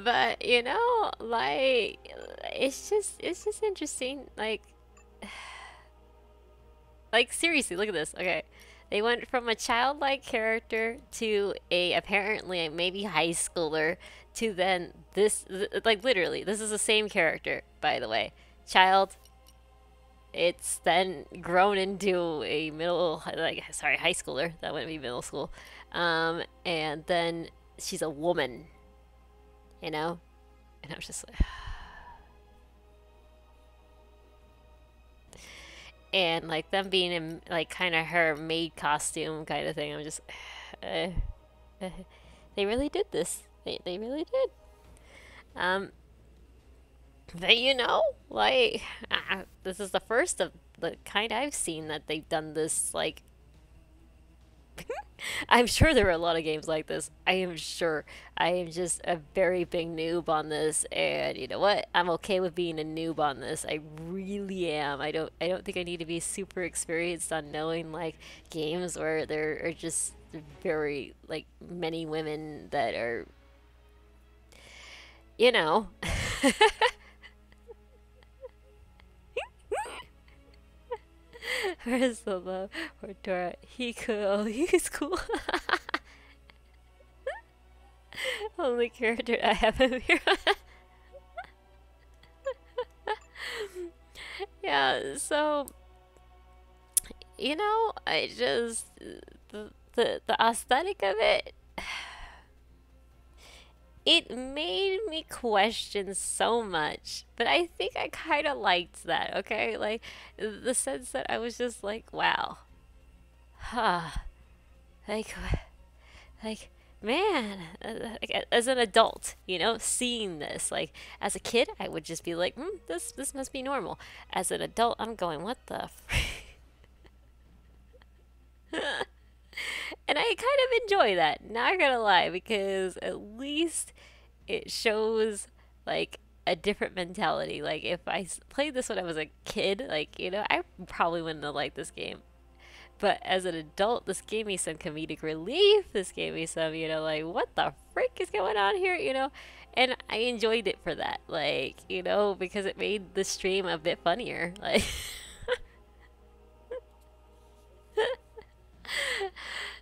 But you know, like, it's just interesting, like seriously, look at this. Okay, they went from a childlike character to a apparently maybe high schooler to then this, like, literally, this is the same character, by the way. Child, it's then grown into a high schooler. That wouldn't be middle school. And then she's a woman, you know? And I was just like, and like them being in like kind of her maid costume kind of thing. I'm just, they really did this. They really did. But you know, like, this is the first of the kind I've seen that they've done this, like, I'm sure there were a lot of games like this. I am sure. I am just a very big noob on this, and you know what? I'm okay with being a noob on this. I really am. I don't think I need to be super experienced on knowing like games where there are just very like many women that are, you know. Where's the love for Dora? He's cool. Only character I have him here. Yeah, so you know, I just the aesthetic of it, it made me question so much. But I think I kind of liked that. Okay, like the sense that I was just like, wow, huh, like like man, like, as an adult, you know, seeing this, like as a kid I would just be like, this must be normal. As an adult I'm going, what the and I kind of enjoy that, not gonna lie, because at least it shows like a different mentality. Like if I played this when I was a kid, like, you know, I probably wouldn't have liked this game. But as an adult, this gave me some comedic relief. This gave me some, you know, like, what the frick is going on here, you know? And I enjoyed it for that, like, you know, because it made the stream a bit funnier. Like,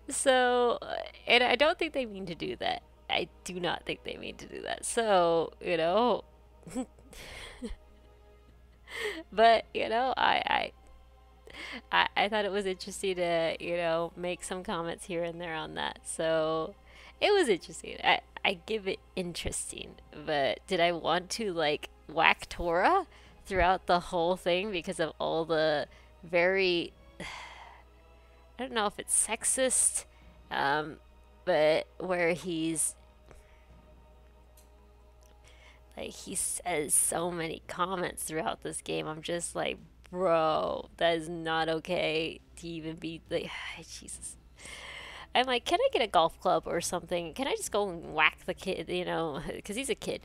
so, and I don't think they mean to do that. I do not think they mean to do that. So, you know, but, you know, I thought it was interesting to, you know, make some comments here and there on that. So it was interesting. I give it interesting. But did I want to, like, whack Tora throughout the whole thing because of all the very, I don't know if it's sexist, but where he's, like, he says so many comments throughout this game. I'm just like, bro, that is not okay to even be like, Jesus. I'm like, can I get a golf club or something? Can I just go and whack the kid, you know, because he's a kid.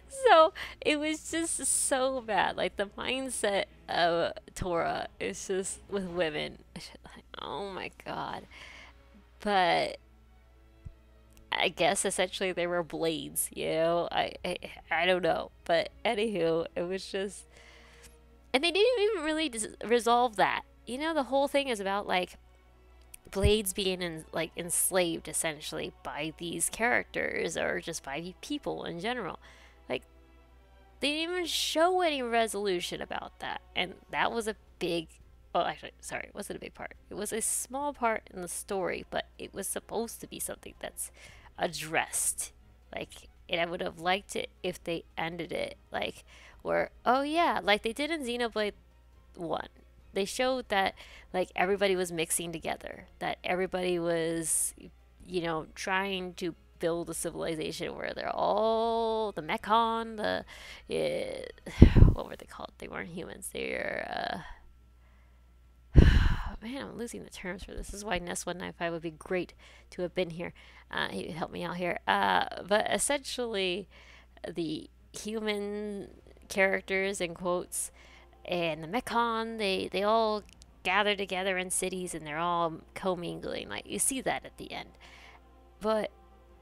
So it was just so bad. Like the mindset of Tora is just with women. Like, oh my god. But I guess essentially they were blades, you know? I don't know. But anywho, it was just, and they didn't even really resolve that. You know, the whole thing is about like blades being like enslaved essentially by these characters or just by people in general. Like they didn't even show any resolution about that, and that was a big. Well, actually, sorry, it wasn't a big part. It was a small part in the story, but it was supposed to be something that's addressed. Like, and I would have liked it if they ended it like, where, oh yeah, like they did in Xenoblade 1. They showed that like everybody was mixing together, that everybody was, you know, trying to build a civilization where they're all the Mechon, what were they called? They weren't humans. They're man, I'm losing the terms for this. This is why NES195 would be great to have been here. He would help me out here. But essentially, the human characters, in quotes, and the Mechon, they all gather together in cities and they're all commingling. Like, you see that at the end. But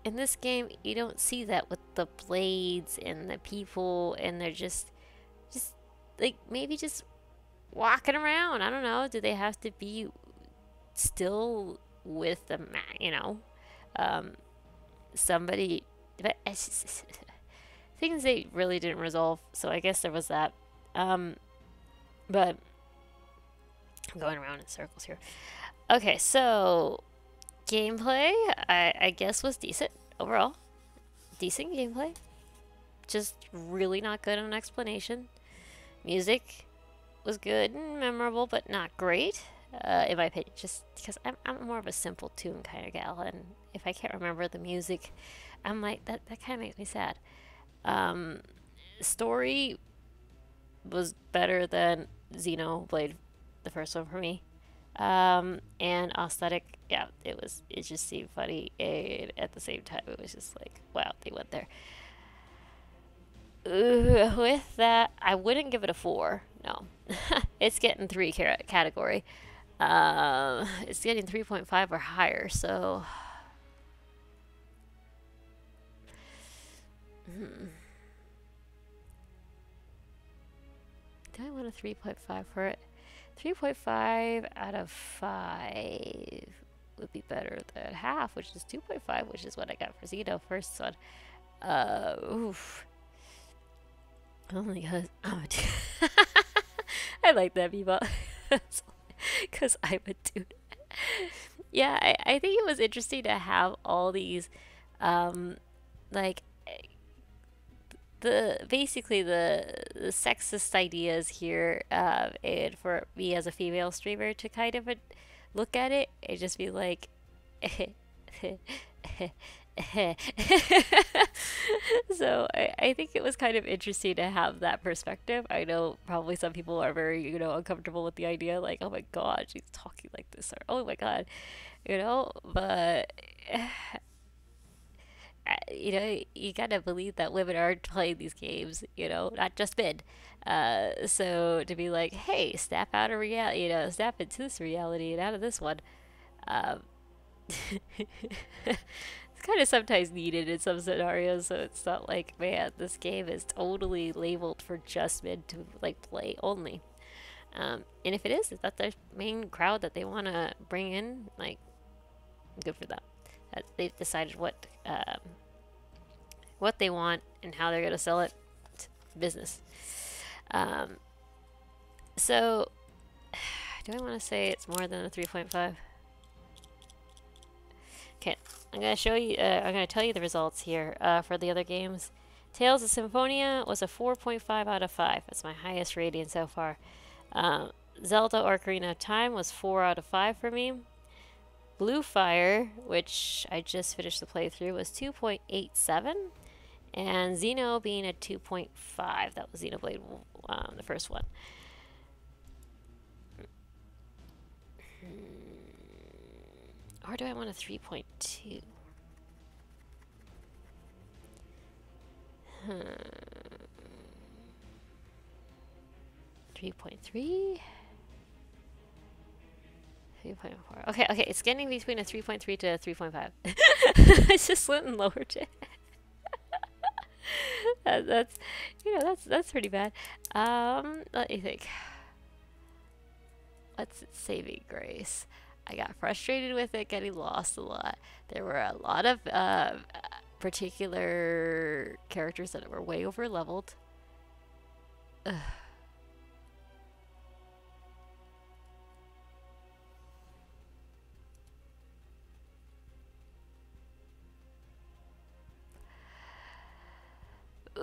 in this game, you don't see that with the blades and the people, and they're just like, maybe just walking around. I don't know. Do they have to be still with the you know, somebody? But things they really didn't resolve. So I guess there was that. But I'm going around in circles here. Okay, so gameplay, I guess, was decent overall. Decent gameplay. Just really not good on explanation. Music was good and memorable, but not great, in my opinion. Just because I'm more of a simple tune kind of gal, and if I can't remember the music, I'm like, that kind of makes me sad. Story was better than Xenoblade, the first one for me. And aesthetic, yeah, it just seemed funny, and at the same time it was just like, wow, they went there. With that, I wouldn't give it a 4. No. It's getting 3 category. It's getting 3.5 or higher, so do I want a 3.5 for it? 3.5 out of 5 would be better than half, which is 2.5, which is what I got for Xeno first one. Oof. Oh my god. I like that, Bebop. Because I'm a dude. Yeah, I think it was interesting to have all these, like, basically the sexist ideas here, and for me as a female streamer to kind of look at it and just be like, so I think it was kind of interesting to have that perspective. I know probably some people are very, uncomfortable with the idea, like, oh my god, she's talking like this, or oh my god, but you gotta believe that women are playing these games, not just men. So to be like, hey, snap out of reality, snap into this reality and out of this one, it's kind of sometimes needed in some scenarios. So it's not like, man, this game is totally labeled for just men to like play only. And if it is, if that's their main crowd that they want to bring in, like, good for them. They've decided what they want and how they're going to sell it. It's business. So, do I want to say it's more than a 3.5? Okay, I'm going to show you, I'm going to tell you the results here for the other games. Tales of Symphonia was a 4.5 out of 5. That's my highest rating so far. Zelda Ocarina of Time was 4 out of 5 for me. Blue Fire, which I just finished the playthrough, was 2.87. And Xeno being a 2.5. That was Xenoblade, the first one. Or do I want a 3.2? 3.3? 3.4. Okay, it's getting between a 3.3 to a 3.5. I just went and lowered it. that's pretty bad. Let me think. What's its saving grace? I got frustrated with it getting lost a lot. There were a lot of particular characters that were way over leveled.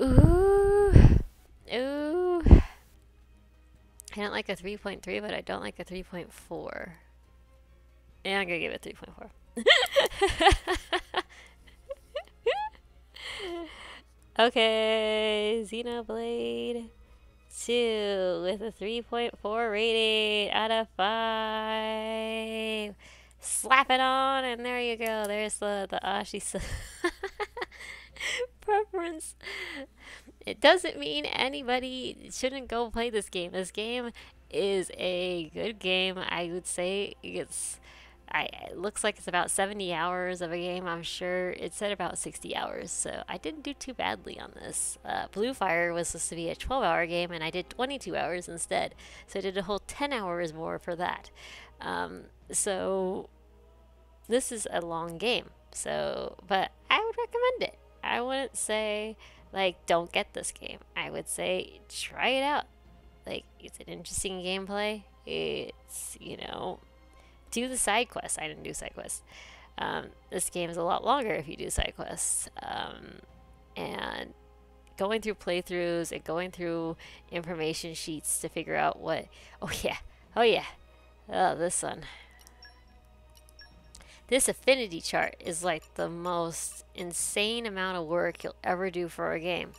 Ooh. I don't like a 3.3, but I don't like a 3.4. Yeah, I'm gonna give it 3.4. Okay, Xenoblade 2 with a 3.4 rating out of 5. Slap it on, and there you go. There's the Ashi preference. It doesn't mean anybody shouldn't go play this game. This game is a good game. I would say it looks like it's about 70 hours of a game. I'm sure it said about 60 hours, so I didn't do too badly on this. Blue Fire was supposed to be a 12-hour game, and I did 22 hours instead, so I did a whole 10 hours more for that. So this is a long game, but I would recommend it. I wouldn't say, like, don't get this game. I would say try it out. Like, it's an interesting gameplay. It's, do the side quests. I didn't do side quests. This game is a lot longer if you do side quests. And going through playthroughs and going through information sheets to figure out what... Oh, this one. This affinity chart is like the most insane amount of work you'll ever do for a game.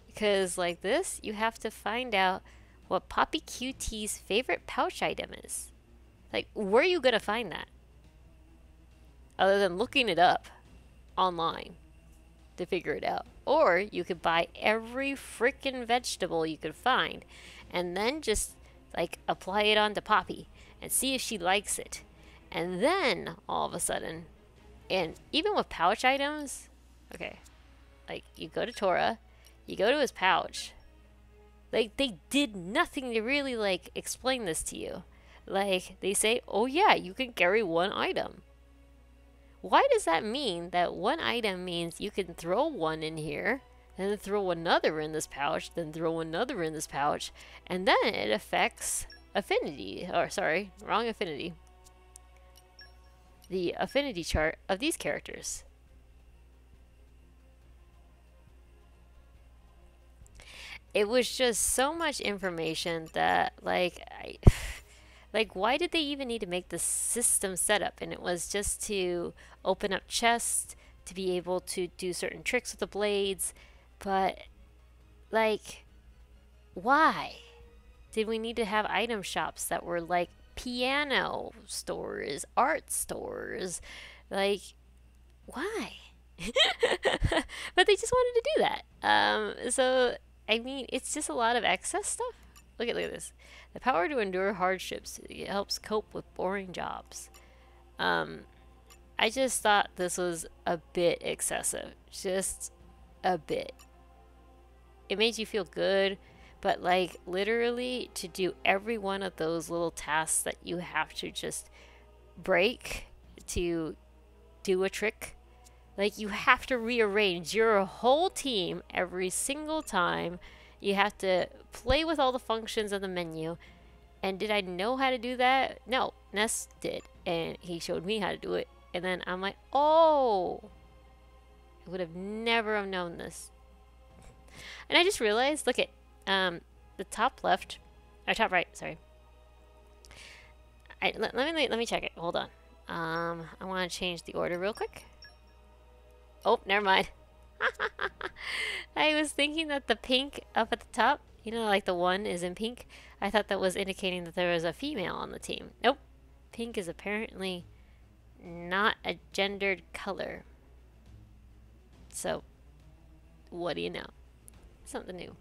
Because like this, you have to find out what Poppy QT's favorite pouch item is. Like, where are you going to find that? Other than looking it up online to figure it out. Or you could buy every freaking vegetable you could find and then just like apply it onto Poppy and see if she likes it. And then, all of a sudden, and even with pouch items, okay, like, you go to Tora, you go to his pouch, like, they did nothing to really, like, explain this to you. Like, they say, oh yeah, you can carry one item. Why does that mean that one item means you can throw one in here, then throw another in this pouch, then throw another in this pouch, and then it affects affinity, or sorry, wrong affinity. The affinity chart of these characters. It was just so much information that, like, like, why did they even need to make the system setup? And it was just to open up chests, to be able to do certain tricks with the blades. But, like, why did we need to have item shops that were, like, piano stores, art stores? Like, why? But they just wanted to do that. So, I mean, it's just a lot of excess stuff. Look at this. The power to endure hardships. It helps cope with boring jobs. I just thought this was a bit excessive. Just a bit. It made you feel good, but like literally to do every one of those little tasks that you have to just break to do a trick. Like you have to rearrange your whole team every single time. You have to play with all the functions of the menu. And did I know how to do that? No, Ness did. And he showed me how to do it. And then I'm like, oh, I would have never have known this. And I just realized, look at the top left, or top right, sorry. Let me check it. Hold on. I want to change the order real quick. Oh, never mind. I was thinking that the pink up at the top, you know, like the one is in pink. I thought that was indicating that there was a female on the team. Nope. Pink is apparently not a gendered color. So, what do you know? Something new.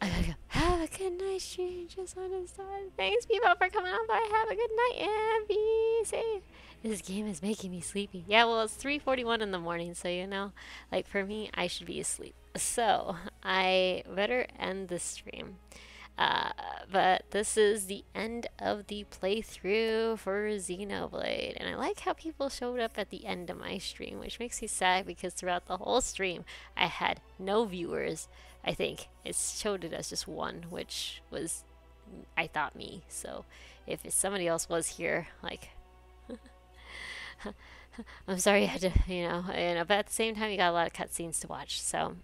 I gotta go. Have a good night, stream. Just want to start. Thanks, people, for coming on by. Have a good night and be safe. This game is making me sleepy. Yeah, well, it's 3:41 in the morning, so you know, like for me, I should be asleep. So I better end the stream. But this is the end of the playthrough for Xenoblade. And I like how people showed up at the end of my stream, which makes me sad because throughout the whole stream, I had no viewers. I think it showed it as just one, which was, I thought, me. So if somebody else was here, like, I'm sorry I had to, you know, but at the same time, you got a lot of cutscenes to watch, so.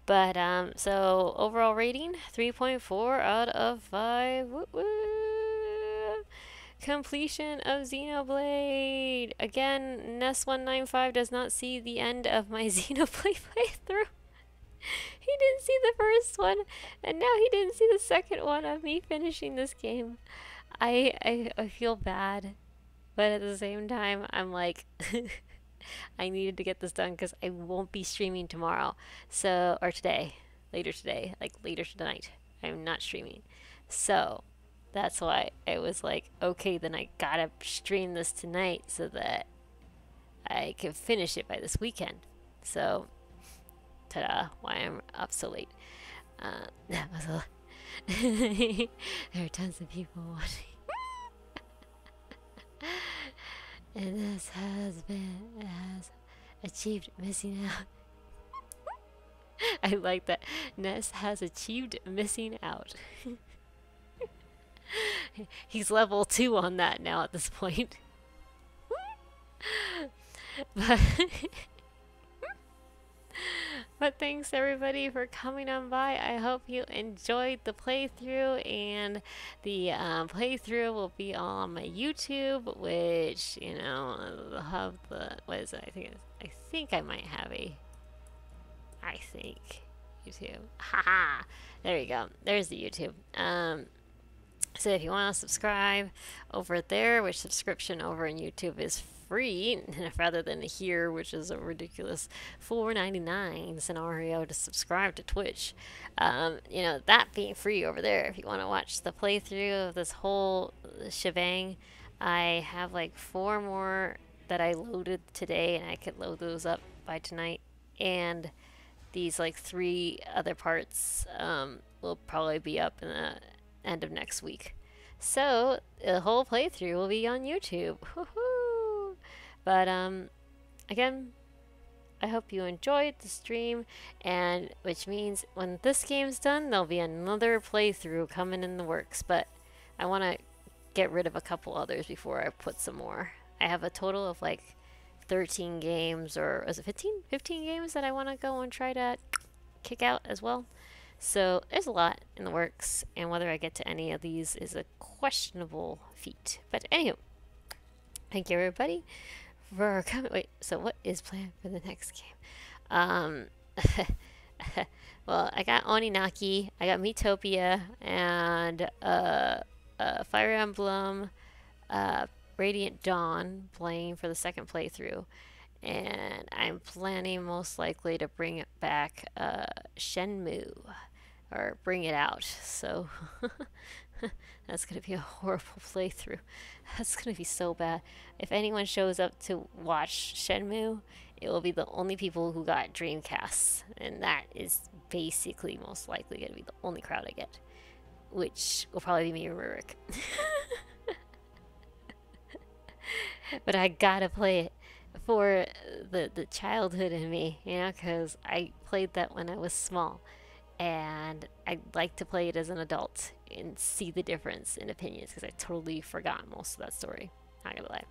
But, so overall rating, 3.4 out of 5. Woo woo. Completion of Xenoblade. Again, Ness195 does not see the end of my Xenoblade playthrough. He didn't see the first one, and now he didn't see the second one of me finishing this game. I feel bad, but at the same time, I'm like, I needed to get this done because I won't be streaming tomorrow. So, or today, later today, like later tonight. I'm not streaming. So, that's why I was like, okay, then I gotta stream this tonight so that I can finish it by this weekend. So, ta-da, why I'm up so late. That was a lot. There are tons of people watching. And this has achieved missing out. I like that. Ness has achieved missing out. He's level 2 on that now at this point. But thanks everybody for coming on by. I hope you enjoyed the playthrough, and the playthrough will be on my YouTube, which, you know, I'll have the, what is it? I think I might have a, I think, YouTube. Haha! There you go. There's the YouTube. So if you want to subscribe over there, which subscription over on YouTube is free, rather than here, which is a ridiculous $4.99 scenario to subscribe to Twitch. You know, that being free over there, if you want to watch the playthrough of this whole shebang, I have like 4 more that I loaded today, and I could load those up by tonight. And these like 3 other parts will probably be up in the end of next week. So the whole playthrough will be on YouTube. Woohoo! But again, I hope you enjoyed the stream, and which means when this game's done, there'll be another playthrough coming in the works, but I want to get rid of a couple others before I put some more. I have a total of like 13 games, or is it 15? 15 games that I want to go and try to kick out as well. So there's a lot in the works, and whether I get to any of these is a questionable feat. But anywho, thank you everybody for coming. Wait, so what is planned for the next game? Well, I got Oninaki, I got Miitopia, and Fire Emblem, Radiant Dawn playing for the second playthrough. And I'm planning most likely to bring it back Shenmue, or bring it out. So that's going to be a horrible playthrough. That's going to be so bad. If anyone shows up to watch Shenmue, it will be the only people who got Dreamcasts. And that is basically most likely going to be the only crowd I get. Which will probably be me and Rurik. But I gotta play it for the childhood in me, you know, because I played that when I was small. And I'd like to play it as an adult and see the difference in opinions, because I totally forgot most of that story. Not gonna lie.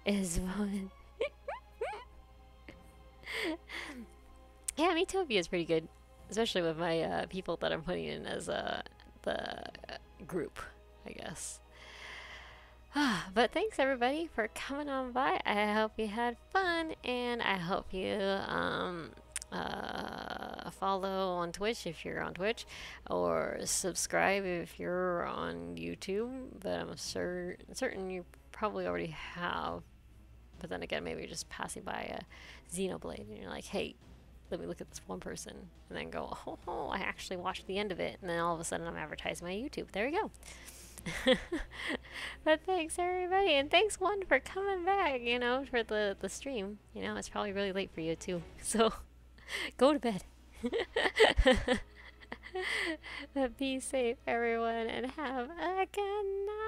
Is fun. Yeah, Miitopia is pretty good, especially with my people that I'm putting in as the group, I guess. But thanks everybody for coming on by. I hope you had fun, and I hope you follow on Twitch if you're on Twitch, or subscribe if you're on YouTube. But I'm certain you probably already have. But then again, maybe you're just passing by a Xenoblade and you're like, hey, let me look at this one person, and then go, oh, I actually watched the end of it, and then all of a sudden I'm advertising my YouTube. There you go. But thanks everybody, and thanks One for coming back, you know, for the stream. You know, it's probably really late for you too, so go to bed. But be safe everyone, and have a good night.